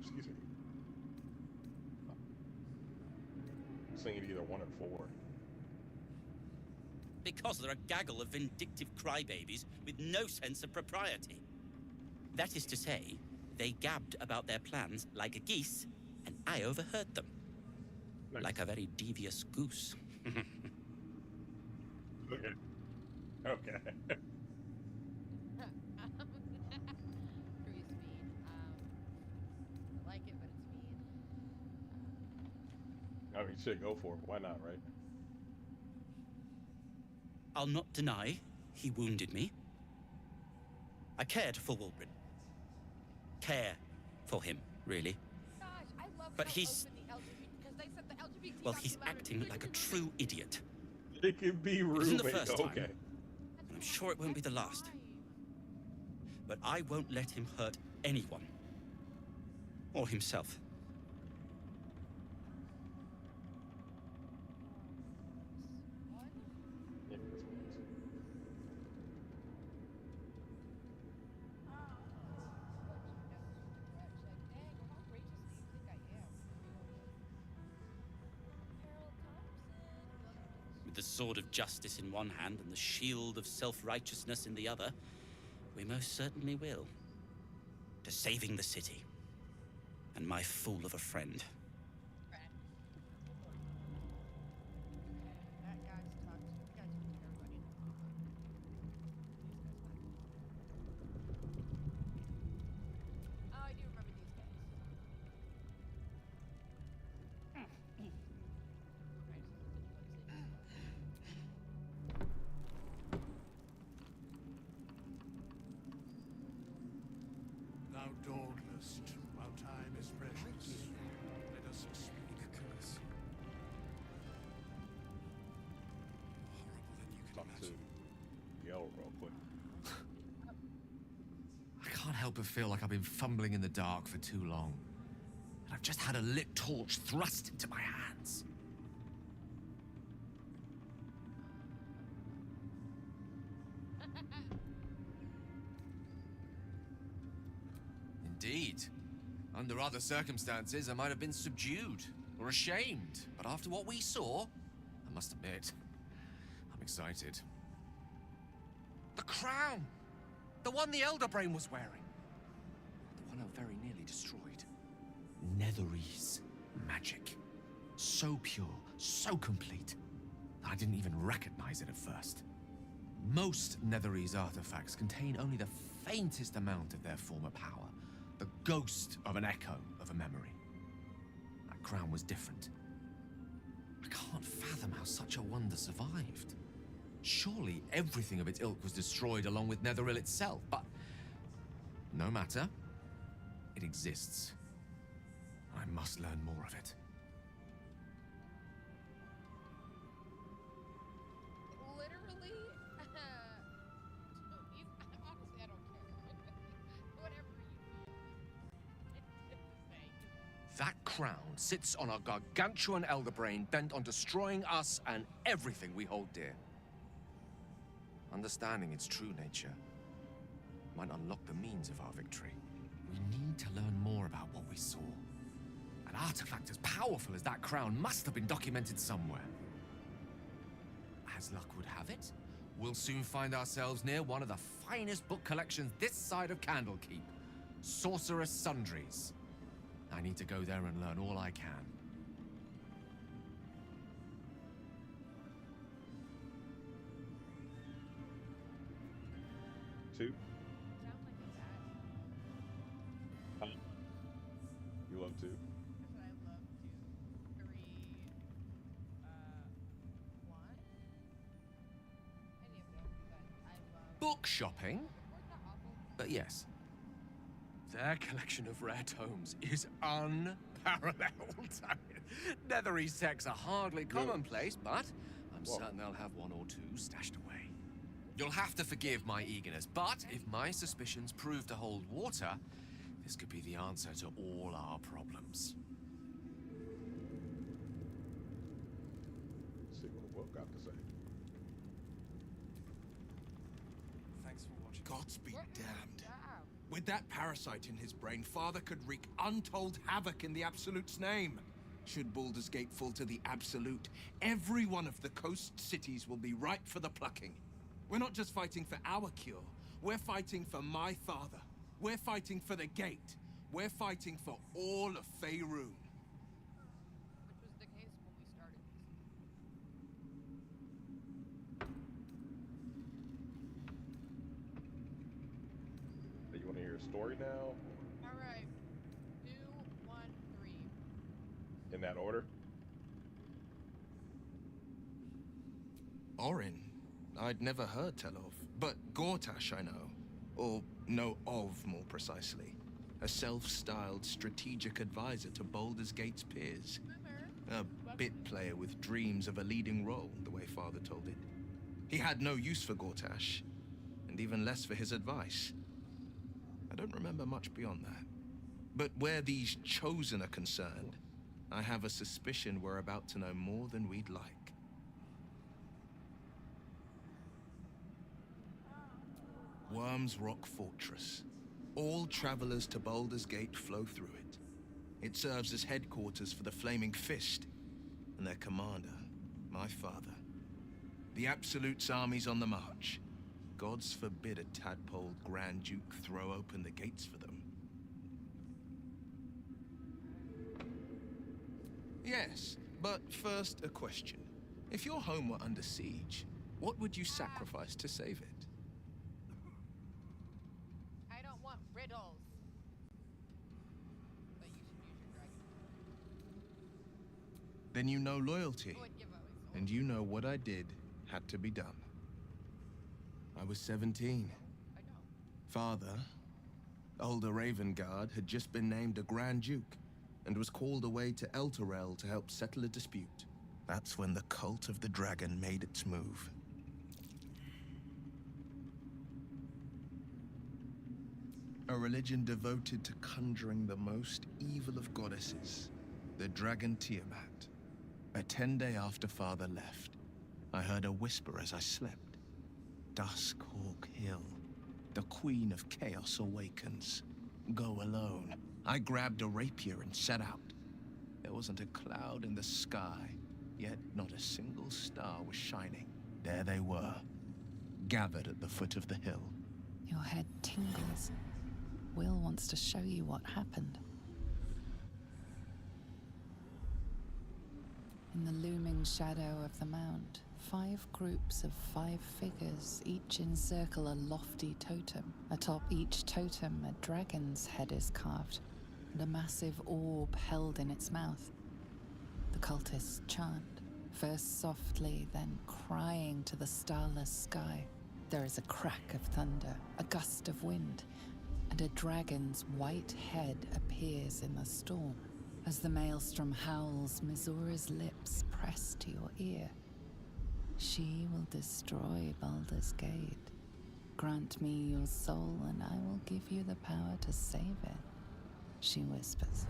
Excuse me. I'm saying either 1 or 4. Because they're a gaggle of vindictive crybabies with no sense of propriety. That is to say, they gabbed about their plans like a geese, and I overheard them. Nice. Like a very devious goose. Okay. Okay. I mean, shit, go for it. Why not, right? I'll not deny he wounded me. I cared for Wulbrin. Care for him, really. But he's... well, he's acting like a true idiot. It can be It rude. isn't the first time. Okay. And I'm sure it won't be the last. But I won't let him hurt anyone. Or himself. With the sword of justice in one hand and the shield of self-righteousness in the other, we most certainly will. To saving the city. And my fool of a friend. Thou dawdlest, while time is precious. Let us speak. Curse. Horrible than you can Talk imagine. to Yell real quick. I can't help but feel like I've been fumbling in the dark for too long. And I've just had a lit torch thrust into my hands. Indeed. Under other circumstances, I might have been subdued or ashamed. But after what we saw, I must admit, I'm excited. The crown! The one the Elder Brain was wearing. The one I very nearly destroyed. Netherese magic. So pure, so complete, that I didn't even recognize it at first. Most Netherese artifacts contain only the faintest amount of their former power. The ghost of an echo of a memory. That crown was different. I can't fathom how such a wonder survived. Surely everything of its ilk was destroyed along with Netheril itself, but no matter. It exists. I must learn more of it. Literally, honestly, I don't care. Whatever you feel. It's the same. That crown sits on a gargantuan elder brain bent on destroying us and everything we hold dear. Understanding its true nature might unlock the means of our victory. We need to learn more about what we saw. An artifact as powerful as that crown must have been documented somewhere. As luck would have it, we'll soon find ourselves near one of the finest book collections this side of Candlekeep, Sorceress Sundries. I need to go there and learn all I can. Two. Huh? You love two? Book shopping? But yes. Their collection of rare tomes is unparalleled. Netherese texts are hardly commonplace, but I'm certain they'll have one or two stashed away. You'll have to forgive my eagerness, but if my suspicions prove to hold water, this could be the answer to all our problems. Let's see what Will got to say. Thanks for watching. Gods be damned. With that parasite in his brain, Father could wreak untold havoc in the Absolute's name. Should Baldur's Gate fall to the Absolute, every one of the coast cities will be ripe for the plucking. We're not just fighting for our cure, we're fighting for my father. We're fighting for the Gate. We're fighting for all of Faerun. Which was the case when we started Do you want to hear a story now? All right. 2, 1, 3. In that order? Orin, I'd never heard tell of, but Gortash I know. Or know of, more precisely. A self-styled strategic advisor to Baldur's Gate's peers. A bit player with dreams of a leading role, the way Father told it. He had no use for Gortash, and even less for his advice. I don't remember much beyond that. But where these Chosen are concerned, I have a suspicion we're about to know more than we'd like. Worm's Rock Fortress. All travelers to Baldur's Gate flow through it. It serves as headquarters for the Flaming Fist, and their commander, my father. The Absolute's army's on the march. Gods forbid a tadpole Grand Duke throw open the gates for them. Yes, but first a question. If your home were under siege, what would you sacrifice to save it? I don't want riddles. But you should use your dragon. Then you know loyalty. I would give away soul. And you know what I did had to be done. I was 17. I know. Father, older Ravengard, had just been named a Grand Duke and was called away to Elturel to help settle a dispute. That's when the cult of the dragon made its move. A religion devoted to conjuring the most evil of goddesses, the dragon Tiamat. A 10-day after Father left, I heard a whisper as I slept. Duskhawk Hill, the Queen of Chaos awakens. go alone. I grabbed a rapier and set out. There wasn't a cloud in the sky, yet not a single star was shining. There they were, gathered at the foot of the hill. Your head tingles. Will wants to show you what happened. In the looming shadow of the mound, 5 groups of 5 figures each encircle a lofty totem. Atop each totem, a dragon's head is carved, and a massive orb held in its mouth. The cultists chant, first softly, then crying to the starless sky. There is a crack of thunder, a gust of wind, and a dragon's white head appears in the storm. As the maelstrom howls, Mizora's lips press to your ear. She will destroy Baldur's Gate. Grant me your soul, and I will give you the power to save it, she whispers.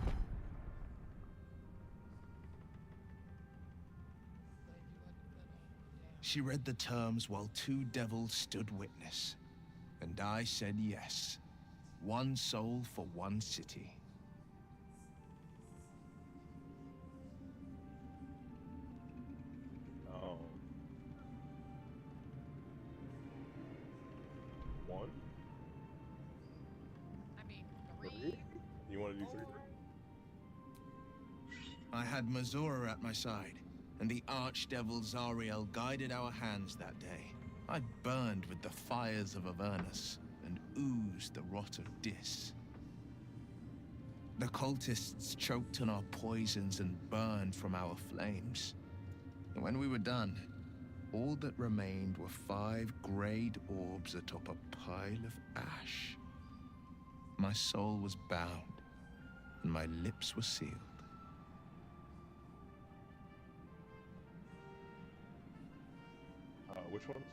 She read the terms while 2 devils stood witness, and I said yes. 1 soul for 1 city. Oh. 1? I mean, 3? You want to do 3? I had Mizora at my side, and the archdevil Zariel guided our hands that day. I burned with the fires of Avernus and oozed the rot of Dis. The cultists choked on our poisons and burned from our flames. And when we were done, all that remained were 5 grayed orbs atop a pile of ash. My soul was bound, and my lips were sealed. Which ones?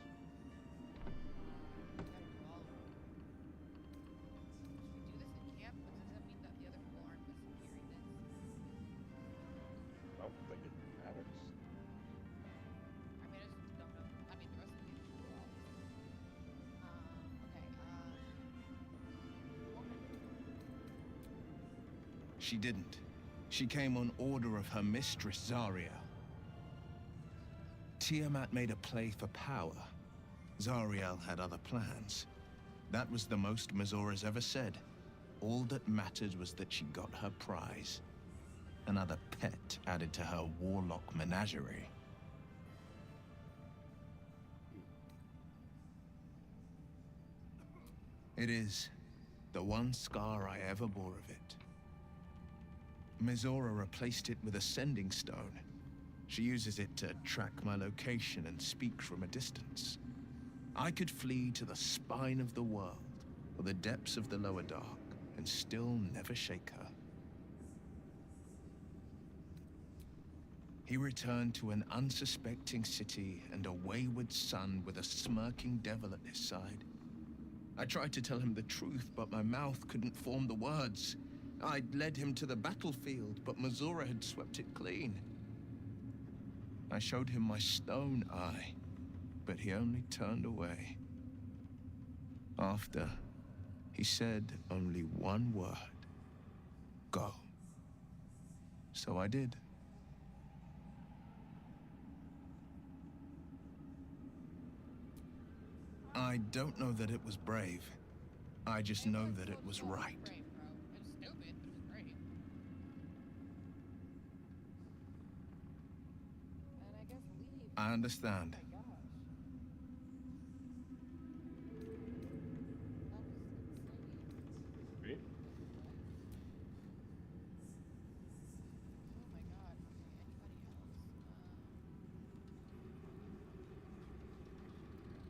I don't think it matters. I mean, I just don't know. I mean, the rest of the games are all. She didn't. She came on order of her mistress, Zariel. Tiamat made a play for power. Zariel had other plans. That was the most Mizora's ever said. All that mattered was that she got her prize. Another pet added to her warlock menagerie. It is the one scar I ever bore of it. Mizora replaced it with a sending stone. She uses it to track my location and speak from a distance. I could flee to the spine of the world, or the depths of the lower dark, and still never shake her. He returned to an unsuspecting city and a wayward son with a smirking devil at his side. I tried to tell him the truth, but my mouth couldn't form the words. I'd led him to the battlefield, but Mizora had swept it clean. I showed him my stone eye, but he only turned away. After, he said only one word: go. So I did. I don't know that it was brave. I just know that it was right. I understand.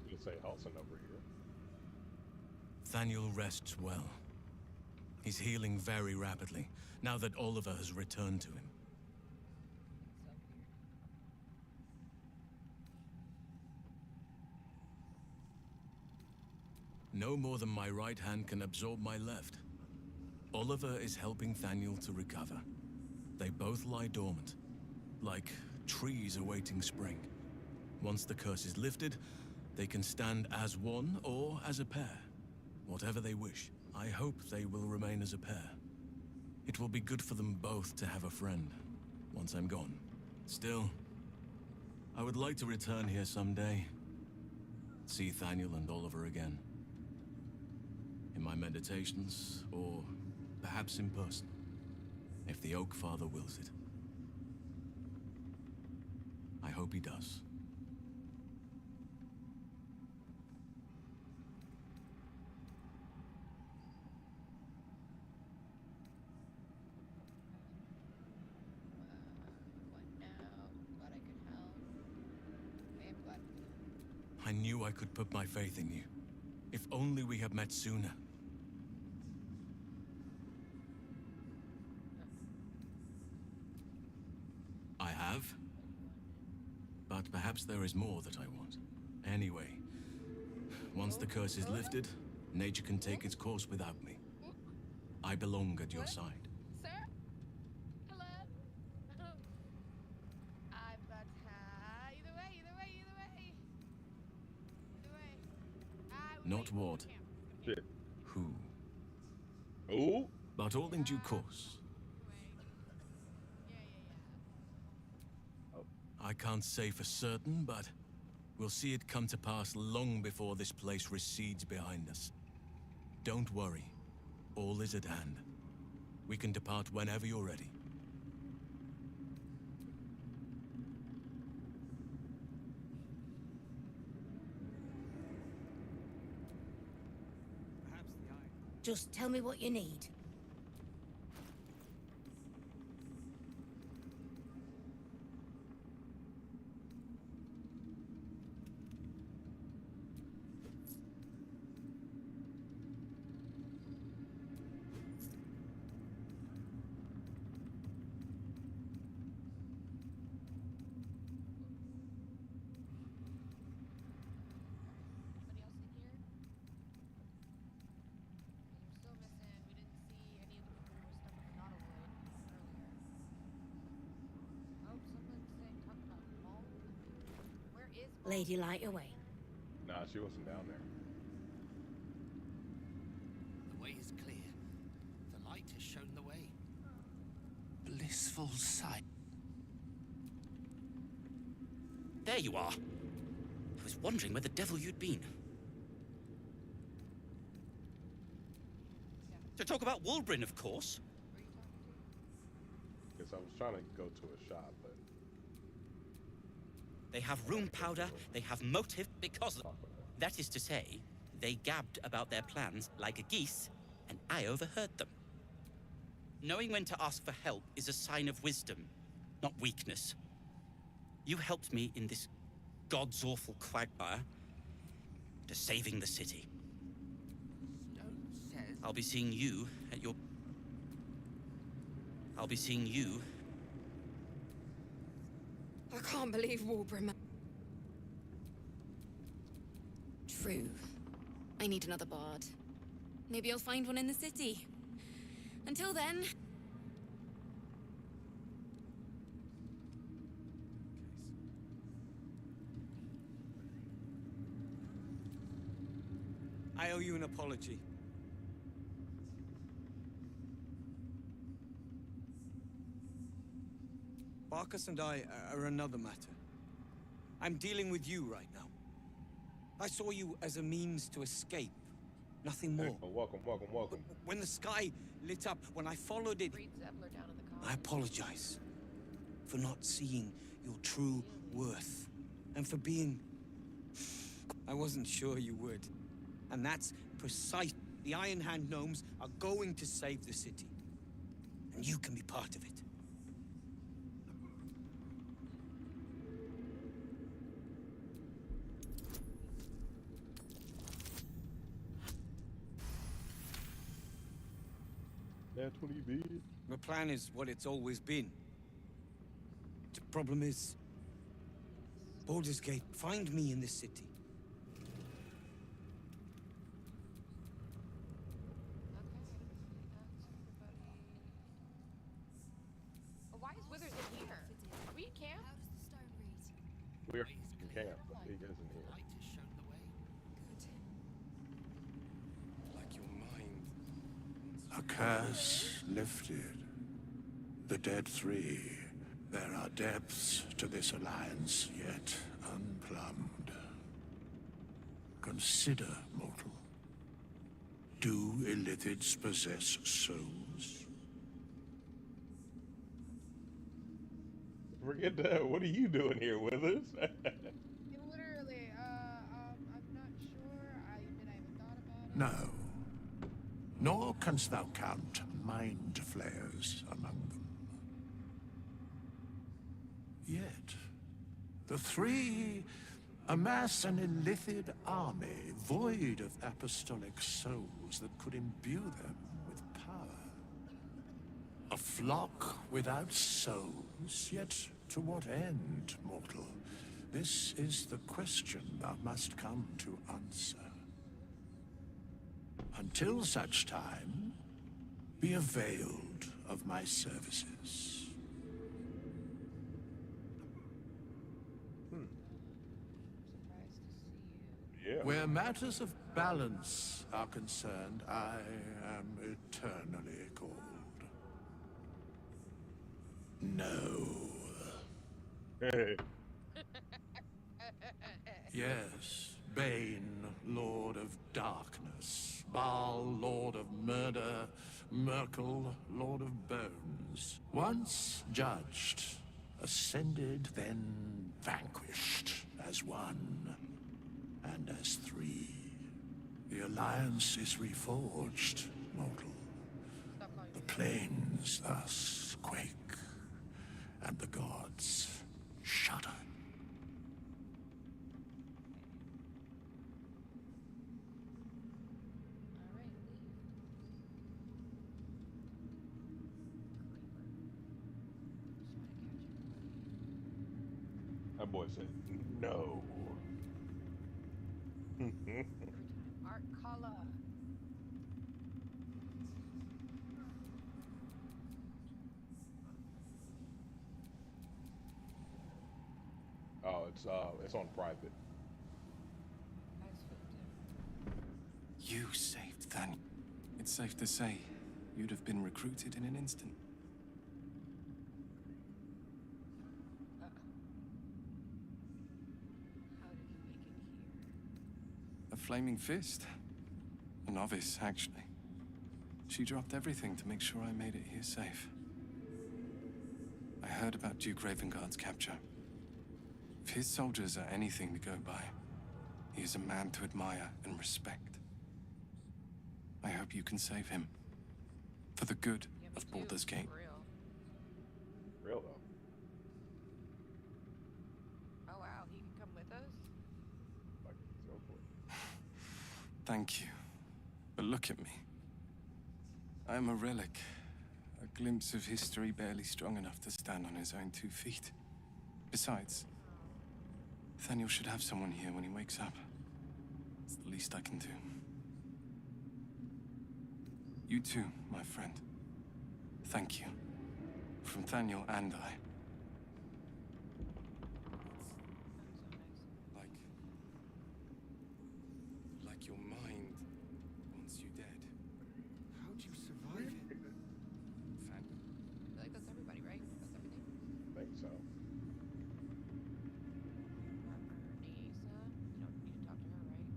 You say Halson over here. Thaniel rests well. He's healing very rapidly, now that Oliver has returned to him. No more than my right hand can absorb my left. Oliver is helping Thaniel to recover. They both lie dormant, like trees awaiting spring. Once the curse is lifted, they can stand as one or as a pair, whatever they wish. I hope they will remain as a pair. It will be good for them both to have a friend once I'm gone. Still, I would like to return here someday. See Thaniel and Oliver again. In my meditations, or perhaps in person, if the Oak Father wills it. I hope he does. What now? Glad I could help. I am glad. I knew I could put my faith in you. If only we had met sooner. I have. But perhaps there is more that I want. Anyway, once the curse is lifted, nature can take its course without me. I belong at your side. Sir? Hello? I'm about to... Either way, either way, either way. Either way. Not what. Shit. Who. Ooh. But all in due course. I can't say for certain, but we'll see it come to pass long before this place recedes behind us. Don't worry. All is at hand. We can depart whenever you're ready. Just tell me what you need. Lady, light your way. Nah, she wasn't down there. The way is clear. The light has shown the way. Blissful sight. There you are. I was wondering where the devil you'd been. To talk about Wulbrin, of course. Guess I was trying to go to a shop, but... They have room powder, they have motive because... That is to say, they gabbed about their plans like a geese, and I overheard them. Knowing when to ask for help is a sign of wisdom, not weakness. You helped me in this god's awful quagmire to saving the city. I'll be seeing you at your... I'll be seeing you... I can't believe Wulbrin. True. I need another bard. Maybe I'll find one in the city. Until then... I owe you an apology. Barkas and I are another matter. I'm dealing with you right now. I saw you as a means to escape, nothing more. Hey, welcome, welcome, welcome. When the sky lit up, when I followed it, I apologize for not seeing your true worth, and for being... I wasn't sure you would. And that's precise. The Iron Hand gnomes are going to save the city, and you can be part of it. The plan is what it's always been. The problem is... Baldur's Gate, find me in this city. Why is Withers in here? Are we in camp? We're in camp, but he isn't here. Like your mind A curse lifted. The dead three. There are depths to this alliance yet unplumbed. Consider, mortal. Do illithids possess souls? Forget that. What are you doing here with us? Literally, I'm not sure. I admit I haven't thought about it. No. Nor canst thou count mind flayers among them. Yet, the three amass an illithid army void of apostolic souls that could imbue them with power. A flock without souls, yet to what end, mortal? This is the question thou must come to answer. Until such time, be availed of my services. Yeah. Where matters of balance are concerned, I am eternally cold. No. Hey. Yes, Bane, Lord of Darkness, Baal, Lord of Murder, Merkel, Lord of Bones. Once judged, ascended, then vanquished as one, and as three. The Alliance is reforged, mortal. The plains thus quake, and the gods shudder. That boy said no. Art color. Oh, it's on private. You saved Thaniel. It's safe to say you'd have been recruited in an instant. A flaming fist. A novice, actually. She dropped everything to make sure I made it here safe. I heard about Duke Ravengard's capture. If his soldiers are anything to go by, he is a man to admire and respect. I hope you can save him. For the good of Baldur's Gate. Real though. Oh wow, he can come with us? Like, go for it. Thank you. But look at me. I am a relic. A glimpse of history barely strong enough to stand on his own 2 feet. Besides, Thaniel should have someone here when he wakes up. It's the least I can do. You too, my friend. Thank you. From Thaniel and I. Like your mind wants you dead. How'd you survive it? I feel like that's everybody, right? That's everything. I think so. Nisa, you don't need to talk to her, right?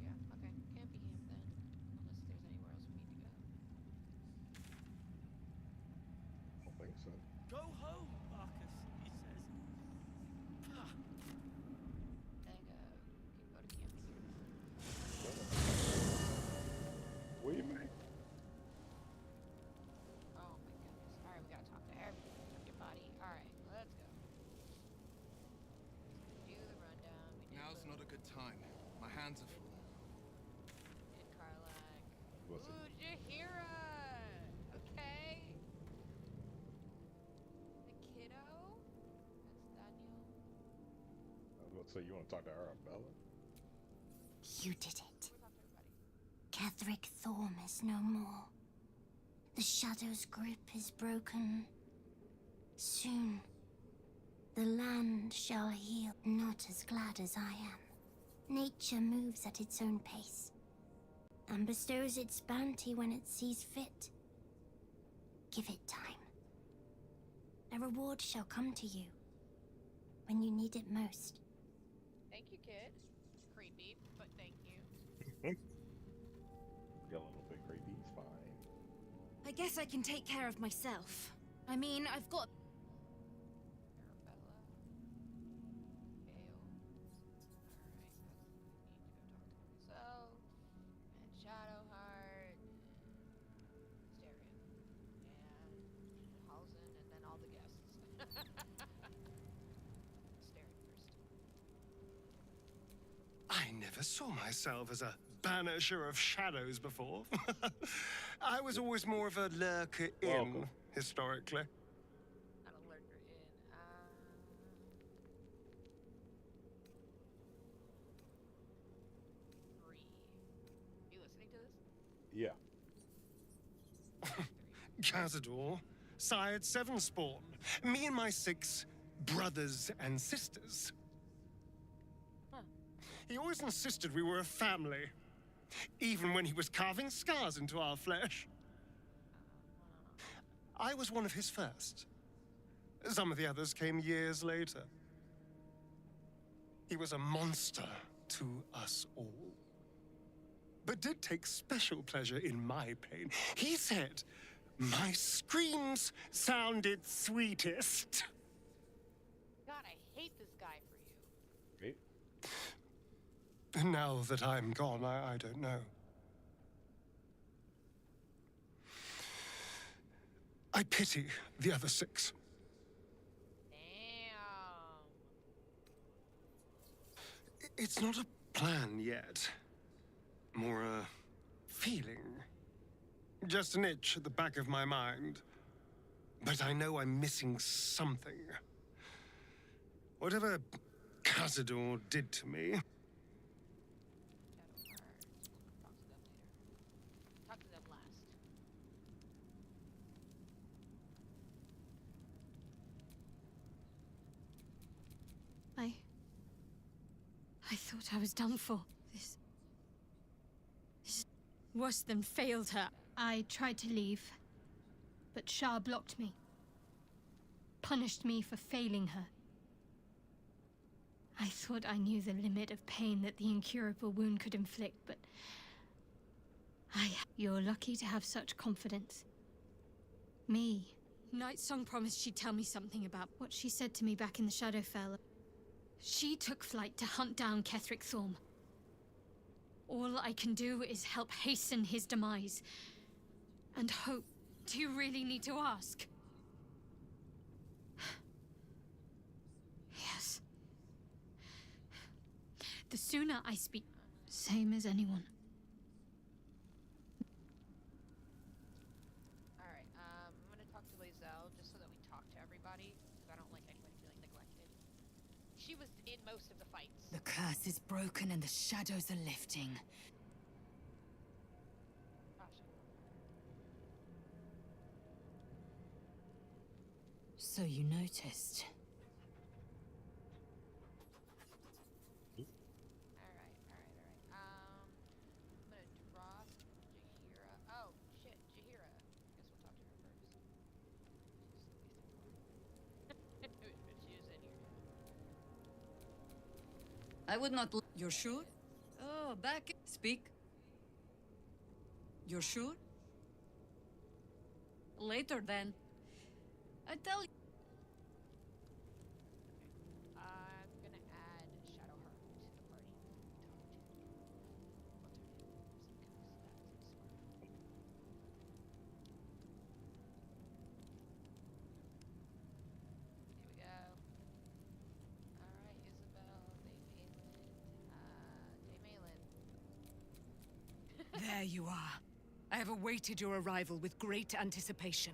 Yeah, okay. Can't be him then. Unless there's anywhere else we need to go. I don't think so. Go home, Marcus, he says. Go to camping here. What do you mean? Oh my goodness. Alright, we gotta talk to everything. Talk to your body. Alright, let's go. Do the rundown. Now's not a good time. My hands are full. And Karlak. What's it? Ooh, Jahira! Okay. The kiddo? That's Daniel. I was about to say, you want to talk to Arabella? You did it. Ketheric Thorm is no more. The Shadow's grip is broken. Soon, the land shall heal. Not as glad as I am. Nature moves at its own pace, and bestows its bounty when it sees fit. Give it time. A reward shall come to you when you need it most. Thank you, kid. Creepy, but thank you. You're a little bit creepy. It's fine. I guess I can take care of myself. I mean, I've got... So, and Shadowheart, and Astarion, and Halsin, and then all the guests. Astarion first. I never saw myself as a banisher of shadows before. I was always more of a lurker in, historically. Not a lurker in. Three. Are you listening to this? Yeah. Cazador sired 7 spawn. Me and my 6 brothers and sisters. He always insisted we were a family, even when he was carving scars into our flesh. I was one of his first. Some of the others came years later. He was a monster to us all, but did take special pleasure in my pain. He said my screams sounded sweetest. God, I hate this guy for you. Great. Now that I'm gone, I don't know. I pity the other 6. Damn. It's not a plan yet. More a feeling. Just an itch at the back of my mind. But I know I'm missing something. Whatever Cazador did to me... Talk to them last. I thought I was done for. This worse than failed her. I tried to leave, but Shah blocked me. Punished me for failing her. I thought I knew the limit of pain that the incurable wound could inflict, but... You're lucky to have such confidence. Me. Nightsong promised she'd tell me something about what she said to me back in the Shadowfell. She took flight to hunt down Ketheric Thorm. All I can do is help hasten his demise. And hope. Do you really need to ask? Yes. The sooner I speak, same as anyone. Alright, I'm gonna talk to Lae'zel just so that we talk to everybody, because I don't like anybody feeling neglected. She was in most of the fights. The curse is broken and the shadows are lifting. So you noticed. Alright. I'm gonna drop Jaheira. Oh, shit, Jaheira. Guess we'll talk to her first. She was in here. I would not. You're sure? Oh, back. Speak. You're sure? Later then. I tell you. I'm gonna add Shadowheart to the party. Here we go. Alright, Isabel, Daemalin. There you are. I have awaited your arrival with great anticipation.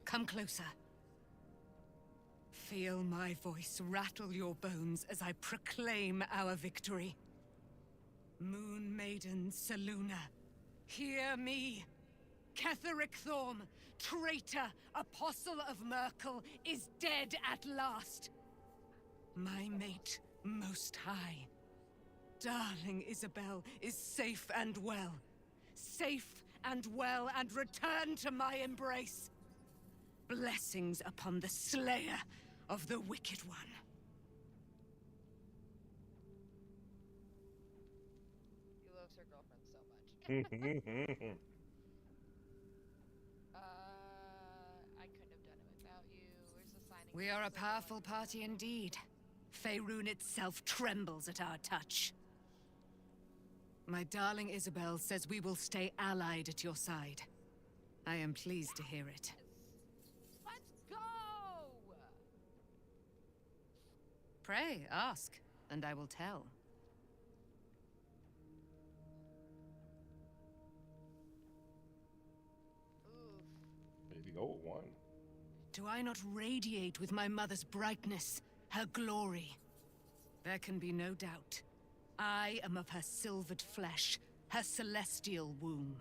Come closer. Feel my voice rattle your bones as I proclaim our victory. Moon Maiden Selûne, hear me. Ketheric Thorm, traitor, apostle of Merkel, is dead at last. My mate, Most High. darling Isabel is safe and well. Safe and well, and returned to my embrace. Blessings upon the slayer of the Wicked One. He loves her girlfriend so much. I couldn't have done it without you. Where's the signing? We are a powerful party indeed. Faerun itself trembles at our touch. My darling Isabel says we will stay allied at your side. I am pleased to hear it. Let's go! Pray, ask, and I will tell. Maybe go with one. Do I not radiate with my mother's brightness, her glory? There can be no doubt. I am of her silvered flesh, her celestial womb.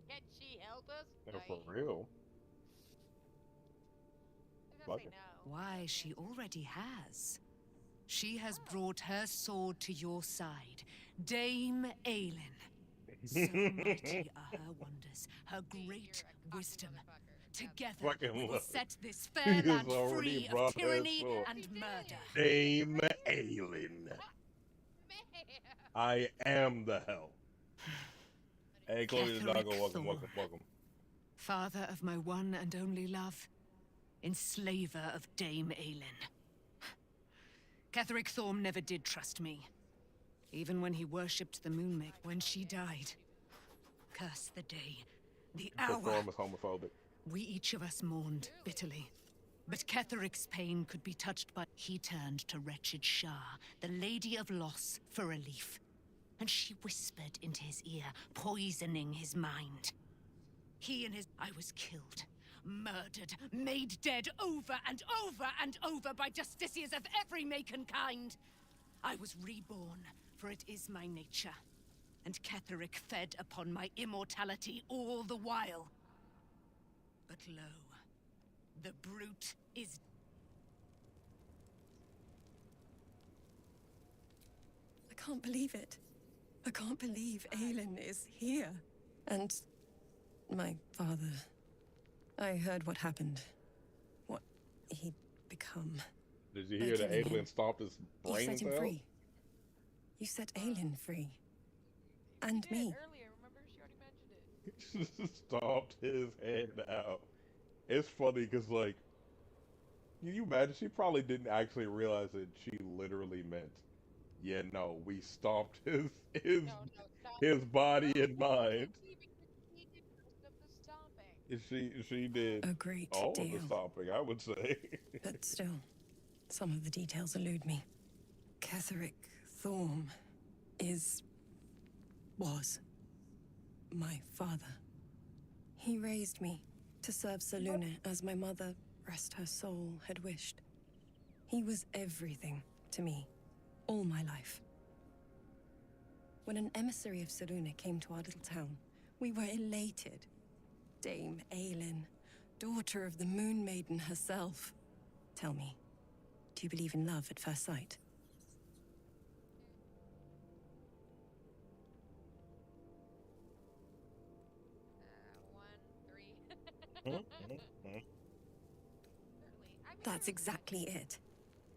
Can she help us? No, for real. Say no. Why, she already has. She has brought her sword to your side, Dame Aelin. So mighty are her wonders, her great wisdom. Together, we will set this fair land free of tyranny and murder. Dame Aelin. I am the help. Hey, Chloe the doggo, welcome, welcome, welcome. Father of my one and only love, enslaver of Dame Aelin. Ketheric Thorm never did trust me. Even when he worshipped the Moonmaker when she died. Curse the day, the hour. Thorm is homophobic. We each of us mourned bitterly. But Ketheric's pain could be touched by... He turned to wretched Shah, the Lady of Loss, for relief. And she whispered into his ear, poisoning his mind. He and his... I was killed. Murdered, made dead over and over and over by justiciars of every make and kind. I was reborn, for it is my nature. And Ketheric fed upon my immortality all the while. But lo, the brute is... I can't believe it. I can't believe Aelin is here. And my father... I heard what happened. What he'd become. Did you hear that Aelin stopped his brain cells? You set him free. You set Aelin free. And me. Earlier, remember? She already mentioned it. Stomped his head out. It's funny because, like, can you imagine? She probably didn't actually realize that she literally meant, yeah, no, we stomped his body and mind. She did a great all deal. of the stomping, I would say. But still, some of the details elude me. Ketheric Thorm was my father. He raised me to serve Selûne as my mother, rest her soul, had wished. He was everything to me, all my life. When an emissary of Selûne came to our little town, we were elated. Dame Aelin, daughter of the Moon Maiden herself. Tell me, do you believe in love at first sight? 1, 3. That's exactly it.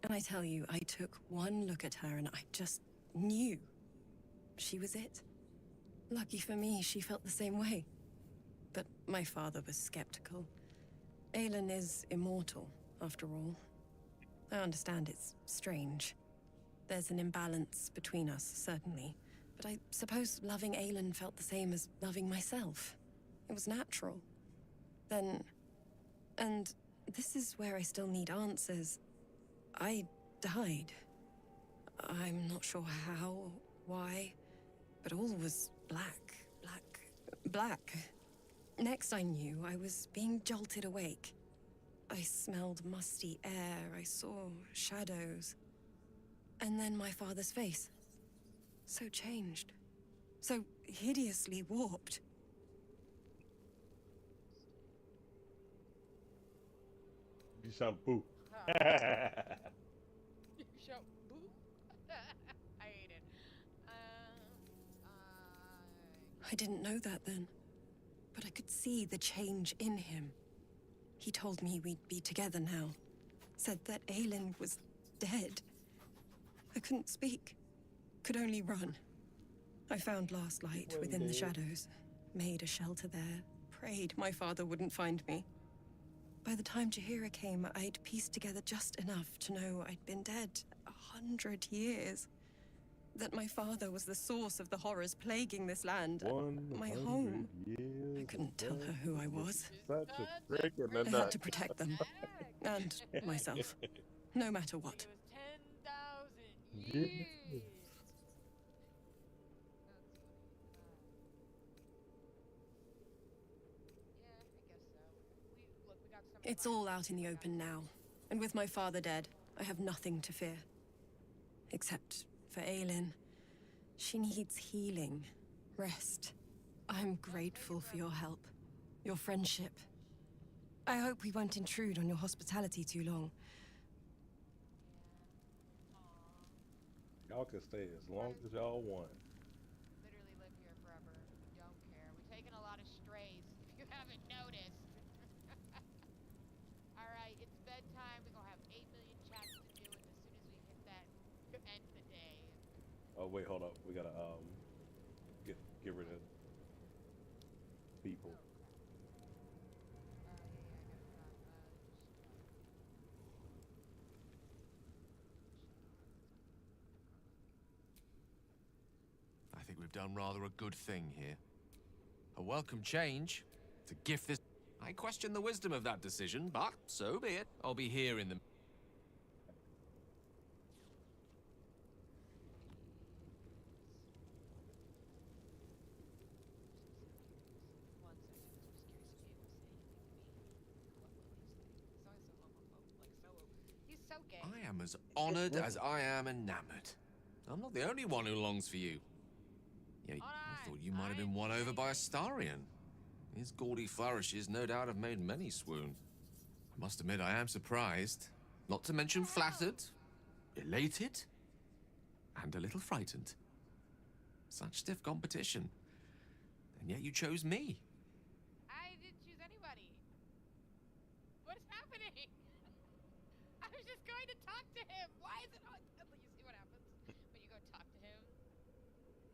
And I tell you, I took one look at her and I just knew. She was it. Lucky for me, she felt the same way. But my father was skeptical. Aelin is immortal, after all. I understand it's strange. There's an imbalance between us, certainly. But I suppose loving Aelin felt the same as loving myself. It was natural. Then... And this is where I still need answers. I died. I'm not sure how, why, but all was black. Next I knew, I was being jolted awake. I smelled musty air, I saw shadows. And then my father's face. So changed. So hideously warped. You sound boo. Show boop. I hate it. I didn't know that then, but I could see the change in him. He told me we'd be together now. Said that Aelin was dead. I couldn't speak. Could only run. I found last light within the shadows. Made a shelter there. Prayed my father wouldn't find me. By the time Jaheira came, I'd pieced together just enough to know I'd been dead 100 years. That my father was the source of the horrors plaguing this land. My home. I couldn't tell her who I was. Such a trick in the I had to nut. protect them. And myself. No matter what. 10,000 Yeah. years. It's all out in the open now. And with my father dead, I have nothing to fear. Except for Aelin. She needs healing. Rest. I'm grateful for your help. Your friendship. I hope we won't intrude on your hospitality too long. Y'all can stay as long as y'all want. Literally live here forever. We don't care. We're taking a lot of strays, if you haven't noticed. Alright, it's bedtime. We're gonna have 8 million chats to do, and as soon as we hit that, end the day. Oh wait, hold up. We gotta get rid of people. I think we've done rather a good thing here. A welcome change. To gift this... I question the wisdom of that decision, but so be it. I'll be here in the... He's so gay. I am as honored as I am enamored. I'm not the only one who longs for you. Yeah, I thought you might have been won over by Astarion. His gaudy flourishes no doubt have made many swoon. I must admit I am surprised, not to mention flattered, elated, and a little frightened. Such stiff competition. And yet you chose me. I didn't choose anybody. What is happening? I was just going to talk to him. Why is it on? You see what happens when you go talk to him?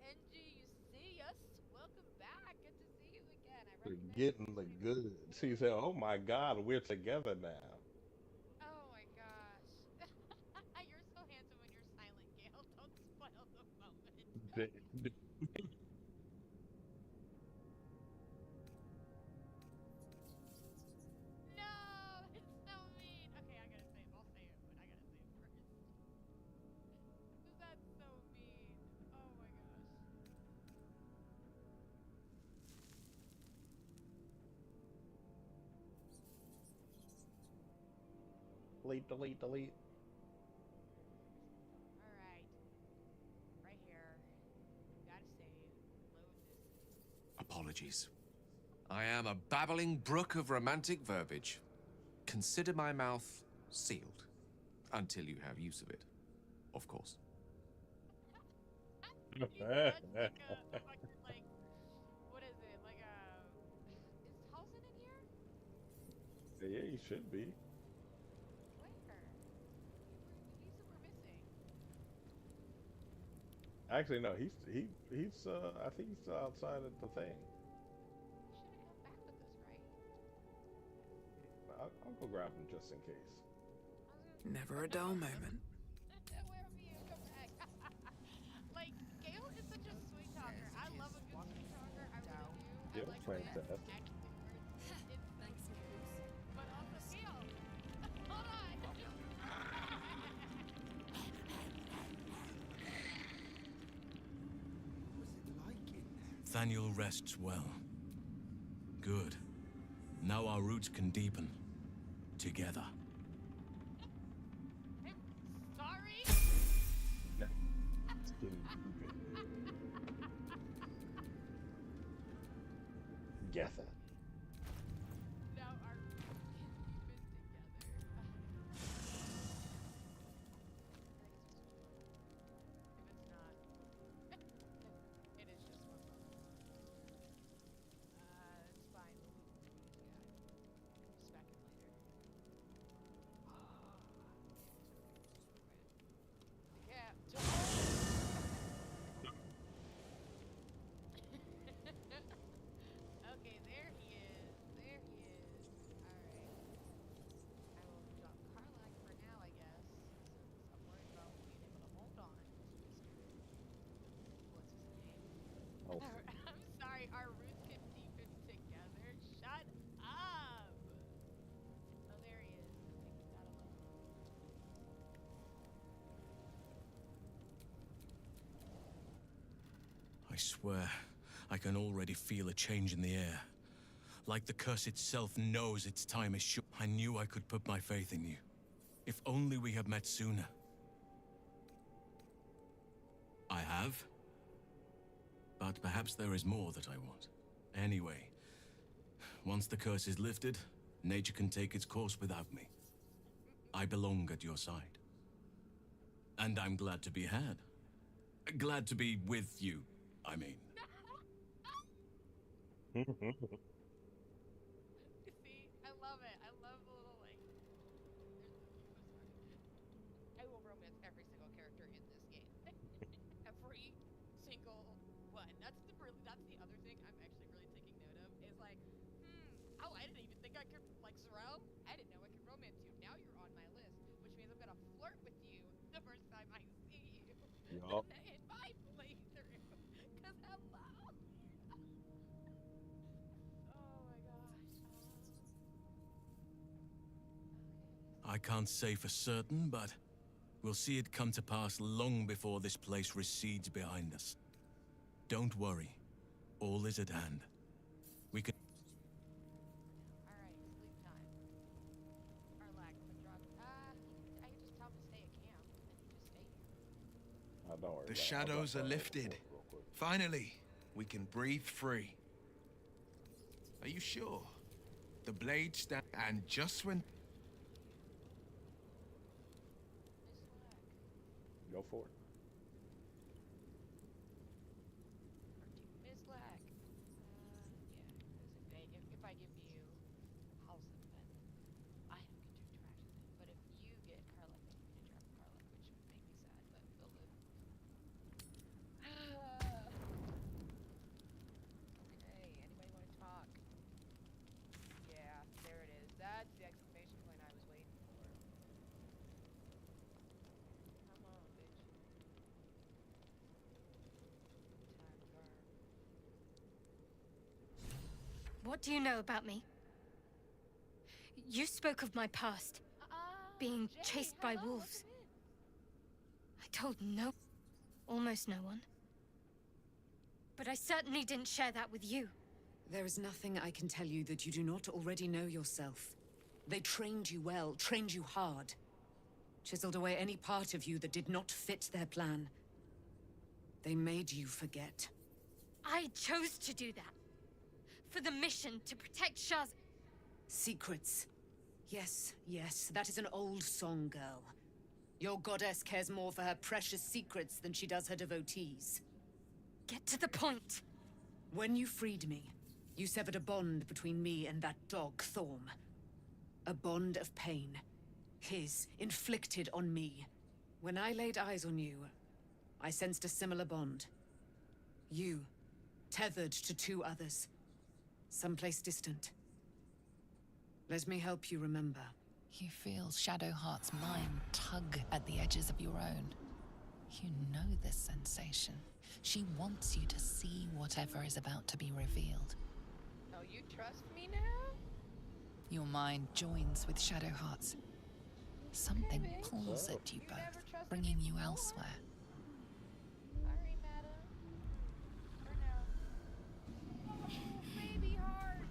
NG, you see us? Welcome back. Good to see you again. I We're recognize getting the goods. He said, "Oh my God, we're together now." Oh my gosh. You're so handsome when you're silent, Gale. Don't spoil the moment. No, it's so mean. Okay, I gotta save. I'll save, but I gotta save first. That's so mean. Oh my gosh. Delete, delete, delete. Alright. Right here. Gotta save. Load this. Apologies. I am a babbling brook of romantic verbiage. Consider my mouth sealed. Until you have use of it. Of course. He's such like a fucking like, what is it? Like a, is Halsin in here? Yeah, he should be. Where? He's who we're missing. Actually, no. He's. I think he's still outside of the thing. He should have come back with us, right? I'll go grab him just in case. Never a dull moment. Wherever you come back. Like, Gale is such a sweet talker. I love a good sweet talker. I really do. Yeah, I like fantastic. Thanks, but also Gale. Hold on. Thaniel rests well. Good. Now our roots can deepen. Together. Sorry. Getha. Now our roots can deepen together. swear, I can already feel a change in the air. Like the curse itself knows its time is short. I knew I could put my faith in you. If only we had met sooner. I have. But perhaps there is more that I want. Anyway, once the curse is lifted, nature can take its course without me. I belong at your side. And I'm glad to be had. Glad to be with you, I mean. See, I love it. I love the little, like... I will romance every single character in this game. Every single one. That's the other thing I'm actually really taking note of, is like, oh, I didn't even think I could, like, Zero? I didn't know I could romance you. Now you're on my list, which means I'm gonna flirt with you the first time I see you. Yup. In my playthrough. Cause hello. Oh my gosh. I can't say for certain, but we'll see it come to pass long before this place recedes behind us. Don't worry. All is at hand. We can... Alright, sleep time. Arlac, drop. I can just tell him to stay at camp, and then he just stay here. Don't worry. The shadows are lifted. Finally, we can breathe free. Are you sure? The blade stand, and just when... Go for it. Miss Lack. Yeah. If I give you Halsey, then I don't get to interact with it. But if you get Karlach, then you can interact with Karlach, which would make me sad, but they'll live. Okay, anybody want to talk? Yeah, there it is. That's the exclamation point I was waiting for. Come on, bitch. What do you know about me? You spoke of my past, being chased by wolves. I told almost no one. But I certainly didn't share that with you. There is nothing I can tell you that you do not already know yourself. They trained you well, trained you hard. Chiseled away any part of you that did not fit their plan. They made you forget. I chose to do that. For the mission to protect Shaz. Secrets. Yes, yes, that is an old song, girl. Your goddess cares more for her precious secrets than she does her devotees. Get to the point. When you freed me, you severed a bond between me and that dog, Thorm. A bond of pain. His, inflicted on me. When I laid eyes on you, I sensed a similar bond. You, tethered to two others. Someplace distant. Let me help you remember. You feel Shadowheart's mind tug at the edges of your own. You know this sensation. She wants you to see whatever is about to be revealed. Oh, you trust me now? Your mind joins with Shadowheart's. Something pulls at you both, bringing you elsewhere. Sorry, madam. For now. Baby heart.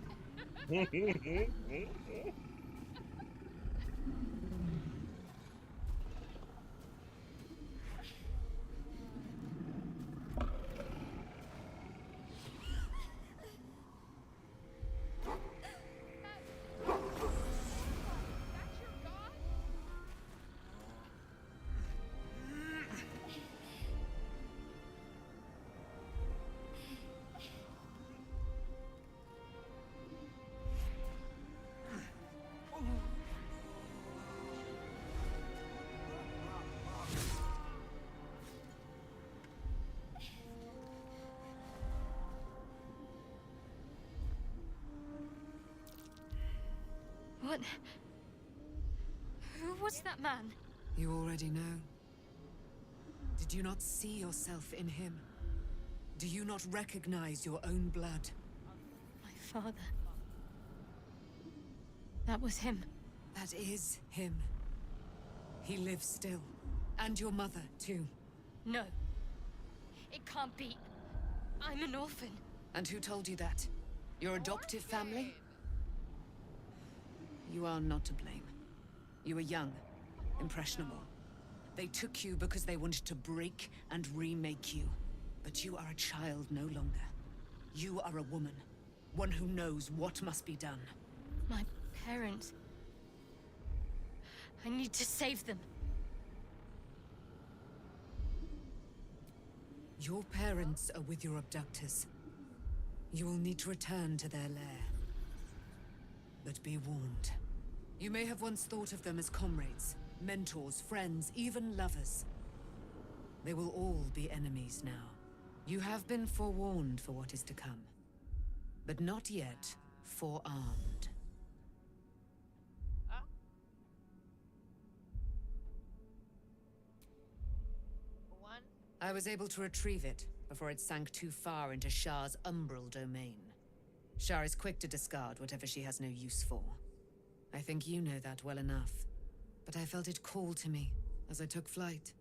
What? Who was that man? You already know. Did you not see yourself in him? Do you not recognize your own blood? My father. That was him. That is him. He lives still. And your mother, too. No. It can't be. I'm an orphan. And who told you that? Your adoptive family? You are not to blame. You were young, impressionable. They took you because they wanted to break and remake you. But you are a child no longer. You are a woman. One who knows what must be done. My parents... I need to save them. Your parents are with your abductors. You will need to return to their lair. But be warned. You may have once thought of them as comrades, mentors, friends, even lovers. They will all be enemies now. You have been forewarned for what is to come, but not yet forearmed. I was able to retrieve it before it sank too far into Shah's umbral domain. Shah is quick to discard whatever she has no use for. I think you know that well enough. But I felt it call to me as I took flight.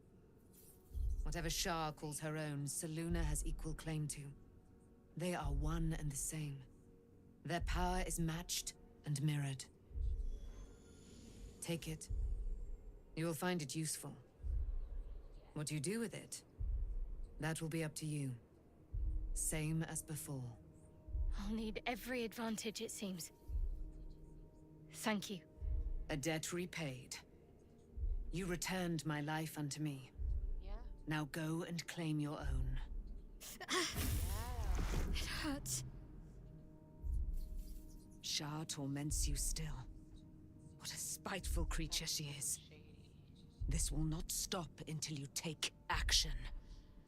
Whatever Shah calls her own, Selûne has equal claim to. They are one and the same. Their power is matched and mirrored. Take it. You will find it useful. What you do with it, that will be up to you. Same as before. I'll need every advantage, it seems. Thank you. A debt repaid. You returned my life unto me. Yeah. Now go and claim your own. It hurts. Shah torments you still. What a spiteful creature she is. This will not stop until you take action.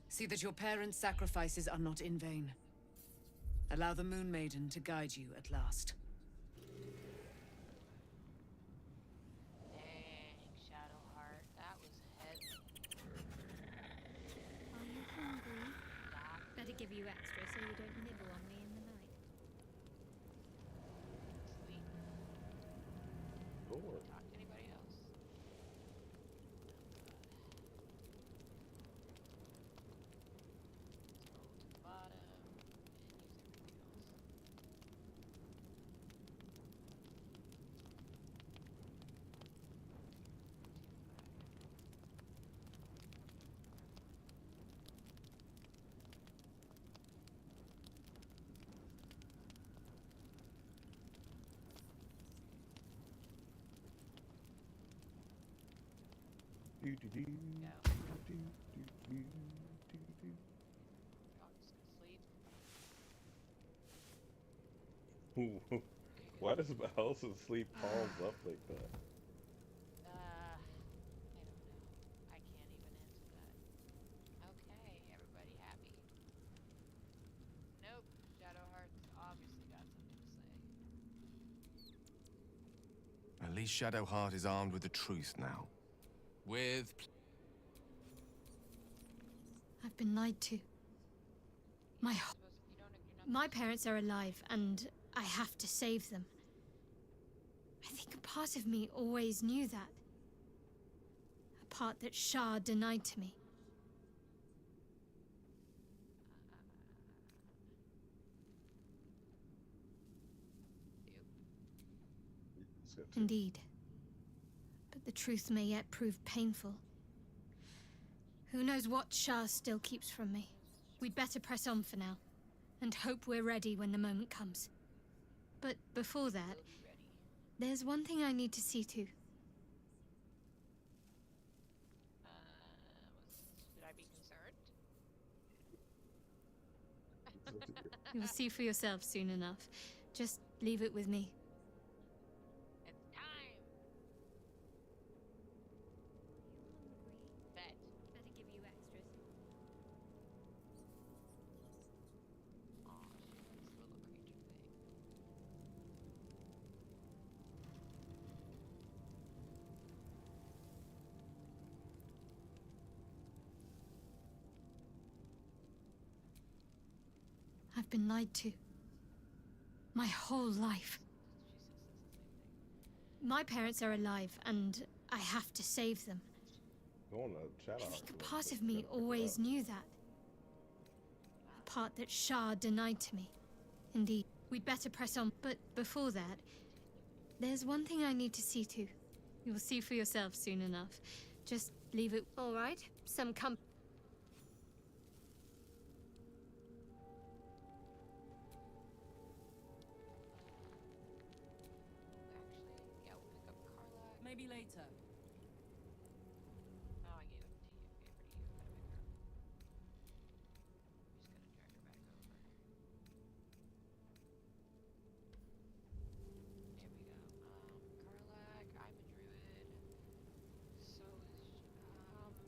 See that your parents' sacrifices are not in vain. Allow the Moon Maiden to guide you at last. Dang, Shadowheart, that was heavy. Are you hungry? Better give you extra so you don't nibble on me in the night. Sweet. Lord. Talk to anybody else? Scroll to the bottom and use everything else. Do, do, do, Yeah. do, do, do, do, do. I'm just gonna sleep. Ooh, why does Allison sleep palms up like that? I don't know. I can't even answer that. Okay, everybody happy? Nope. Shadowheart's obviously got something to say. At least Shadowheart is armed with the truth now. With... I've been lied to. My parents are alive, and I have to save them. I think a part of me always knew that. A part that Shah denied to me. Indeed. But the truth may yet prove painful. Who knows what Shah still keeps from me? We'd better press on for now, and hope we're ready when the moment comes. But before that, there's one thing I need to see to. Should I be concerned? You'll see for yourself soon enough. Just leave it with me. It's time. Bet. Better give you extras. Aw, shit, this little creature thing. I've been lied to. My whole life. My parents are alive, and I have to save them. Going to chat I out. think a part of me always knew that. A part that Shah denied to me. Indeed, we'd better press on. But before that, there's one thing I need to see to. You'll see for yourself soon enough. Just leave it. All right. Some com. Maybe later. Oh, I gave it to you. Gave her to you. Gotta pick her up. I'm just gonna drag her back over. There we go. Karlak, I'm a druid. So is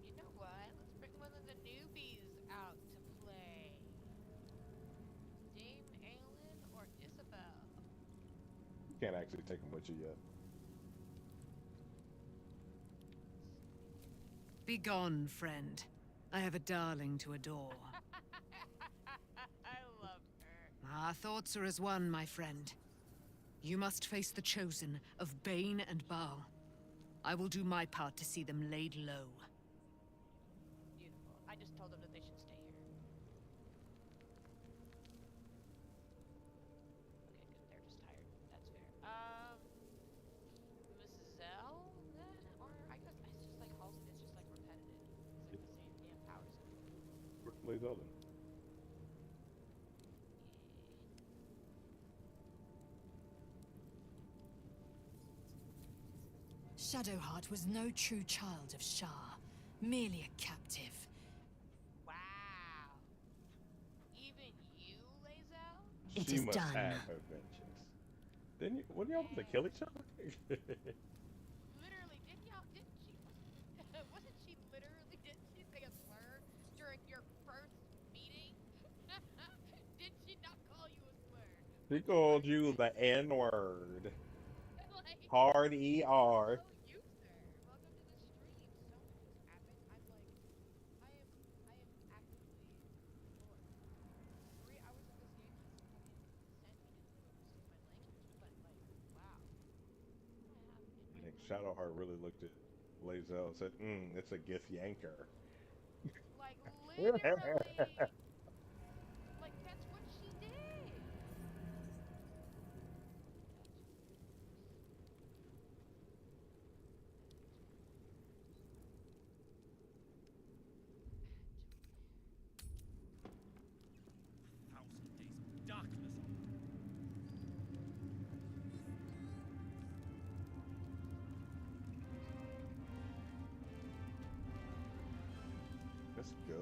you know what? Let's bring one of the newbies out to play. Dame Aelin or Isabel? You can't actually take them with you yet. Begone, friend. I have a darling to adore. I love her. Our thoughts are as one, my friend. You must face the chosen of Bane and Baal. I will do my part to see them laid low. Beautiful. I just told them that they should stay here. Okay, good. They're just tired. That's fair. Mrs. Zell, then? Or I guess it's just like Halsey. It's just like repetitive. It's like the same damn power set. Play Zelda. Shadowheart was no true child of Shah, merely a captive. Wow. Even you, Lazel? She It is must done. have her vengeance. Didn't you? Wouldn't y'all have to kill each other? Literally, didn't she? Wasn't she literally, didn't she say a slur during your first meeting? Did she not call you a slur? She called you the N-word. Like, Hard ER. oh, you, sir. Welcome to the stream. So much has happened. I'm like, I am actively bored. 3 hours of this game has fucking sent me to, excuse my language, but like, wow. I think Shadowheart really looked at Lae'zel and said, it's a Gith yanker. Like, literally. Like, that's what she did. Thousand days of darkness. Let's go.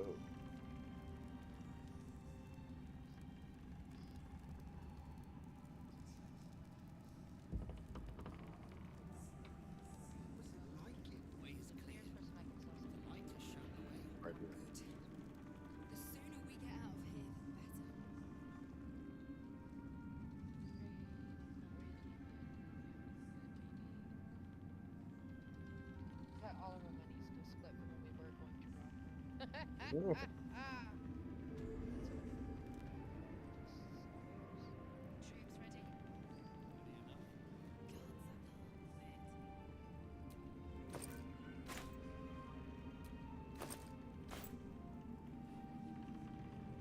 Right here. The sooner we get out of here, the better. Got all of our money still split from when we were going to rob her. Troops ready?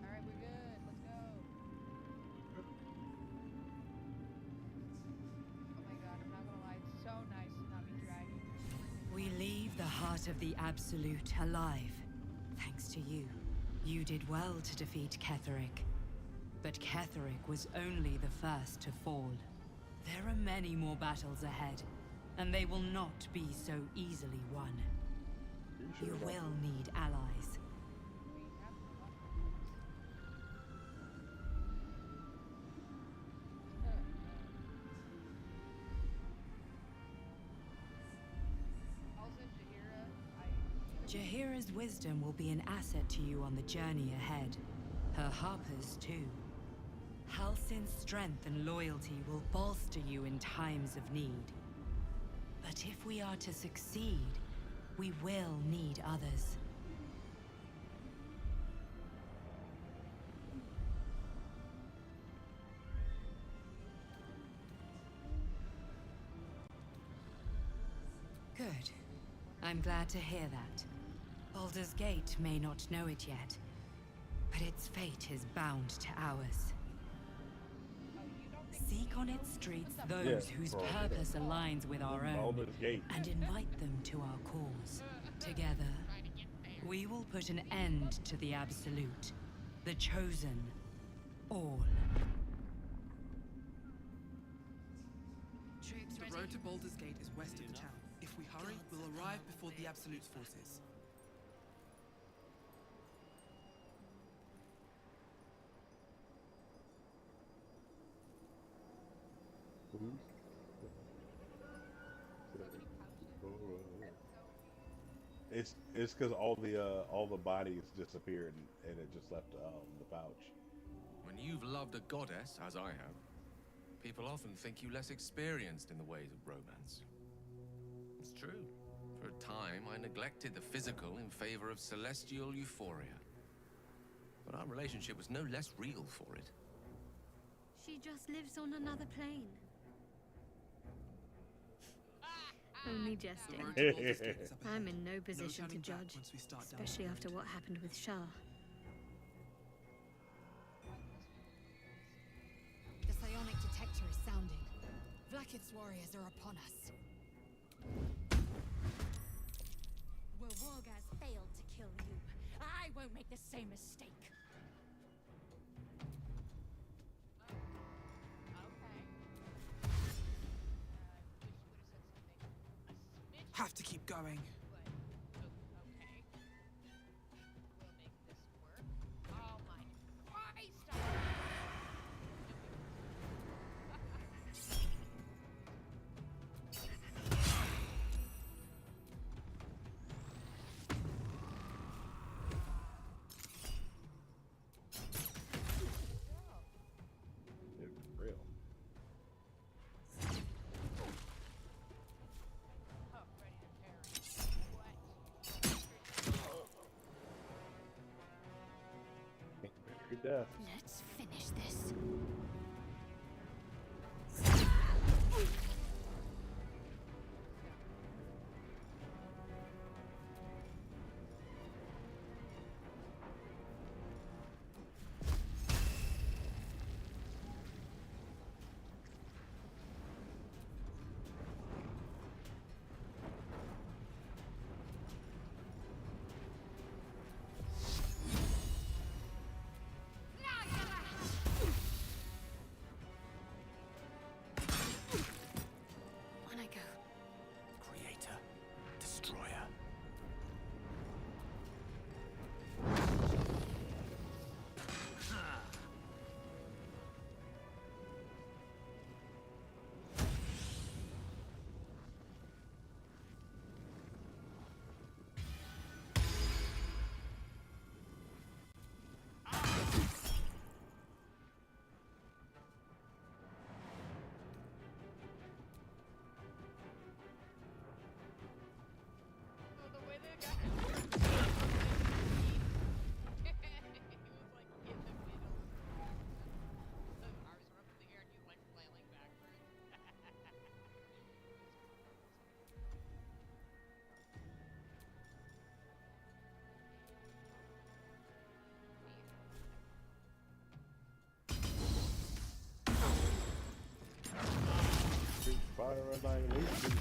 Alright, we're good. Let's go. Oh my god, I'm not gonna lie. It's so nice to not be dragging. We leave the heart of the Absolute alive. Thanks to you. You did well to defeat Ketheric. But Ketheric was only the first to fall. There are many more battles ahead, and they will not be so easily won. You will need allies. Also, Jaheira, Jaheira's wisdom will be an asset to you on the journey ahead. Her harpers, too. Halsin's strength and loyalty will bolster you in times of need. But if we are to succeed, we will need others. Good. I'm glad to hear that. Baldur's Gate may not know it yet, But its fate is bound to ours. Seek on its streets those whose purpose aligns with our own, and invite them to our cause. Together, we will put an end to the Absolute, the Chosen, all. The road to Baldur's Gate is west of the town. If we hurry, we'll arrive before the Absolute's forces. It's because all the bodies disappeared and it just left the pouch. When you've loved a goddess, as I have, people often think you less experienced in the ways of romance. It's true. For a time, I neglected the physical in favor of celestial euphoria. But our relationship was no less real for it. She just lives on another plane. Only jesting. I'm in no position to judge, especially after what happened with Shah. The psionic detector is sounding. Vlaakith's warriors are upon us. Where Wargaz failed to kill you, I won't make the same mistake. Have to keep going. Death. Let's finish this. Fire annihilation.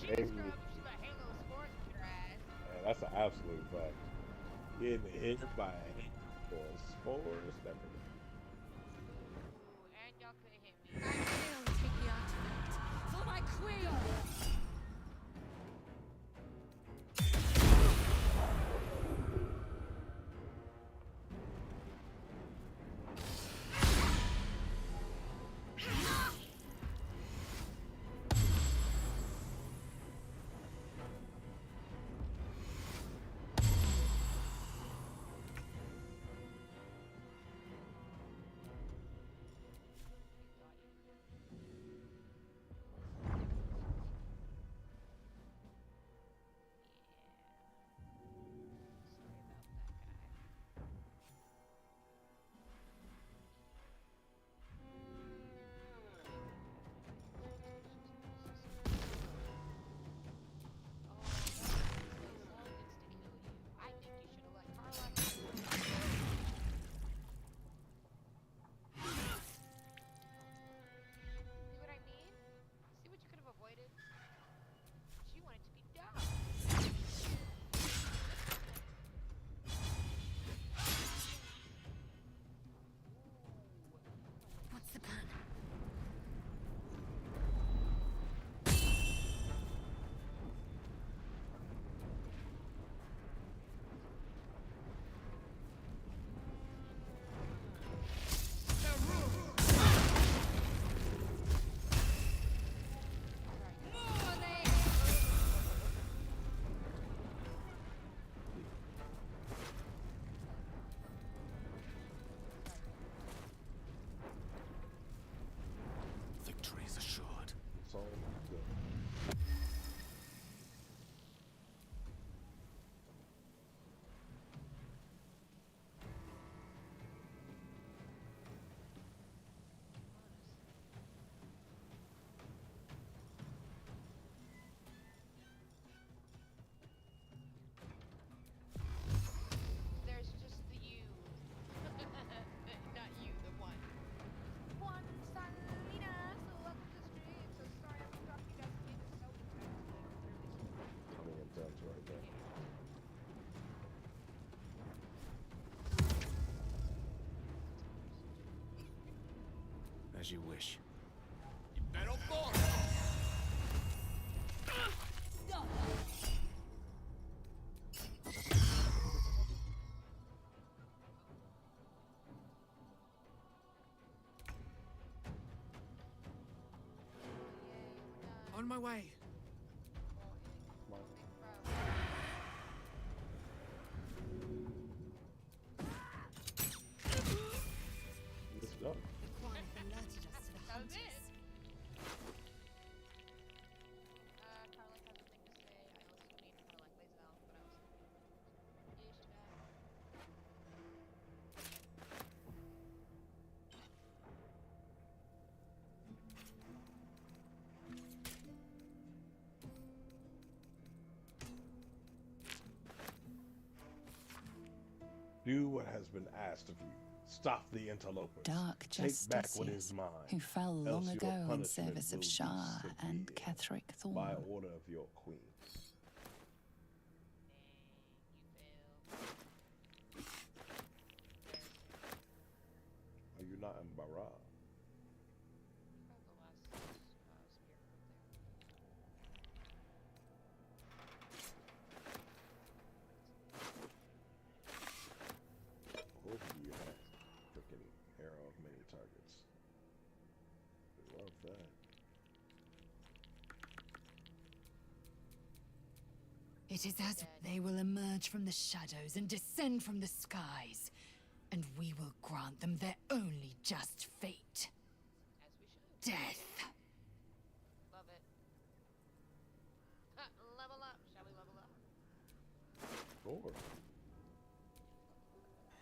Hey. That's an absolute fact. Getting hit by the spores, never. I will take the artifact for my queen! As you wish. On my way. Let's go. That was it. Do what has been asked of you. Stop the interlopers. Dark Take back what is justiciars mine. who fell else long your ago in punishment service will of be Shah and severe. Ketheric Thorm. By order of your queen. Are you not in Barra? Both of you have freaking arrow of many targets. Love that. It is as they will emerge from the shadows and descend from the skies, and we will grant them their only just fate. Death. Love it. Level up. Shall we level up? Sure.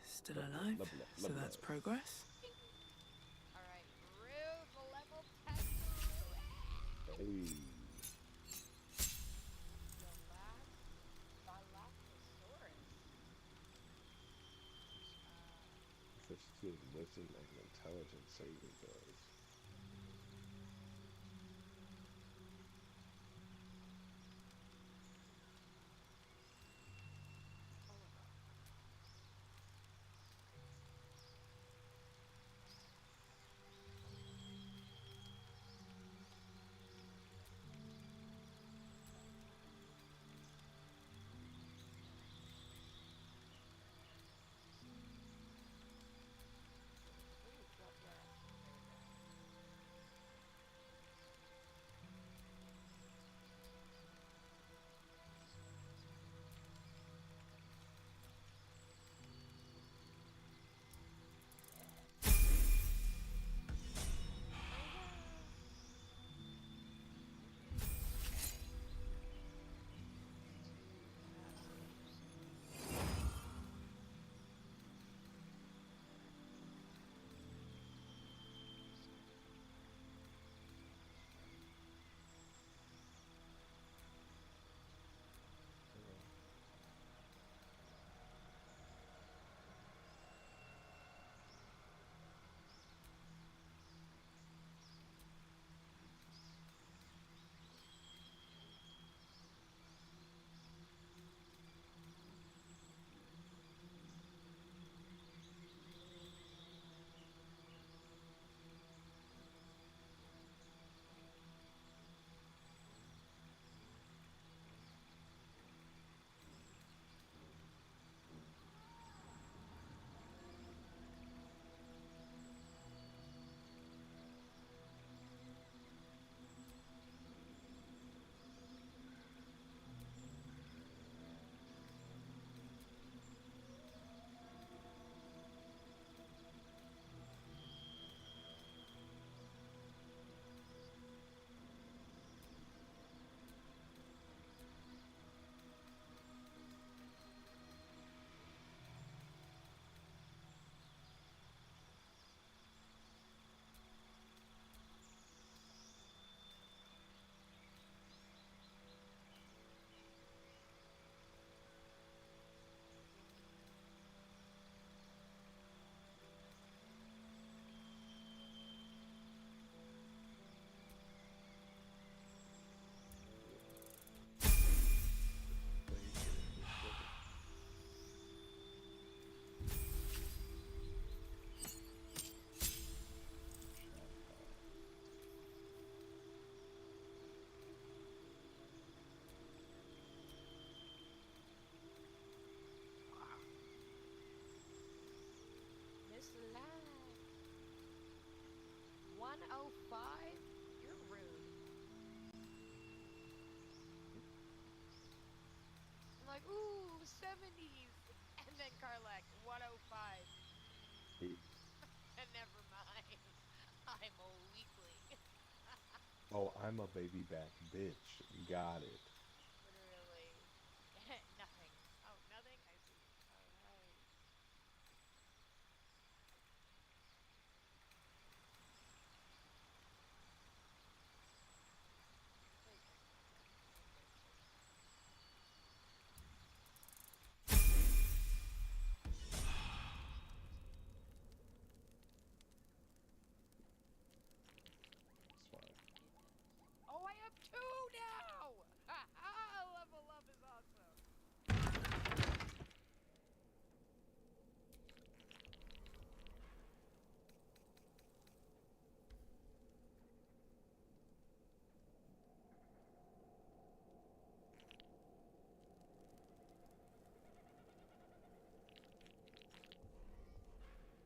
Still alive, so that's progress. Alright, Ruth, level 10. Hey. Proficiency of wisdom and intelligence saving throws. 70s. And then Karlak, 105. And never mind. I'm a weakling. Oh, I'm a baby back bitch. Got it. Literally. Nothing. Oh, nothing? I see. Alright. Oh, I have 2 now! Level up is awesome.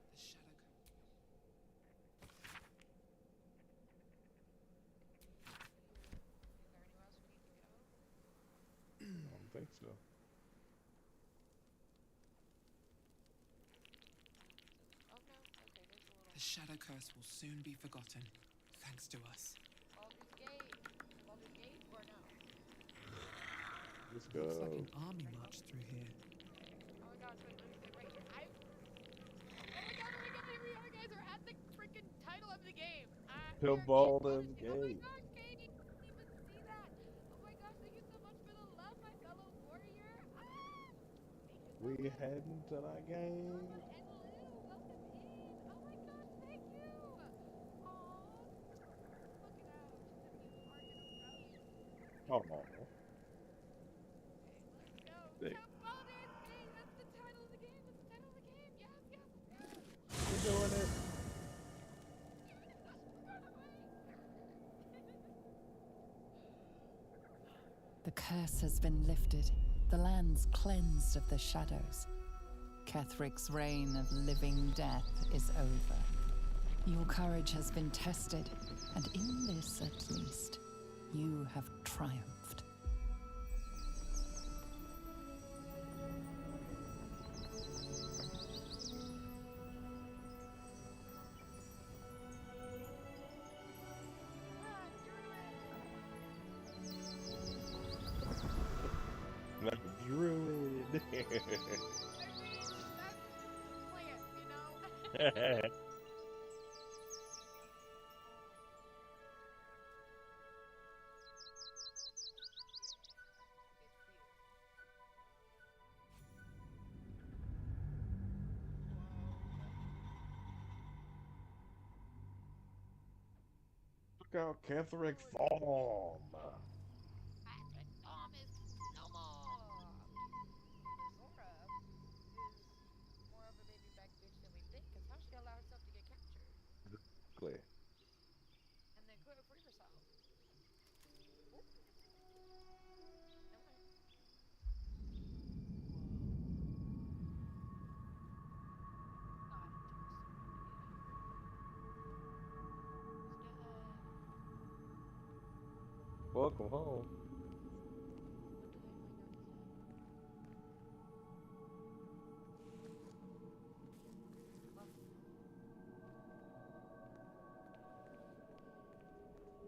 The shadow. Is there anywhere else we need to go? I don't think so. Oh no. Okay, there's a little. The shadow curse will soon be forgotten, thanks to us. Baldur's Gate. Baldur's Gate or no? Let's Looks like go. an army marched through here. Oh my gosh, wait, let me see right here. Oh my god, here we are, guys. We're at the freaking title of the game. We To are in Baldur's Baldur's Gate. Oh my Gate. gosh, Katie, you didn't even see that. Oh my gosh, thank you so much for the love, my fellow warrior. Thank you so We much. heading to the game. And Lou, welcome in. Oh my gosh, thank you. Aw, look it out. The new arc in approach. Oh, Okay, let's go. they, To Baldur's Gate. That's the title of the game. That's the title of the game. Yes, yes, let's go. we're doing it. The curse has been lifted, the lands cleansed of the shadows. Ketheric's reign of living death is over. Your courage has been tested, and in this at least, you have triumphed. Like a druid. I mean, that's the plan, you know? Look out, Ketheric Thorm. Patrick Thomas, no more. Mazora is more of a baby back bitch than we think, because how she allow herself to get captured Clear. and then couldn't free herself. Oop. Never mind. Not Welcome home.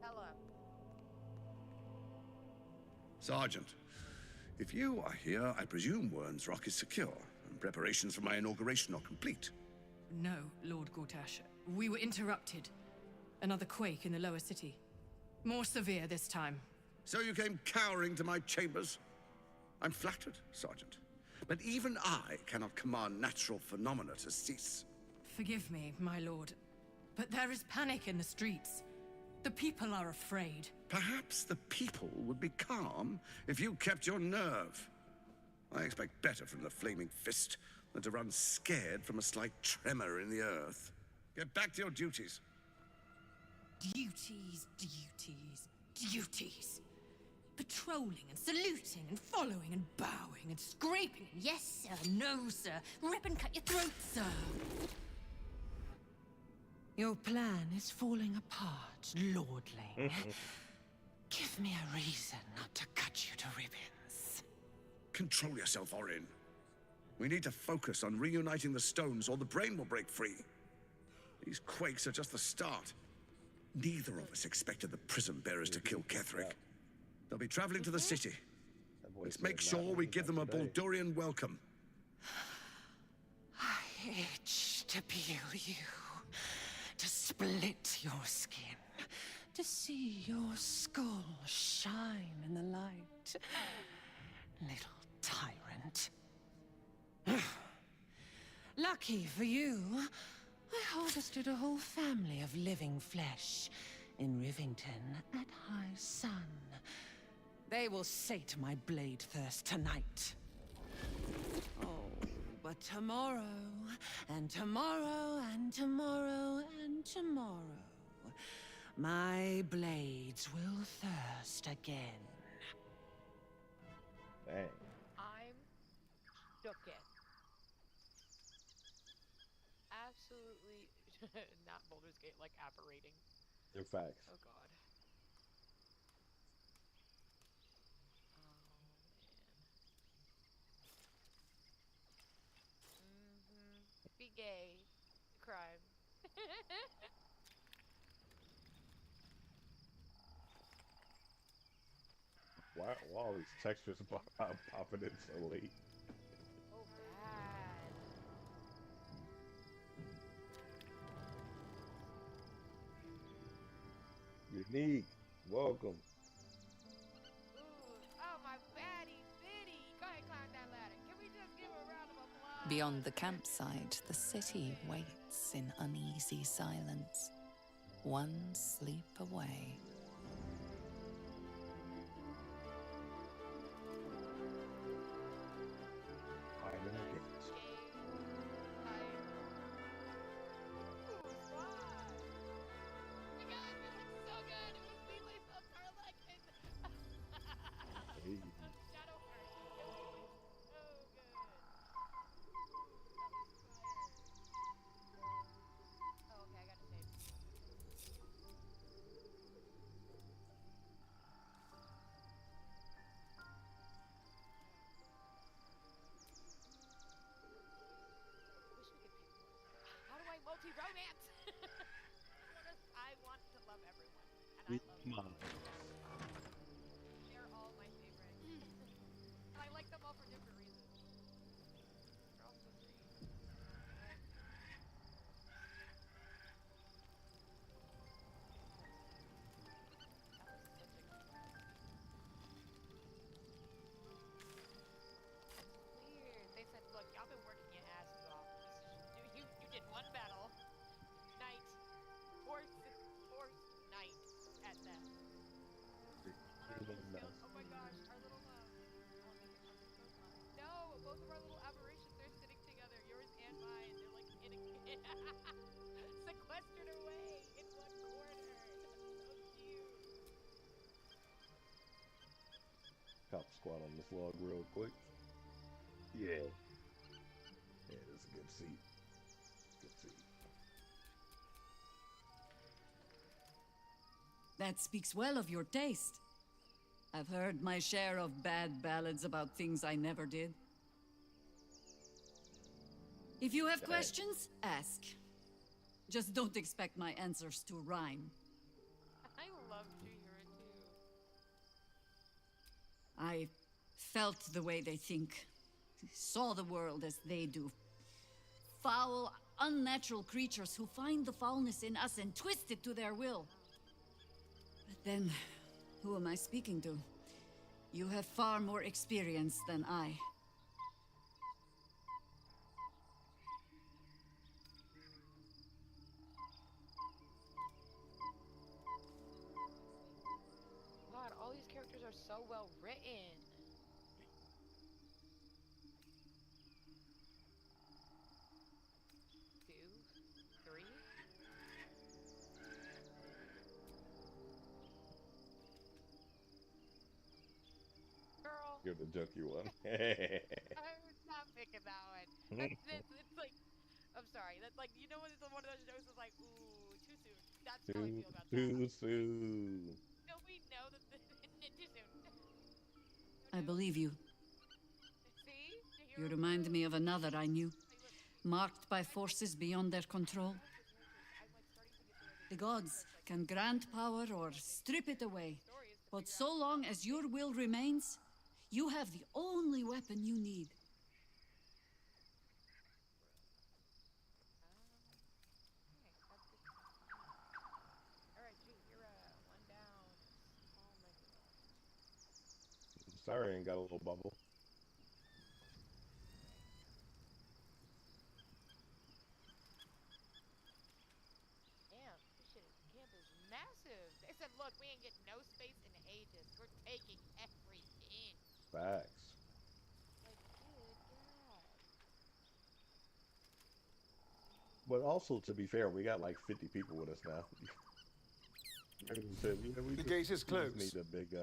Hello. Sergeant, if you are here, I presume Wern's Rock is secure, and preparations for my inauguration are complete. No, Lord Gortash. We were interrupted. Another quake in the lower city. More severe this time. So you came cowering to my chambers? I'm flattered, Sergeant. But even I cannot command natural phenomena to cease. Forgive me, my lord, but there is panic in the streets. The people are afraid. Perhaps the people would be calm if you kept your nerve. I expect better from the Flaming Fist than to run scared from a slight tremor in the earth. Get back to your duties. Duties, duties, duties. Patrolling and saluting and following and bowing and scraping. Yes, sir. No, sir. Rip and cut your throat, sir. Your plan is falling apart, lordling. Give me a reason not to cut you to ribbons. Control yourself, Orin. We need to focus on reuniting the stones or the brain will break free. These quakes are just the start. Neither of us expected the prison bearers to kill Ketheric. They'll be traveling to the city. Let's make sure we give them a Baldurian welcome. I itch to peel you, to split your skin, to see your skull shine in the light. Little tyrant. Lucky for you, I harvested a whole family of living flesh in Rivington at high sun. They will sate my blade thirst tonight. Oh, but tomorrow, and tomorrow, and tomorrow, and tomorrow, my blades will thirst again. Dang. I'm shooken. Absolutely not Baldur's Gate, like apparating. They're facts. Oh god. Be gay. Crime. Why all these textures popping in so late? Oh, bad. Unique. Welcome. Ooh. Oh, my baddie bitty. Go ahead, climb that ladder. Can we just give a round of applause? Beyond the campsite, the city waits in uneasy silence, one sleep away. Multi-romance. I want to love everyone, and I love them. They're all my favorite. And I like them all for different reasons. They're all so sweet. Weird. They said, look, y'all been working your asses off. You did one battle. Night. Fourth night at that. Oh my gosh, our little no, both of our little aberrations, they're sitting together, yours and mine. They're like in a sequestered away in one corner. So cute. Cop squat on this log real quick. Yeah. Yeah, this is a good seat. Good seat. That speaks well of your taste. I've heard my share of bad ballads about things I never did. If you have questions, ask. Just don't expect my answers to rhyme. I love to hear it too. I felt the way they think. Saw the world as they do. Foul, unnatural creatures who find the foulness in us and twist it to their will. But then, who am I speaking to? You have far more experience than I. God, all these characters are so well written. Two, three. Girl. You're the junky one. I'm not picking that one. It's like, I'm sorry. That's like, you know when it's one of those jokes is like, ooh, too soon. That's how I feel about that. Too soon. No, we know that too soon. I believe you. You remind me of another I knew, marked by forces beyond their control. The gods can grant power or strip it away, but so long as your will remains, you have the only weapon you need. Alright, G, you're one down. Small menu left. Sorry, ain't got a little bubble. Damn, this camp is massive. They said, look, we ain't getting no space in Aegis. We're taking every inch. Facts. Like, good God. But also, to be fair, we got like 50 people with us now. Like I said, The gate is we just closed. need a big,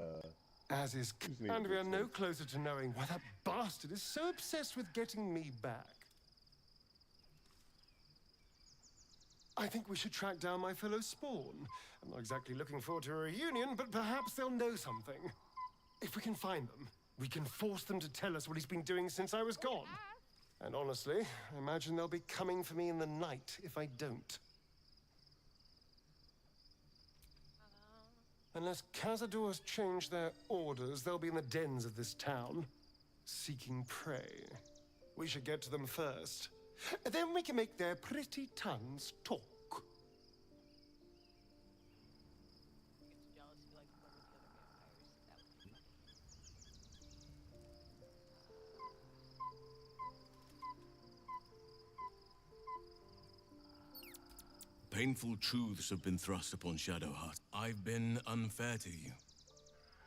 As is, we just need a and we big are no space. closer to knowing why that bastard is so obsessed with getting me back. I think we should track down my fellow Spawn. I'm not exactly looking forward to a reunion, but perhaps they'll know something. If we can find them, we can force them to tell us what he's been doing since I was gone. And honestly, I imagine they'll be coming for me in the night if I don't. Unless Cazador has changed their orders, they'll be in the dens of this town, seeking prey. We should get to them first. Then we can make their pretty tongues talk. Gets jealous if you like to play with the other vampires. That would be funny. Painful truths have been thrust upon Shadowheart. I've been unfair to you.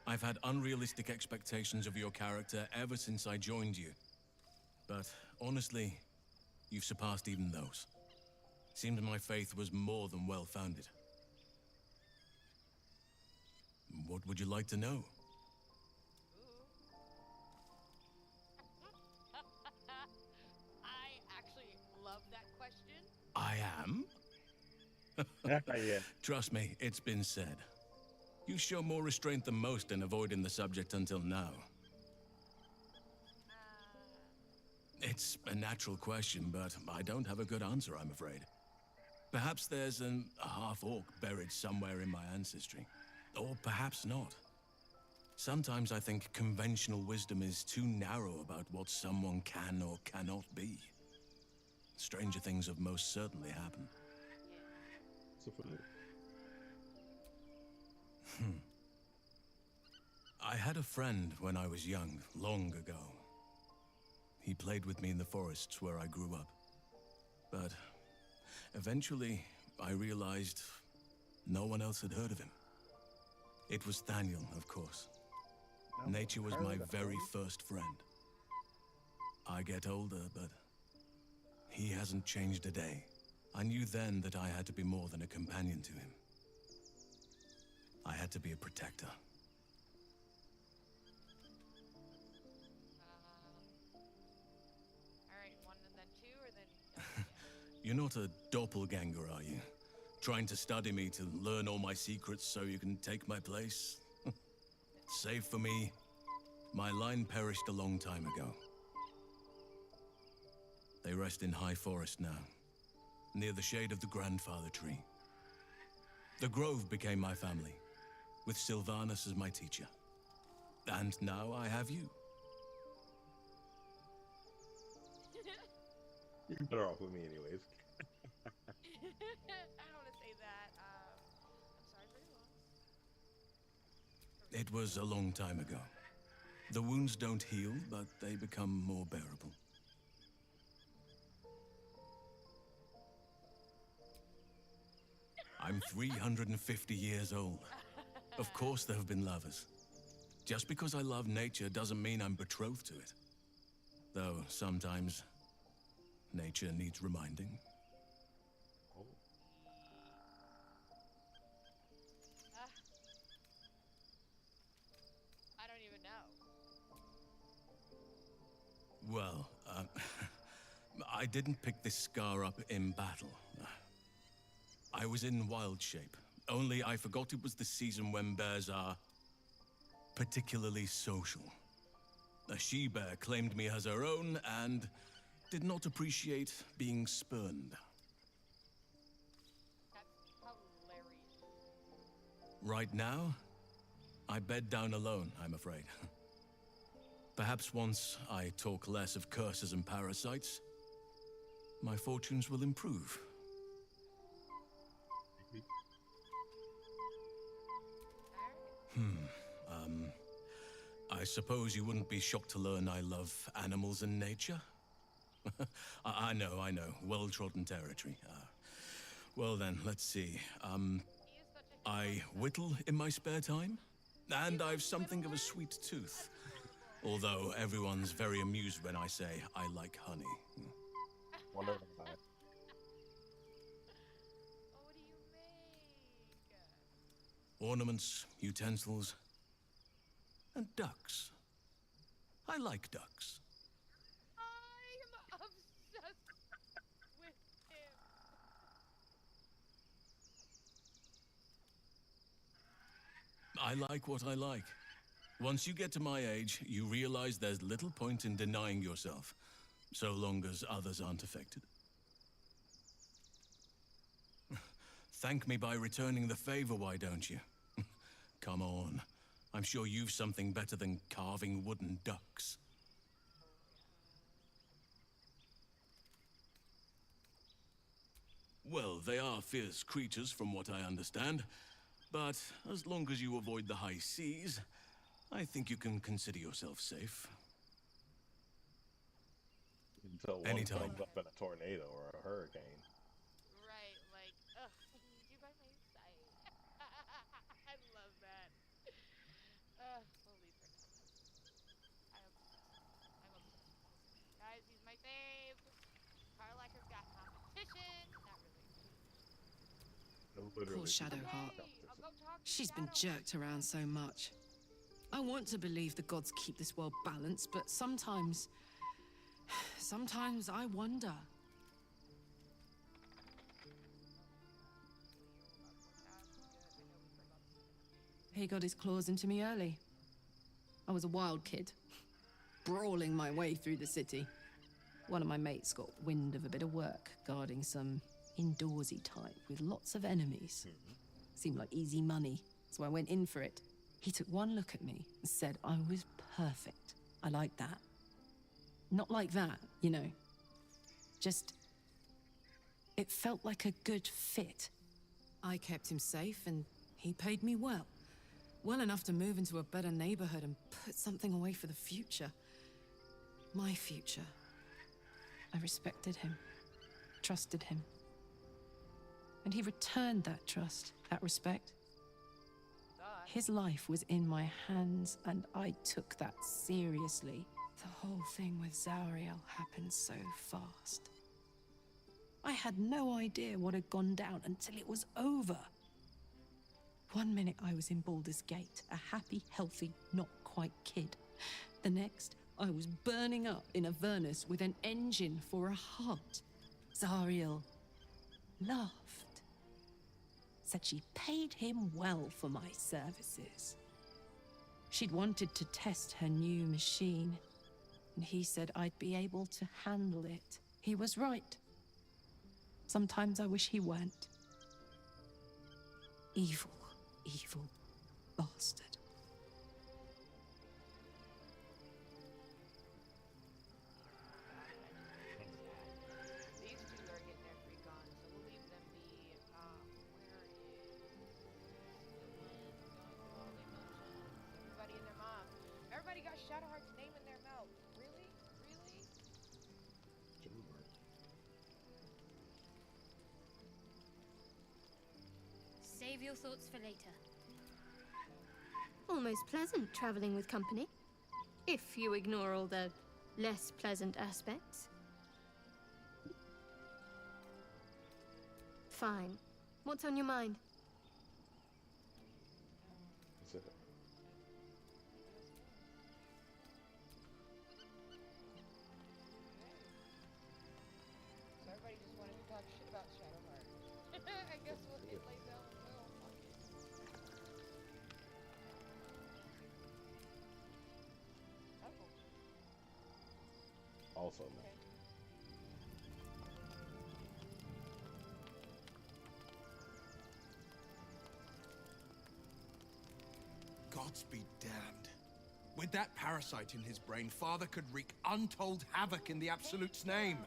I've had unrealistic expectations of your character ever since I joined you. But honestly, you've surpassed even those. Seemed my faith was more than well-founded. What would you like to know? I actually love that question. I am? Yeah. Trust me, it's been said. You show more restraint than most in avoiding the subject until now. It's a natural question, but I don't have a good answer, I'm afraid. Perhaps there's a half-orc buried somewhere in my ancestry. Or perhaps not. Sometimes I think conventional wisdom is too narrow about what someone can or cannot be. Stranger things have most certainly happened. I had a friend when I was young, long ago. He played with me in the forests where I grew up. But eventually, I realized no one else had heard of him. It was Thaniel, of course. Nature was my very first friend. I get older, but he hasn't changed a day. I knew then that I had to be more than a companion to him. I had to be a protector. Alright, one and then two, or then... You're not a doppelganger, are you? Trying to study me to learn all my secrets so you can take my place? Save for me, my line perished a long time ago. They rest in high forest now, near the shade of the grandfather tree. The grove became my family, with Sylvanus as my teacher. And now I have you. You're better off with me anyways. I don't want to say that. I'm sorry for your loss. It was a long time ago. The wounds don't heal, but they become more bearable. I'm 350 years old. Of course there have been lovers. Just because I love nature doesn't mean I'm betrothed to it. Though sometimes nature needs reminding. I don't even know. Well, I didn't pick this scar up in battle. I was in wild shape. Only I forgot it was the season when bears are particularly social. A she-bear claimed me as her own and did not appreciate being spurned. Right now, I bed down alone, I'm afraid. Perhaps once I talk less of curses and parasites, my fortunes will improve. I suppose you wouldn't be shocked to learn I love animals and nature? I know. Well-trodden territory. Well then, let's see. I whittle in my spare time, and I've something of a sweet tooth. Although everyone's very amused when I say I like honey. Wonder about it. Ornaments, utensils, and ducks. I like ducks. I'm obsessed with him. I like what I like. Once you get to my age, you realize there's little point in denying yourself, so long as others aren't affected. Thank me by returning the favor, why don't you? Come on. I'm sure you've something better than carving wooden ducks. Well, they are fierce creatures from what I understand, but as long as you avoid the high seas, I think you can consider yourself safe. Until one Anytime. comes up in a tornado or a hurricane. Right, like, ugh, you by my side. I love that. We'll leave her now. I'm obsessed with this man. Guys, he's my fave. Carlacker's got competition. Not really. Poor Shadowheart. I'll go talk to She's been jerked around so much. I want to believe the gods keep this world balanced, but sometimes I wonder. He got his claws into me early. I was a wild kid, brawling my way through the city. One of my mates got wind of a bit of work guarding some indoorsy type with lots of enemies. Seemed like easy money, so I went in for it. He took one look at me and said I was perfect. I like that. Not like that, you know. Just... it felt like a good fit. I kept him safe and he paid me well. Well enough to move into a better neighborhood and put something away for the future. My future. I respected him, trusted him. And he returned that trust, that respect. His life was in my hands, and I took that seriously. The whole thing with Zauriel happened so fast. I had no idea what had gone down until it was over. One minute I was in Baldur's Gate, a happy, healthy, not quite kid. The next, I was burning up in Avernus with an engine for a heart. Zauriel laughed. Said she paid him well for my services. She'd wanted to test her new machine, and he said I'd be able to handle it. He was right. Sometimes I wish he weren't. Evil, evil bastard. These two are getting their free gone, so we'll leave them be. Where is everybody and their mom? Everybody got Shadowheart's name in their mouth. Really? Really? Save your thoughts for later. Almost pleasant traveling with company, if you ignore all the less pleasant aspects. Fine. What's on your mind? Is it? So everybody just wanted to talk shit about Shadowheart. I guess we'll get laid down and will. Fuck it. Oh. also me. Gods be damned. With that parasite in his brain, Father could wreak untold havoc in the Absolute's name.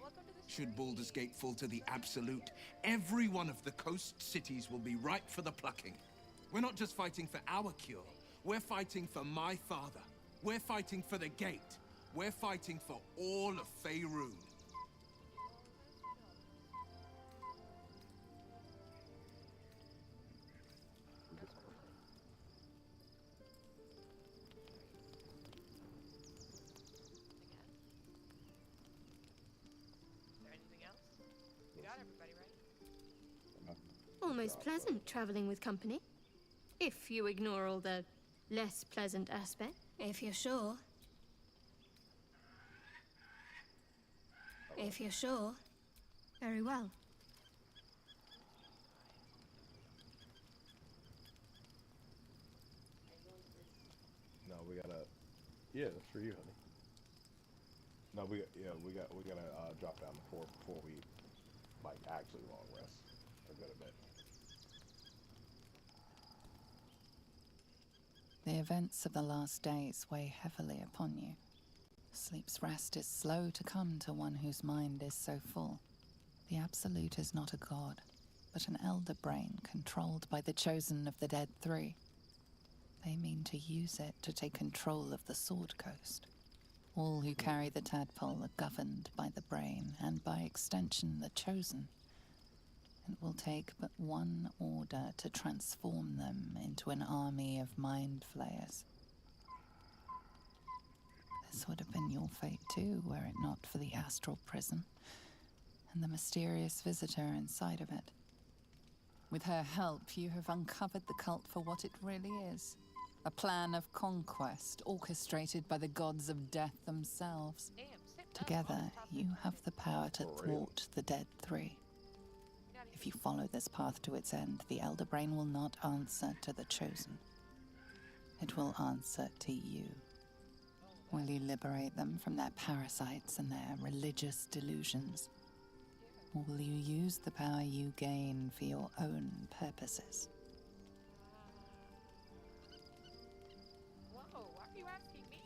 Should Baldur's Gate fall to the Absolute, every one of the coast cities will be ripe for the plucking. We're not just fighting for our cure. We're fighting for my father. We're fighting for the Gate. We're fighting for all of Faerun. Is there anything else? We got everybody, right? Almost pleasant traveling with company. If you ignore all the less pleasant aspects. If you're sure. If you're sure. Very well. No, we gotta. Yeah, that's for you, honey. No, we gotta drop down before we like actually long rest or go to bed. The events of the last days weigh heavily upon you. Sleep's rest is slow to come to one whose mind is so full. The Absolute is not a god, but an elder brain controlled by the chosen of the Dead Three. They mean to use it to take control of the Sword Coast. All who carry the tadpole are governed by the brain, and by extension the chosen. It will take but one order to transform them into an army of mind flayers. This would have been your fate too, were it not for the astral prison and the mysterious visitor inside of it. With her help, you have uncovered the cult for what it really is. A plan of conquest orchestrated by the gods of death themselves. Together, you have the power to thwart the Dead Three. If you follow this path to its end, the Elder Brain will not answer to the Chosen. It will answer to you. Will you liberate them from their parasites and their religious delusions? Or will you use the power you gain for your own purposes? Whoa, why are you asking me?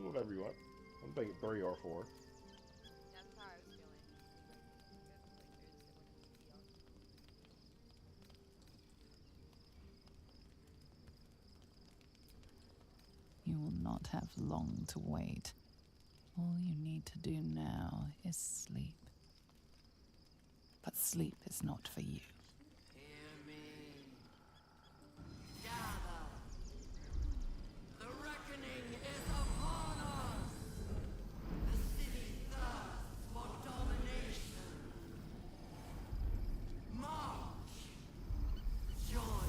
Whatever you want. I'm thinking 3 or 4. That's how I was feeling. You will not have long to wait. All you need to do now is sleep. But sleep is not for you. Hear me. Gather. The reckoning is upon us. The city thirsts for domination. March. Join.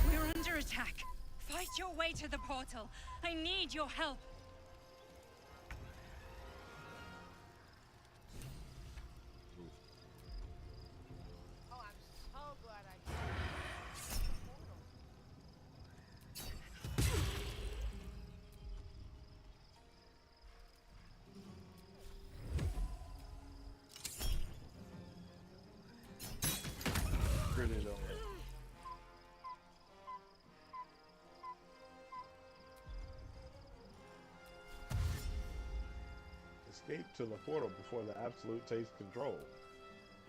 We're under attack. Fight your way to the portal. I need your help. Oh, I'm so glad I did. Grenade on it. Escape to the portal before the Absolute takes control.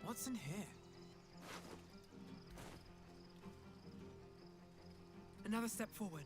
What's in here? Another step forward.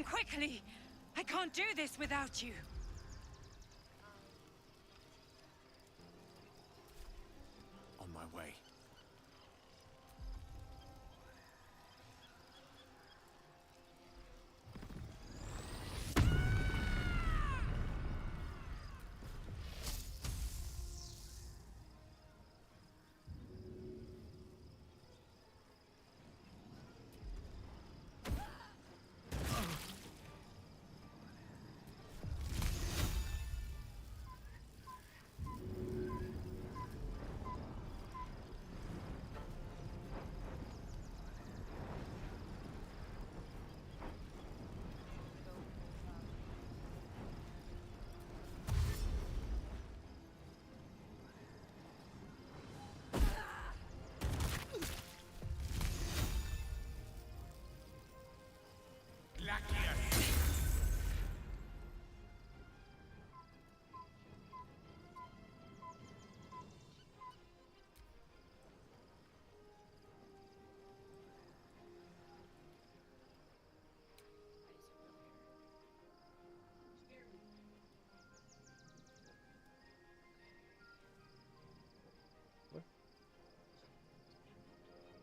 Come quickly! I can't do this without you! On my way.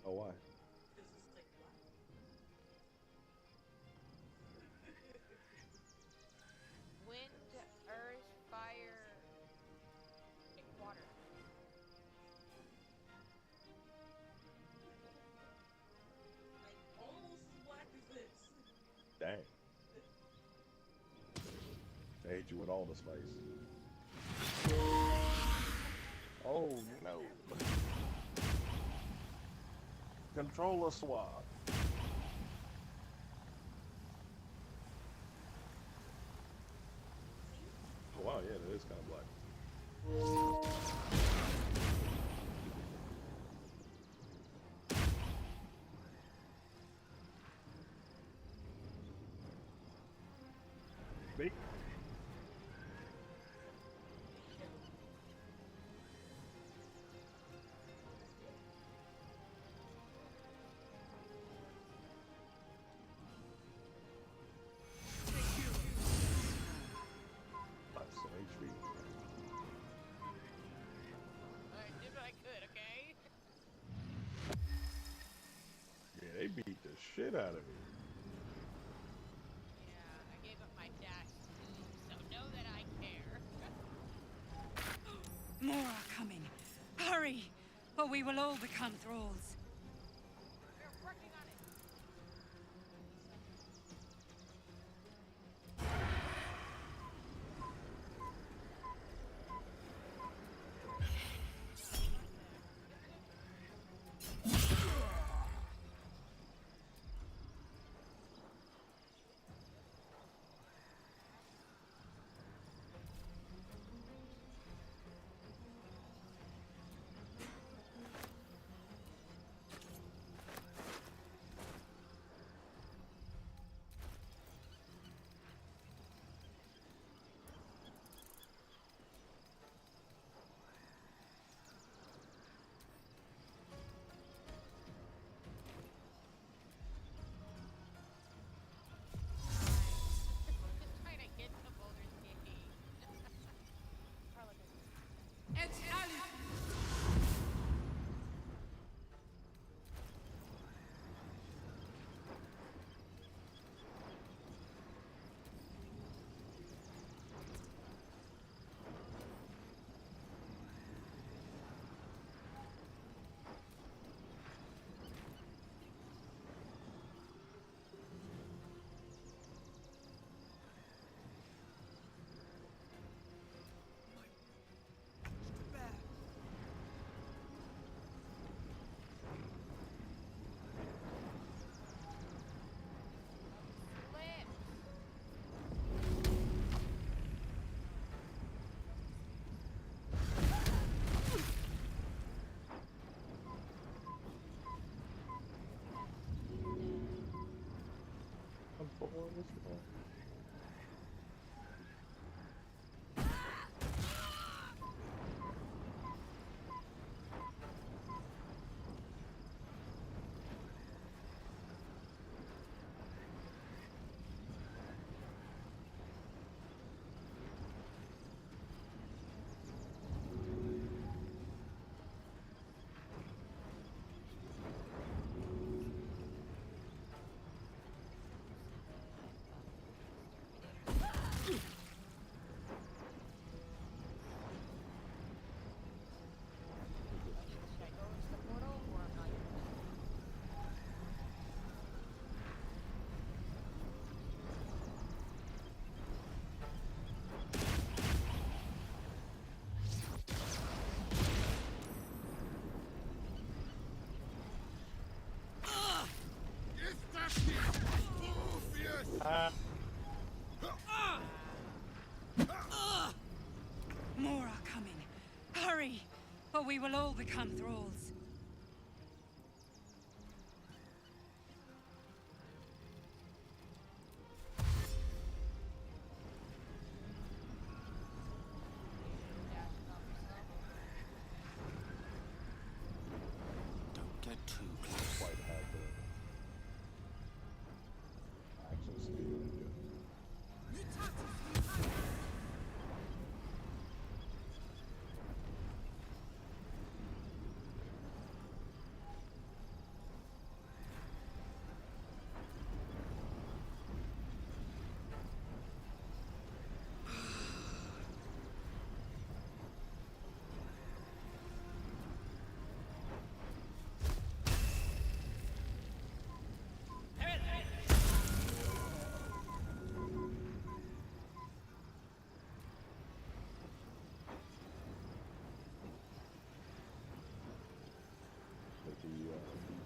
Oh, why? Wind, earth, fire, and water. Dang. They hit you with all the spice. Oh no. Controller swap. Oh, wow, yeah, that is kind of black. Big. That's some HP. Alright, did what I could, okay? Yeah, they beat the shit out of me. Yeah, I gave up my dash too, so know that I care. More are coming. Hurry, or we will all become thralls. We're working on it. Just trying to get to Boulder's Gate. Carla does. It's Alice! I'm bored as fuck. we will all become thralls. Don't get too close. Quite have the action speed.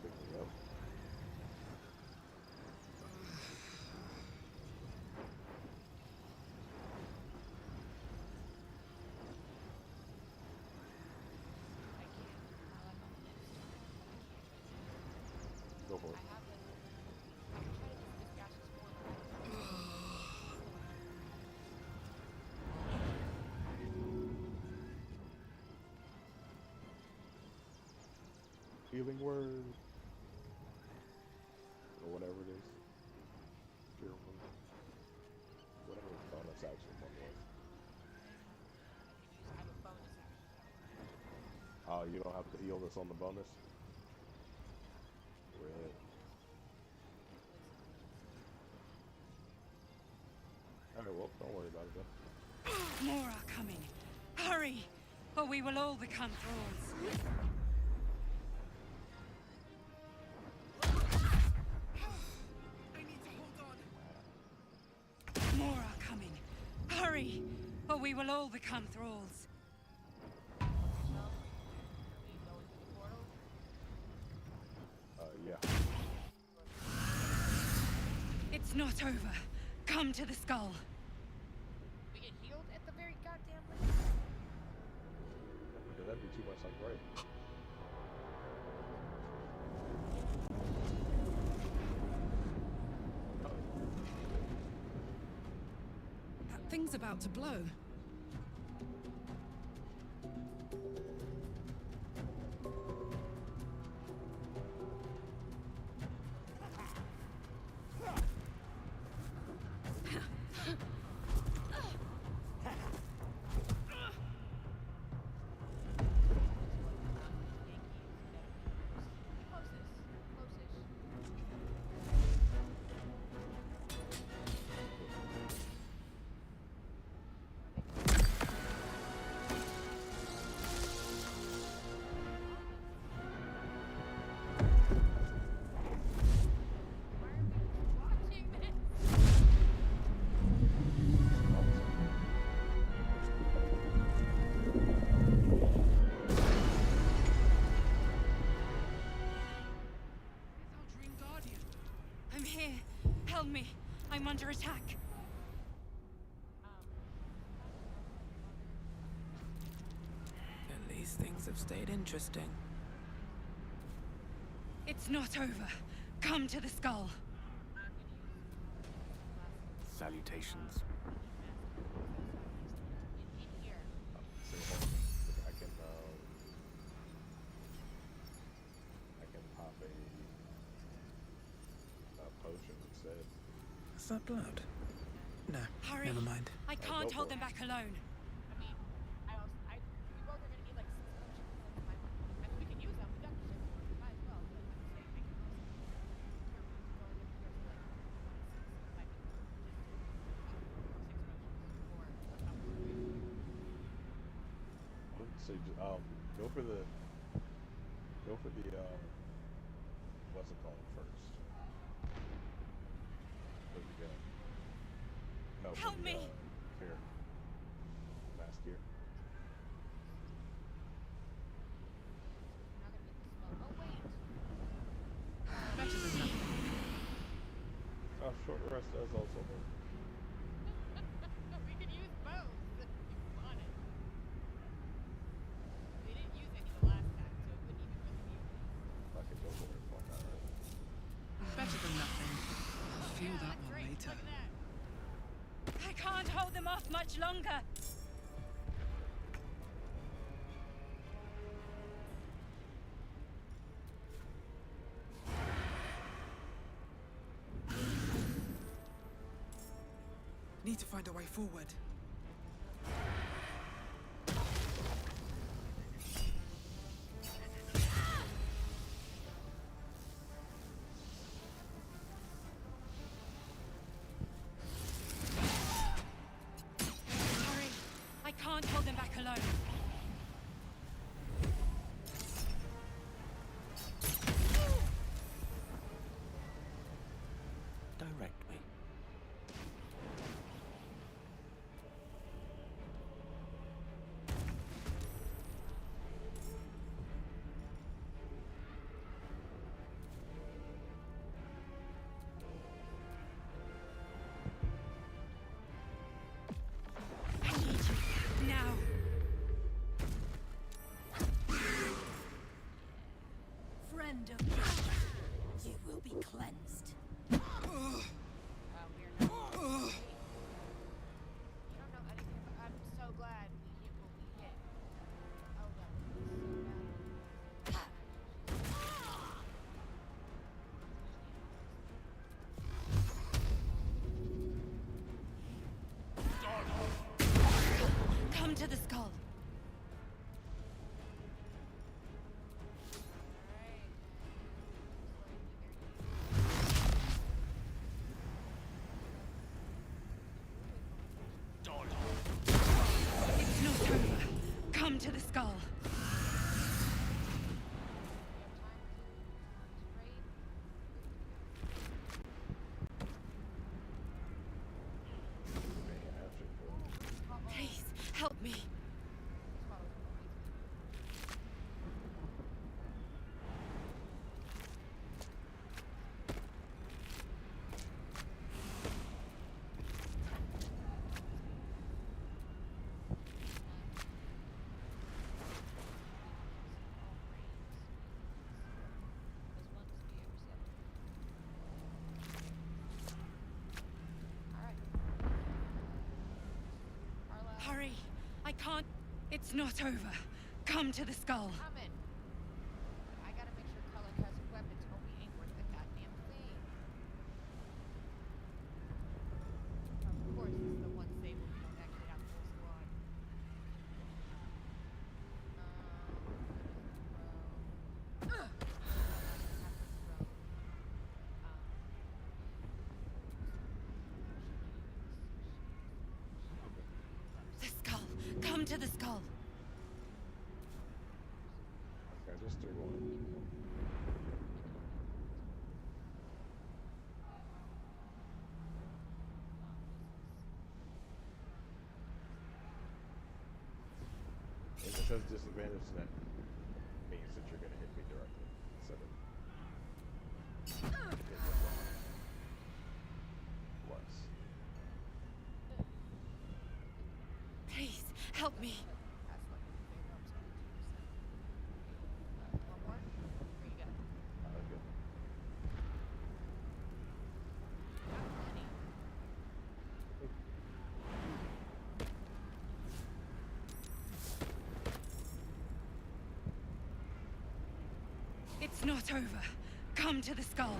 Picking up. Go for it. Healing word. Or whatever it is. Fear word. Whatever the bonus action one was. Oh, you don't have to heal this on the bonus? Red. Alright, well, don't worry about it then. More are coming. Hurry, or we will all become thralls. More are coming. Hurry, or we will all become thralls. Yeah. It's not over. Come to the skull. We get healed at the very goddamn Yeah, that'd be too much like right. That thing's about to blow. I'm here. Help me. I'm under attack. At least things have stayed interesting. It's not over. Come to the skull. Salutations. I can pop a potion instead. Is that blood? No, Hurry. never mind. I can't hold them back alone. So go for the what's it called first? Where'd you go? No, Help me! Here. Mask here. Better than nothing. Oh, short rest does also work. We could use both if you wanted. We didn't use any later. I can't hold them off much longer. Need to find a way forward. Hurry! I can't hold them back alone. Direct me. I need you. Now. Friend of mine, you will be cleansed. You don't know anything, but I'm so glad we hit what we hit. Oh, that was so bad. Come to the skull. It's not over. Come to the skull. Please, help me. Hurry! I can't. It's not over. Come to the skull. Coming. I gotta make sure Cullen has weapons or we ain't worth the goddamn thing. Of course, this is the one save where we don't actually have full squad. The skull. Come to the skull. Okay, just threw one. If it says disadvantage, that means that you're gonna hit me directly instead of hitting the wrong. Plus. Please, help me. One more? Here you go. Okay. Not many. It's not over. Come to the skull.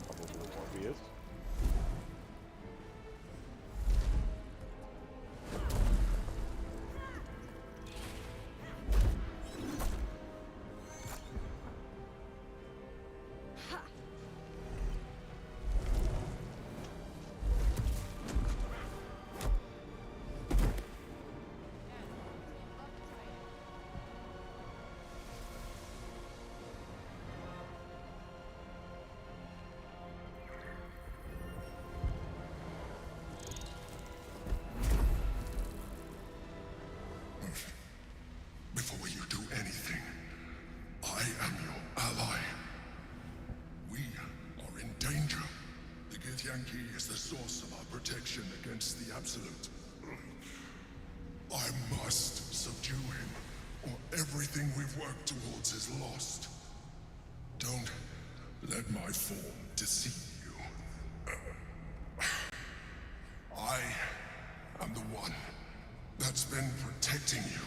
Probably Morpheus. Githyanki is the source of our protection against the Absolute. I must subdue him, or everything we've worked towards is lost. Don't let my form deceive you. I am the one that's been protecting you.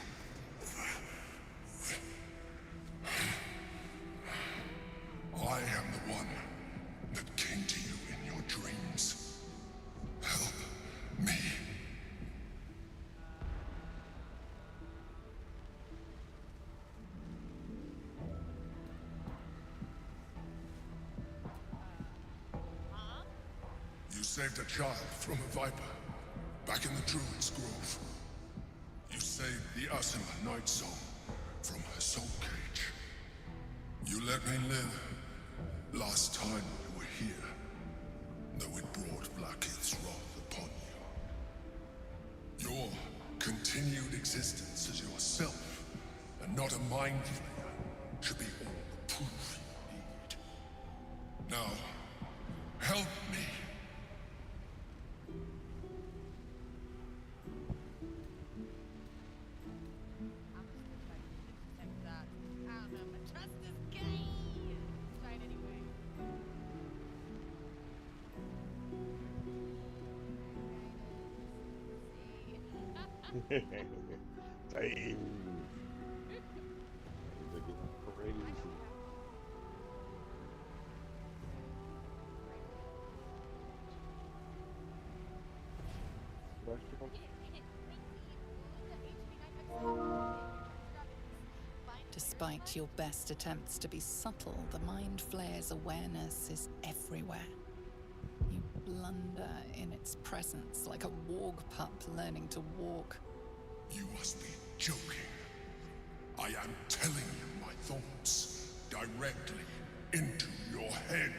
I am the one that came to you in your dreams. Help me. You saved a child from a viper, back in the Druid's Grove. You saved the Asima Night Soul from her soul cage. You let me live last time you were here, though it brought Blackheath's wrath upon you. Your continued existence as yourself, and not a mind flayer, should be all the proof you need. Now, help me. Damn. Things are getting crazy. Despite your best attempts to be subtle, the Mind Flayer's awareness is everywhere. You blunder in its presence like a warg pup learning to walk. You must be joking. I am telling you my thoughts directly into your head.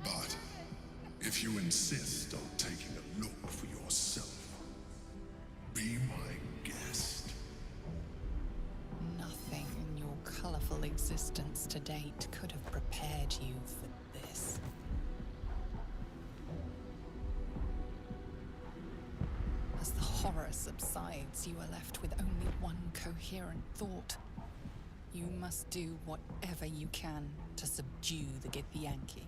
But if you insist on taking a look for yourself, be my guest. Nothing in your colorful existence to date could have prepared you for this. As the horror subsides, you are left with only one coherent thought. You must do whatever you can to subdue the Githyanki.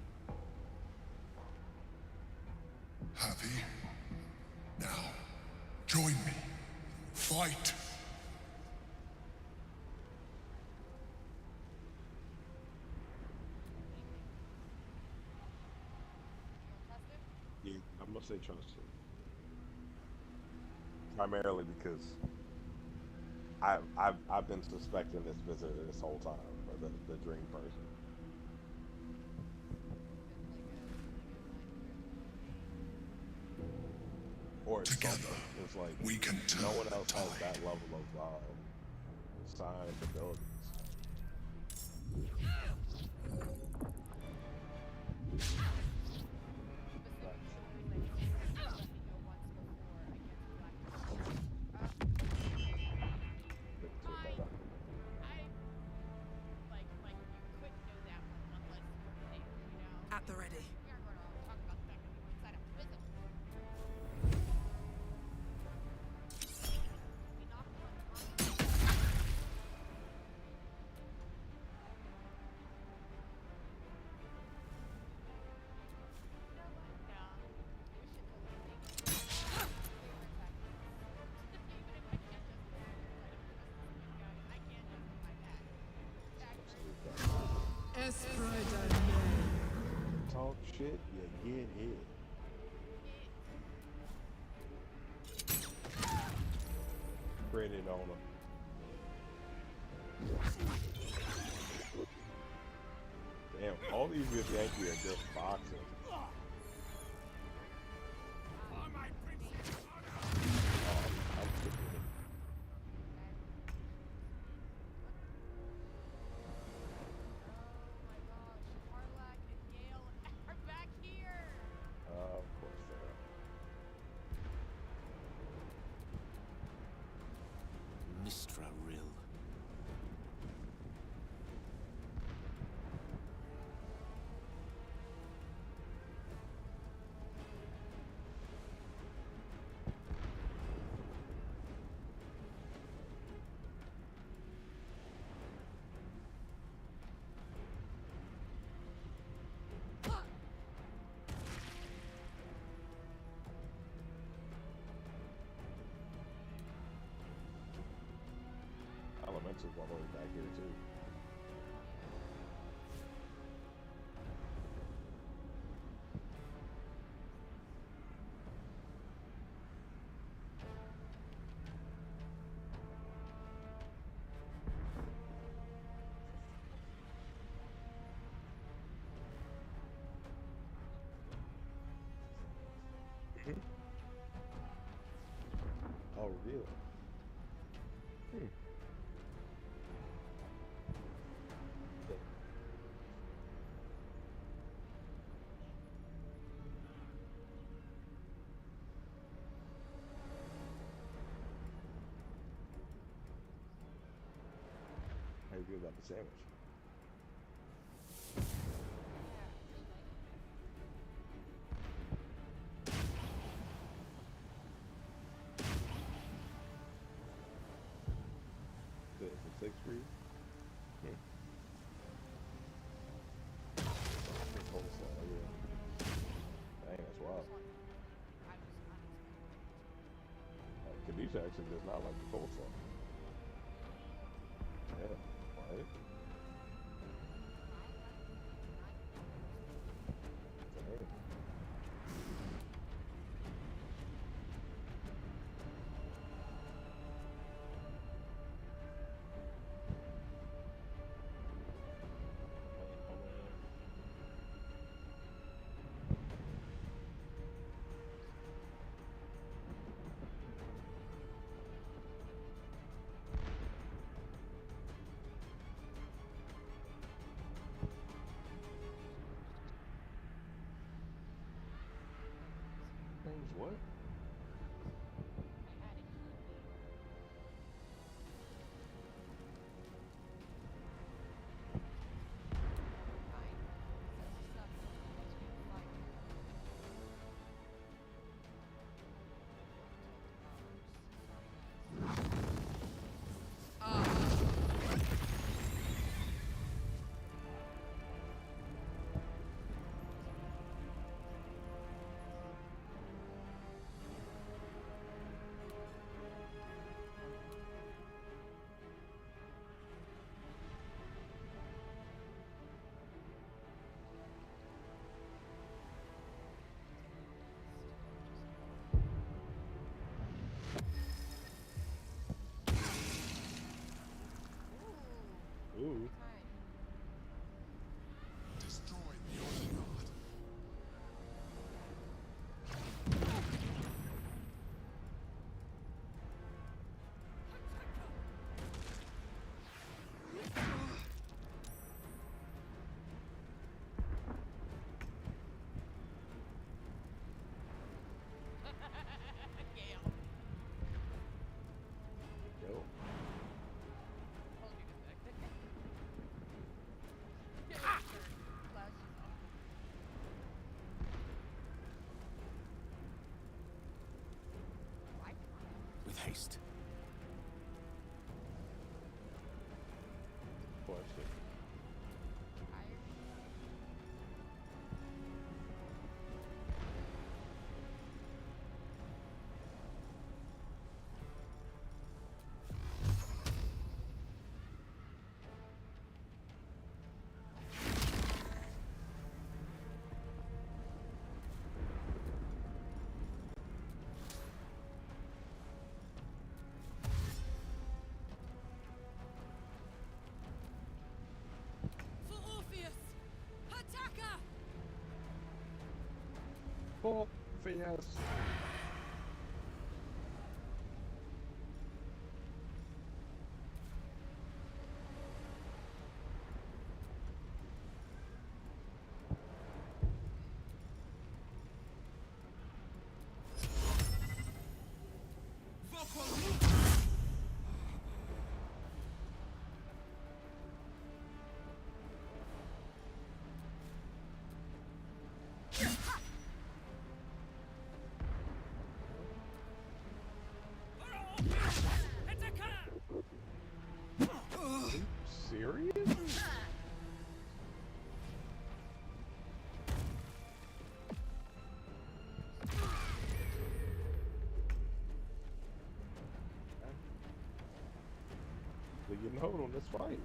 Happy? Now, join me. Fight! Yeah, I'm gonna say trust him. Primarily because I've been suspecting this visitor this whole time, or the dream person. Or it's Together, something. It's like we can turn no one else the has tide. that level of science abilities. At the ready. Talk shit, you get hit. Credit on him. Damn, all these good Yankee are just boxing. I'm sick of it. Of course they are. Mistra Rill. bosses all the way back here too. Oh, really? Hmm. How you feel about the sandwich? Good. It's a 6 for you? Hmm. Coleslaw, yeah. Dang, that's wild. Kadisha actually does not like the coleslaw. Yeah, right? Dang. Name's what? Ooh. Destroy the Oshard. Yo. With haste. Question. For Orpheus! Attacker! Orpheus. hold on this fight.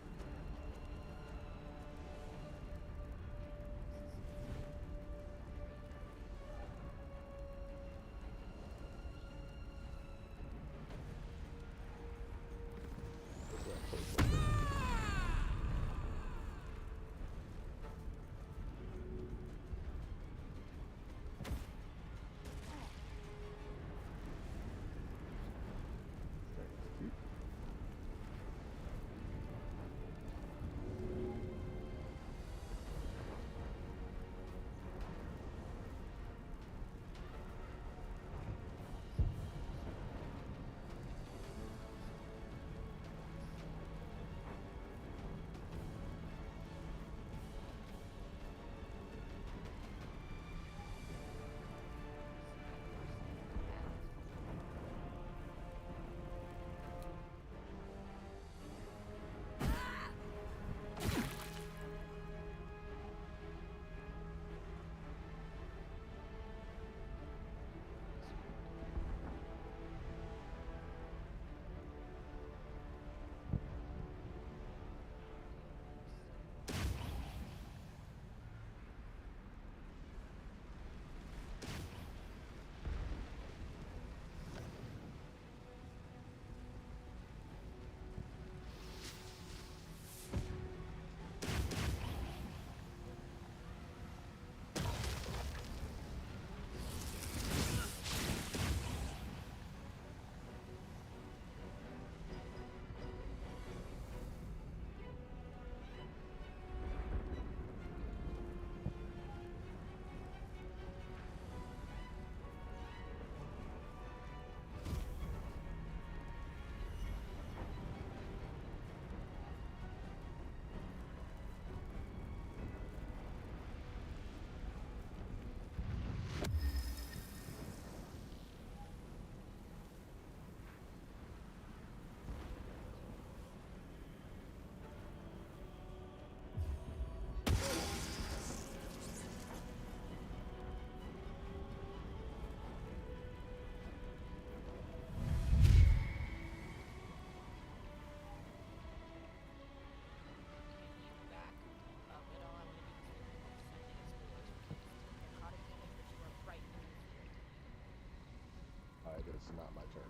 Alright, this is not my turn.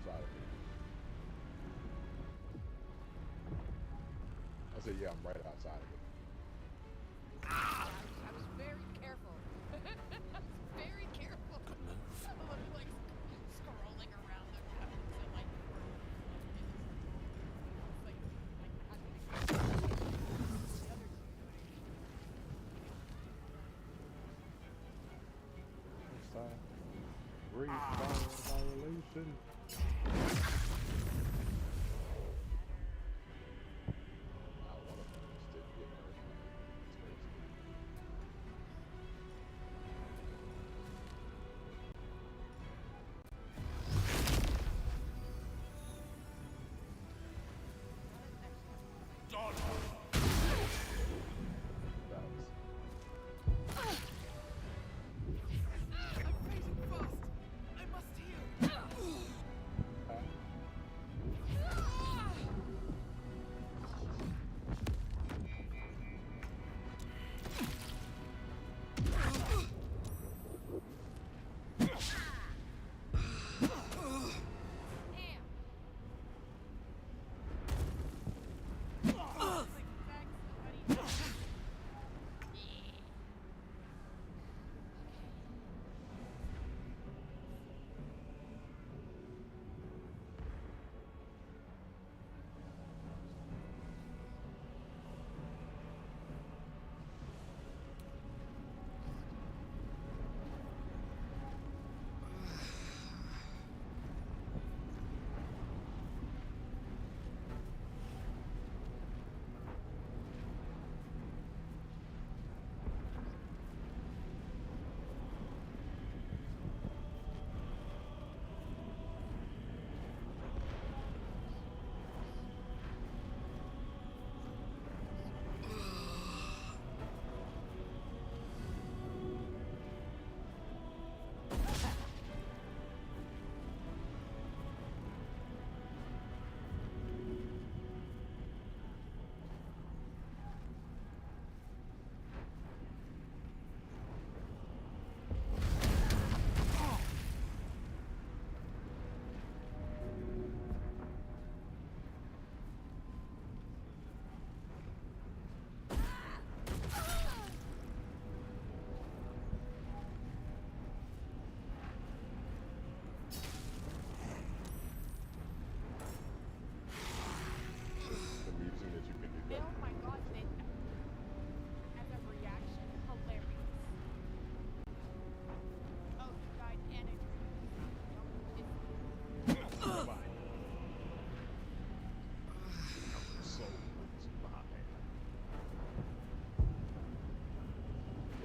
Sorry. I said, yeah, I'm right outside of it. I was very careful. I was very careful. Good move. I was like scrolling around the cabin to like. This time, great fire violation.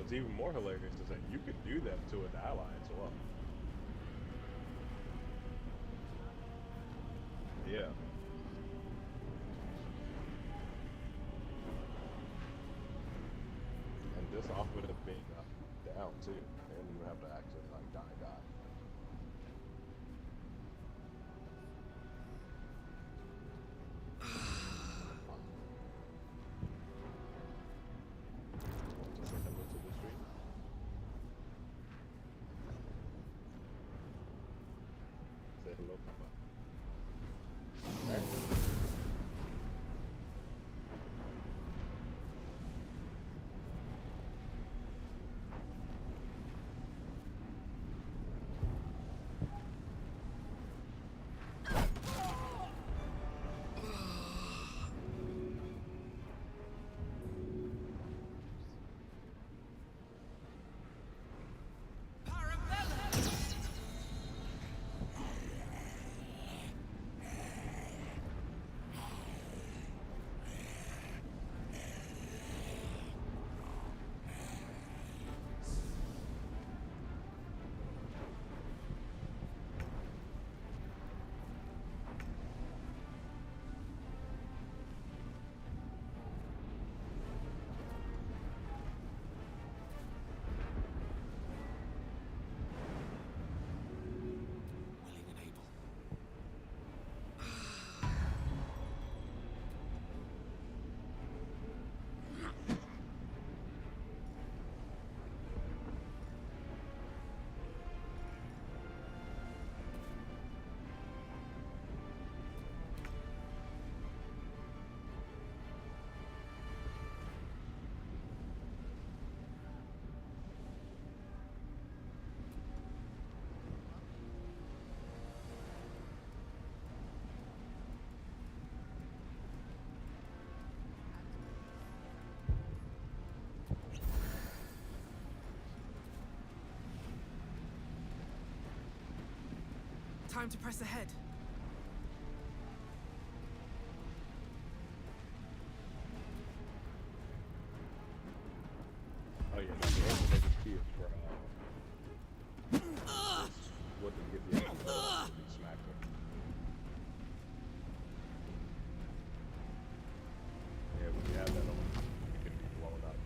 what's even more hilarious is that you could do that to an ally as well. Yeah. And this off with it being down too. They don't even have to actually like die. Want to say hello to the stream? Say hello, Papa. Alright. Time to press ahead. Oh yeah, that's the estimated speed for what to get the extra to be smacked with. Yeah, when you have that on, it can be blown up.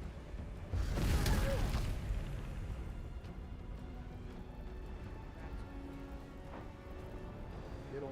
Get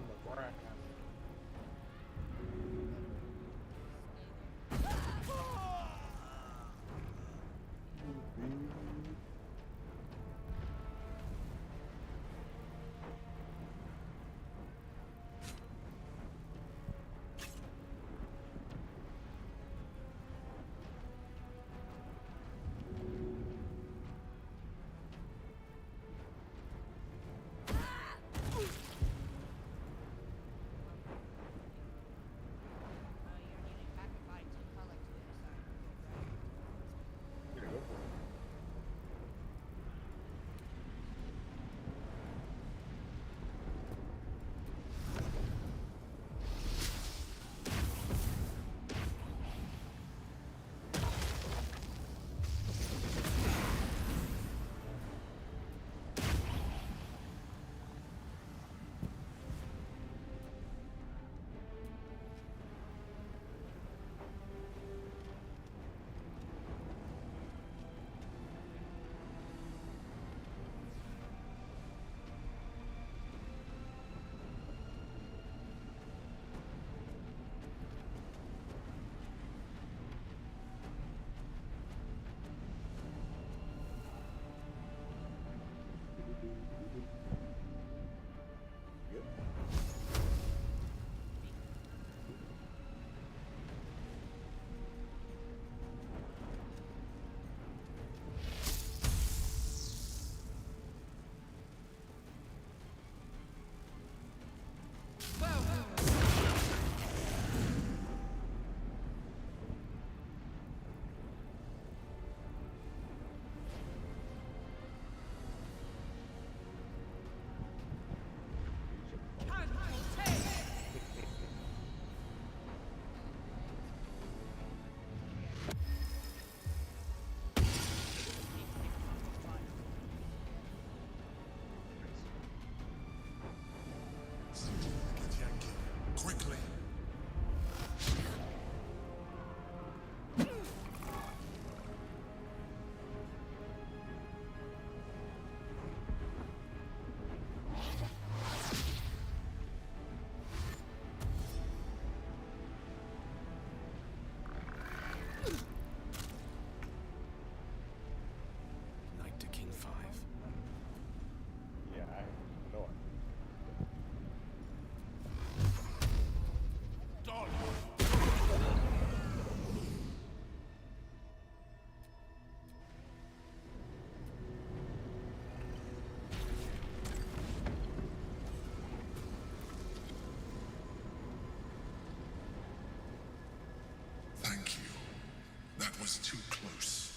was too close.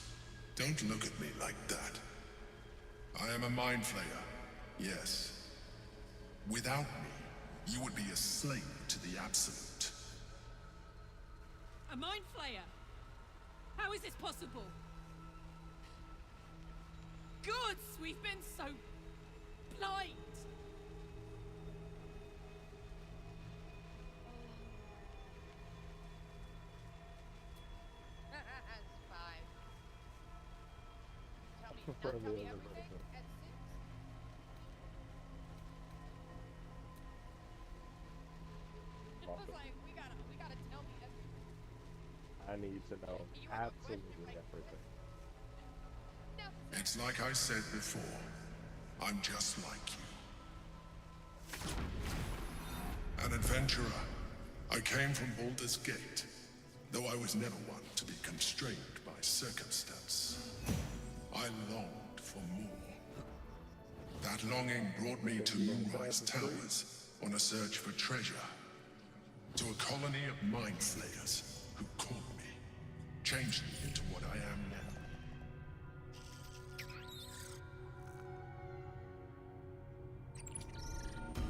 Don't look at me like that. I am a mind flayer, yes. Without me, you would be a slave to the Absolute. A mind flayer? How is this possible? Gods, we've been so blind. That's fine. Tell me everything at 6. It was like, we gotta tell me everything. I need to know absolutely everything. It's like I said before. I'm just like you. An adventurer. I came from Baldur's Gate, though I was never one to be constrained by circumstance. I longed for more. That longing brought me to Moonrise Towers on a search for treasure. To a colony of mind flayers who caught me, changed me into what I am now.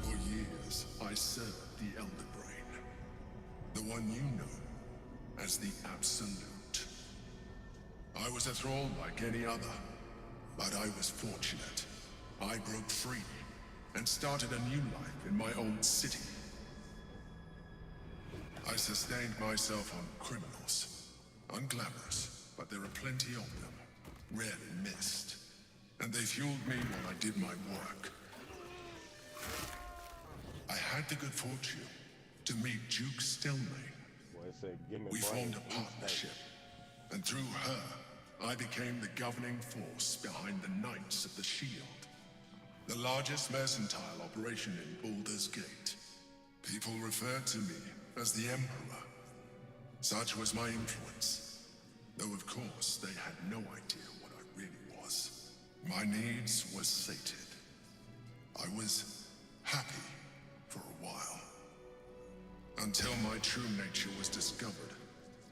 For years, I served the Elder Brain, the one you know as the Absolute. I was a thrall like any other, but I was fortunate. I broke free and started a new life in my own city. I sustained myself on criminals. Unglamorous, but there are plenty of them. Rarely missed. And they fueled me while I did my work. I had the good fortune to meet Duke Stelmane. We formed a partnership, and through her, I became the governing force behind the Knights of the Shield, the largest mercantile operation in Baldur's Gate. People referred to me as the Emperor. Such was my influence, though of course they had no idea what I really was. My needs were sated. I was happy for a while, until my true nature was discovered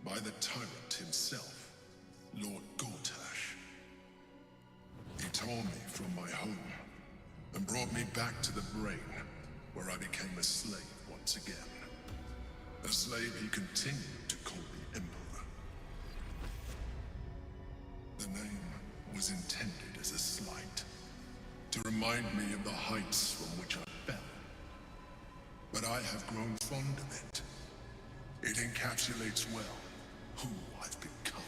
by the tyrant himself, Lord Gortash. He tore me from my home and brought me back to the Brain, where I became a slave once again. A slave he continued to call the Emperor. The name was intended as a slight, to remind me of the heights from which I fell. But I have grown fond of it. It encapsulates well who I've become.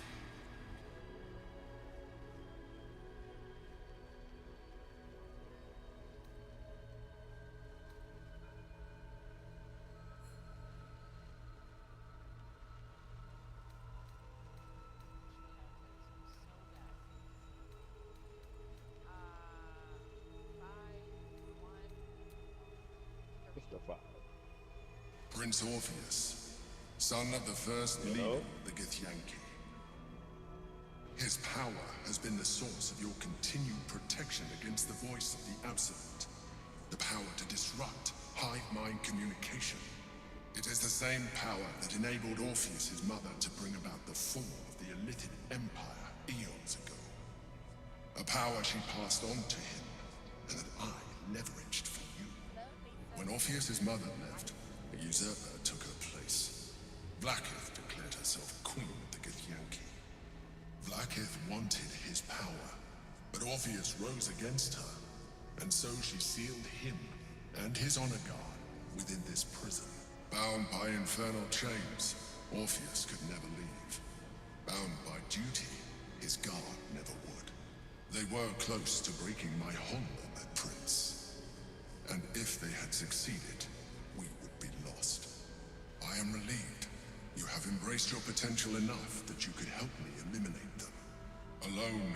Mr. 5. Prince Orpheus, son of the first leader of the Githyanki. His power has been the source of your continued protection against the voice of the Absolute. The power to disrupt hive mind communication. It is the same power that enabled Orpheus' mother to bring about the fall of the Illithid Empire eons ago. A power she passed on to him, and that I leveraged for you. When Orpheus' mother left, a usurper took her place. Vlaakith declared herself queen of the Githyanki. Vlaakith wanted his power, but Orpheus rose against her, and so she sealed him and his honor guard within this prison. Bound by infernal chains, Orpheus could never leave. Bound by duty, his guard never would. They were close to breaking my hold on that prince. And if they had succeeded, we would be lost. I am relieved. You have embraced your potential enough that you could help me eliminate them. Alone,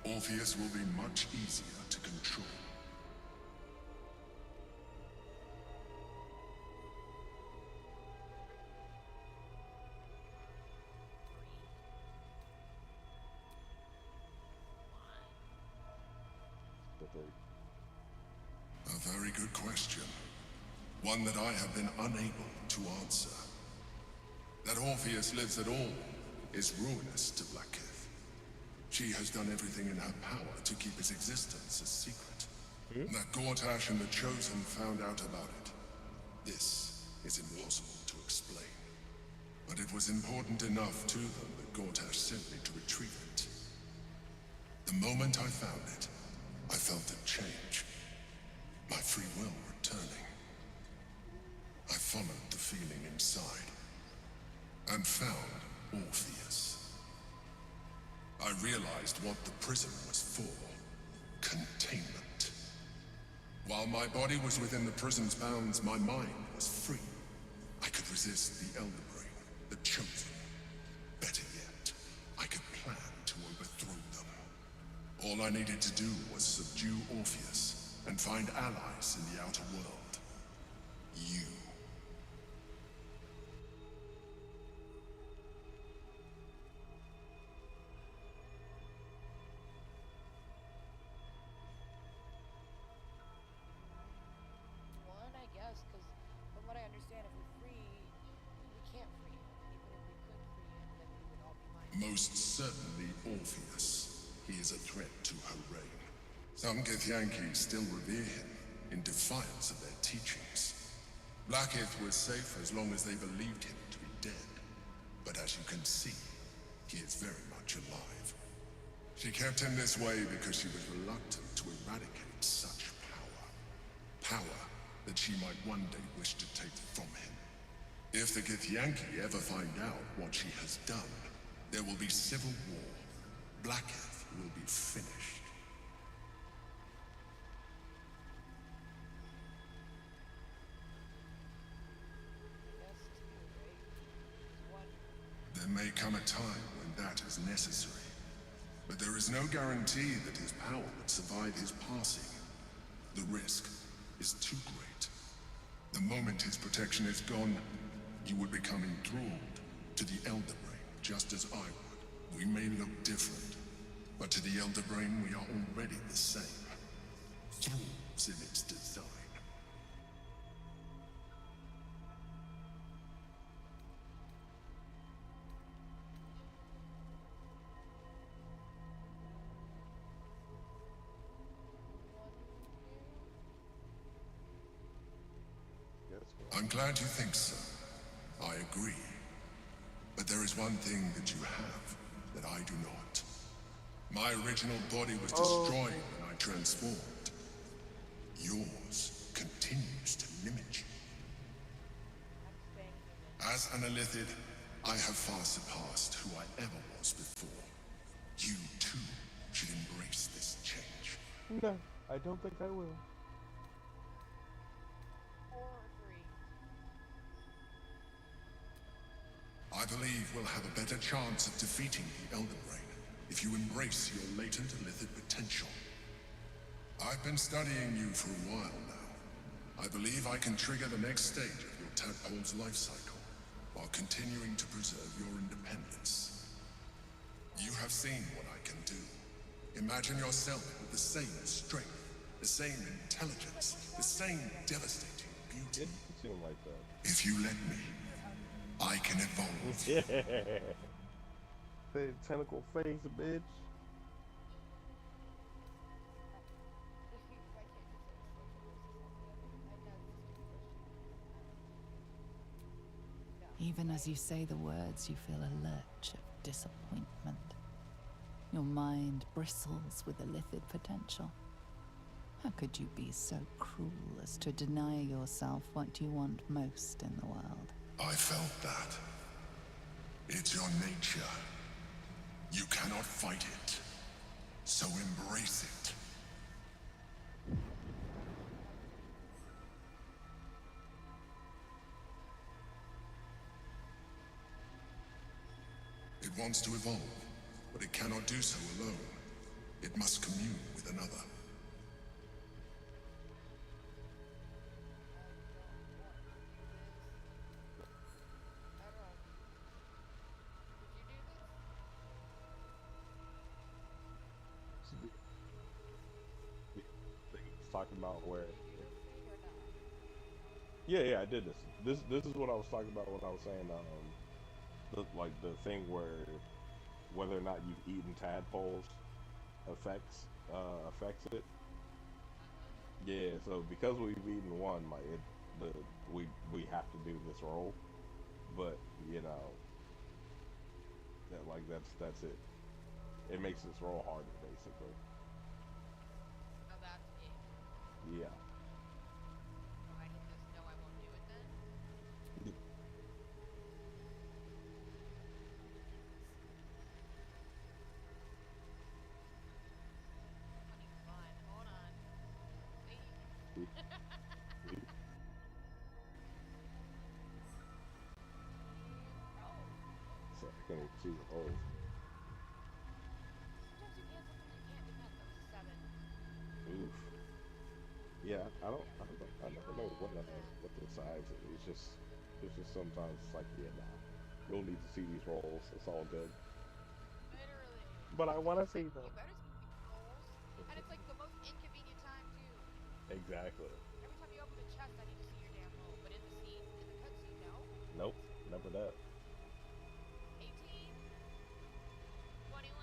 Orpheus will be much easier to control. A very good question. One that I have been unable to answer. That Orpheus lives at all is ruinous to Blacketh. She has done everything in her power to keep its existence a secret. That Gortash and the Chosen found out about it. This is impossible to explain. But it was important enough to them that Gortash sent me to retrieve it. The moment I found it, I felt a change. My free will returning. I followed the feeling inside and found Orpheus. I realized what the prison was for. Containment. While my body was within the prison's bounds, my mind was free. I could resist the Elder Brain, the Chosen. Better yet, I could plan to overthrow them. All I needed to do was subdue Orpheus and find allies in the outer world. You. One, I guess, because from what I understand, if we free, we can't free him. And even if we could free him, then we would all be mined. Most certainly Orpheus. He is a threat to her reign. Some Githyanki still revere him, in defiance of their teachings. Blackith was safe as long as they believed him to be dead. But as you can see, he is very much alive. She kept him this way because she was reluctant to eradicate such power. Power that she might one day wish to take from him. If the Githyanki ever find out what she has done, there will be civil war. Blackith will be finished. There may come a time when that is necessary. But there is no guarantee that his power would survive his passing. The risk is too great. The moment his protection is gone, you would become enthralled to the Elder Brain, just as I would. We may look different, but to the Elder Brain we are already the same. Thralls in its design. I'm glad you think so. I agree. But there is one thing that you have that I do not. My original body was destroyed when I transformed. Yours continues to limit you. As an Illithid, I have far surpassed who I ever was before. You too should embrace this change. No, I don't think I will. I believe we'll have a better chance of defeating the Elder Brain if you embrace your latent Illithid potential. I've been studying you for a while now. I believe I can trigger the next stage of your tadpole's life cycle while continuing to preserve your independence. You have seen what I can do. Imagine yourself with the same strength, the same intelligence, the same devastating beauty. It seemed like that. If you let me, I can evolve. Yeah. The tentacle face, bitch. Even as you say the words, you feel a lurch of disappointment. Your mind bristles with illithid potential. How could you be so cruel as to deny yourself what you want most in the world? I felt that. It's your nature. You cannot fight it. So embrace it. It wants to evolve, but it cannot do so alone. It must commune with another. Talking about where. Yeah, I did this. This is what I was talking about when I was saying the thing where whether or not you've eaten tadpoles affects it. Yeah, so because we've eaten one, like the we have to do this roll, but you know that like that's it. It makes this roll harder, basically. Oh, that's it. Yeah. So I hit this. No, I won't do it then. Funny fun. Hold on. Wait. So I can't even see the rolls. Sometimes you can, sometimes you can't. Depends. That was a 7. Oof. Yeah, I never know what the size is. It's just sometimes it's like, yeah, nah. You'll need to see these rolls. It's all good. Literally. But I want to It's see like, them. you better see these rolls. And it's like the most inconvenient time, too. Exactly. Every time you open the chest, I need to see your damn roll. But in the cutscene, no. Nope, never that. 18, 21,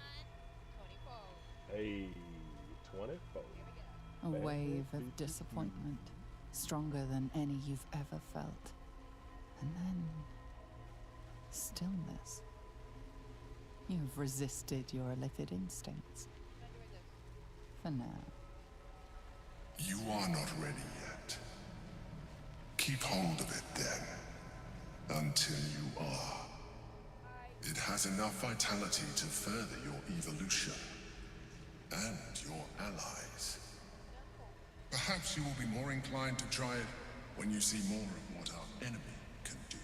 24. Hey, 24. Here we go. A Bad wave of disappointment, stronger than any you've ever felt. And then stillness. You've resisted your illithid instincts. For now. You are not ready yet. Keep hold of it then, until you are. It has enough vitality to further your evolution, and your allies. Perhaps you will be more inclined to try it when you see more of what our enemy can do.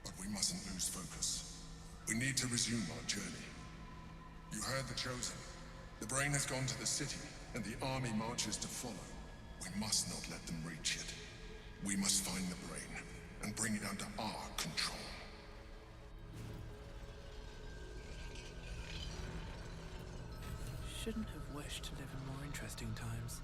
But we mustn't lose focus. We need to resume our journey. You heard the Chosen. The brain has gone to the city, and the army marches to follow. We must not let them reach it. We must find the brain, and bring it under our control. Shouldn't have wished to live in more interesting times.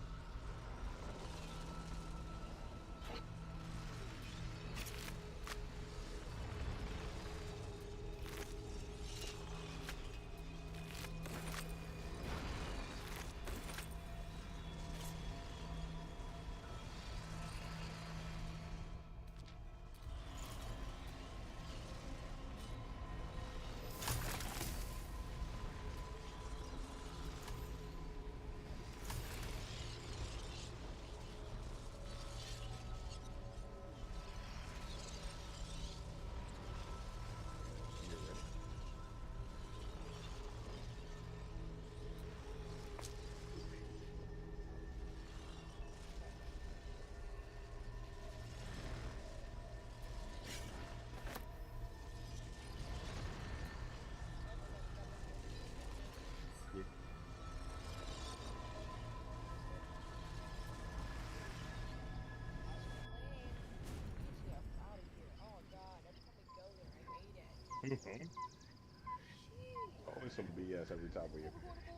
Always some BS every time we. Yeah, we're going to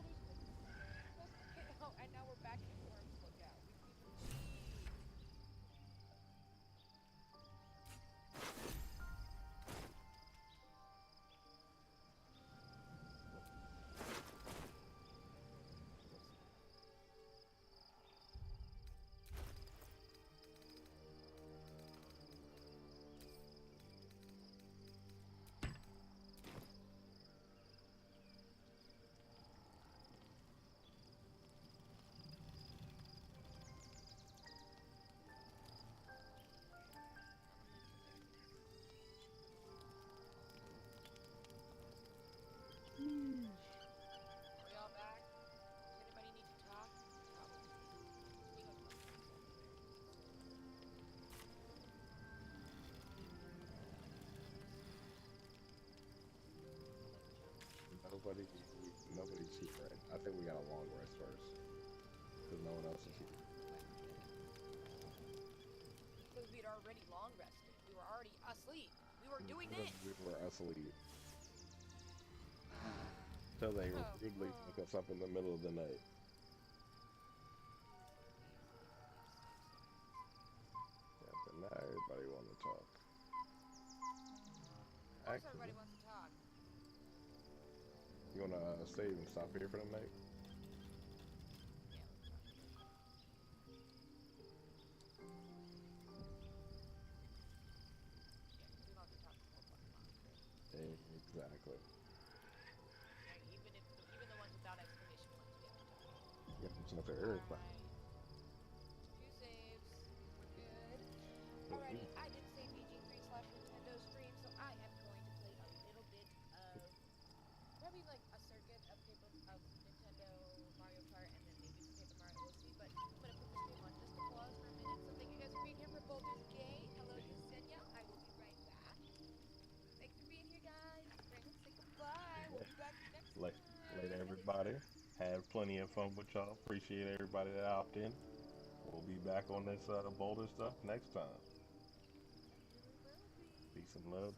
Boulder's. Oh, and now we're back in Worm's Lookout. We can leave. Are we all back? Does anybody need to talk? Probably. We go talk to ourselves Nobody, nobody's here. Right? I think we got a long rest first, because no one else is here. because we'd already long rested. We were already asleep. We were doing Because this. we were asleep. Till they rudely wake us up in the middle of the night. Yeah, but now everybody want to talk. course everybody Actually, wants to talk. you wanna save and stop here for the night? Yeah, let's stop here. Yeah, because we don't have to talk the whole fucking monster. Exactly. Like, even the ones without exclamation points, we have to talk. Yeah, there's enough for everybody. Alright. Two saves. We're good. Alrighty, I did say BG3 slash Nintendo stream, so I am going to play a little bit of probably like a circuit of Nintendo Mario Kart and then maybe some Paper Mario. We'll see, but I'm gonna put the stream on just to pause for a minute. So thank you guys for being here for Boulder's Gate. Hello, Yesenia. I will be right back. Thanks for being here, guys. Brandon, say goodbye. We'll be back next Like, later, time. everybody. Had plenty of fun with y'all. Appreciate everybody that opted in. We'll be back on this Boulder stuff next time. Definitely will be. Peace and love.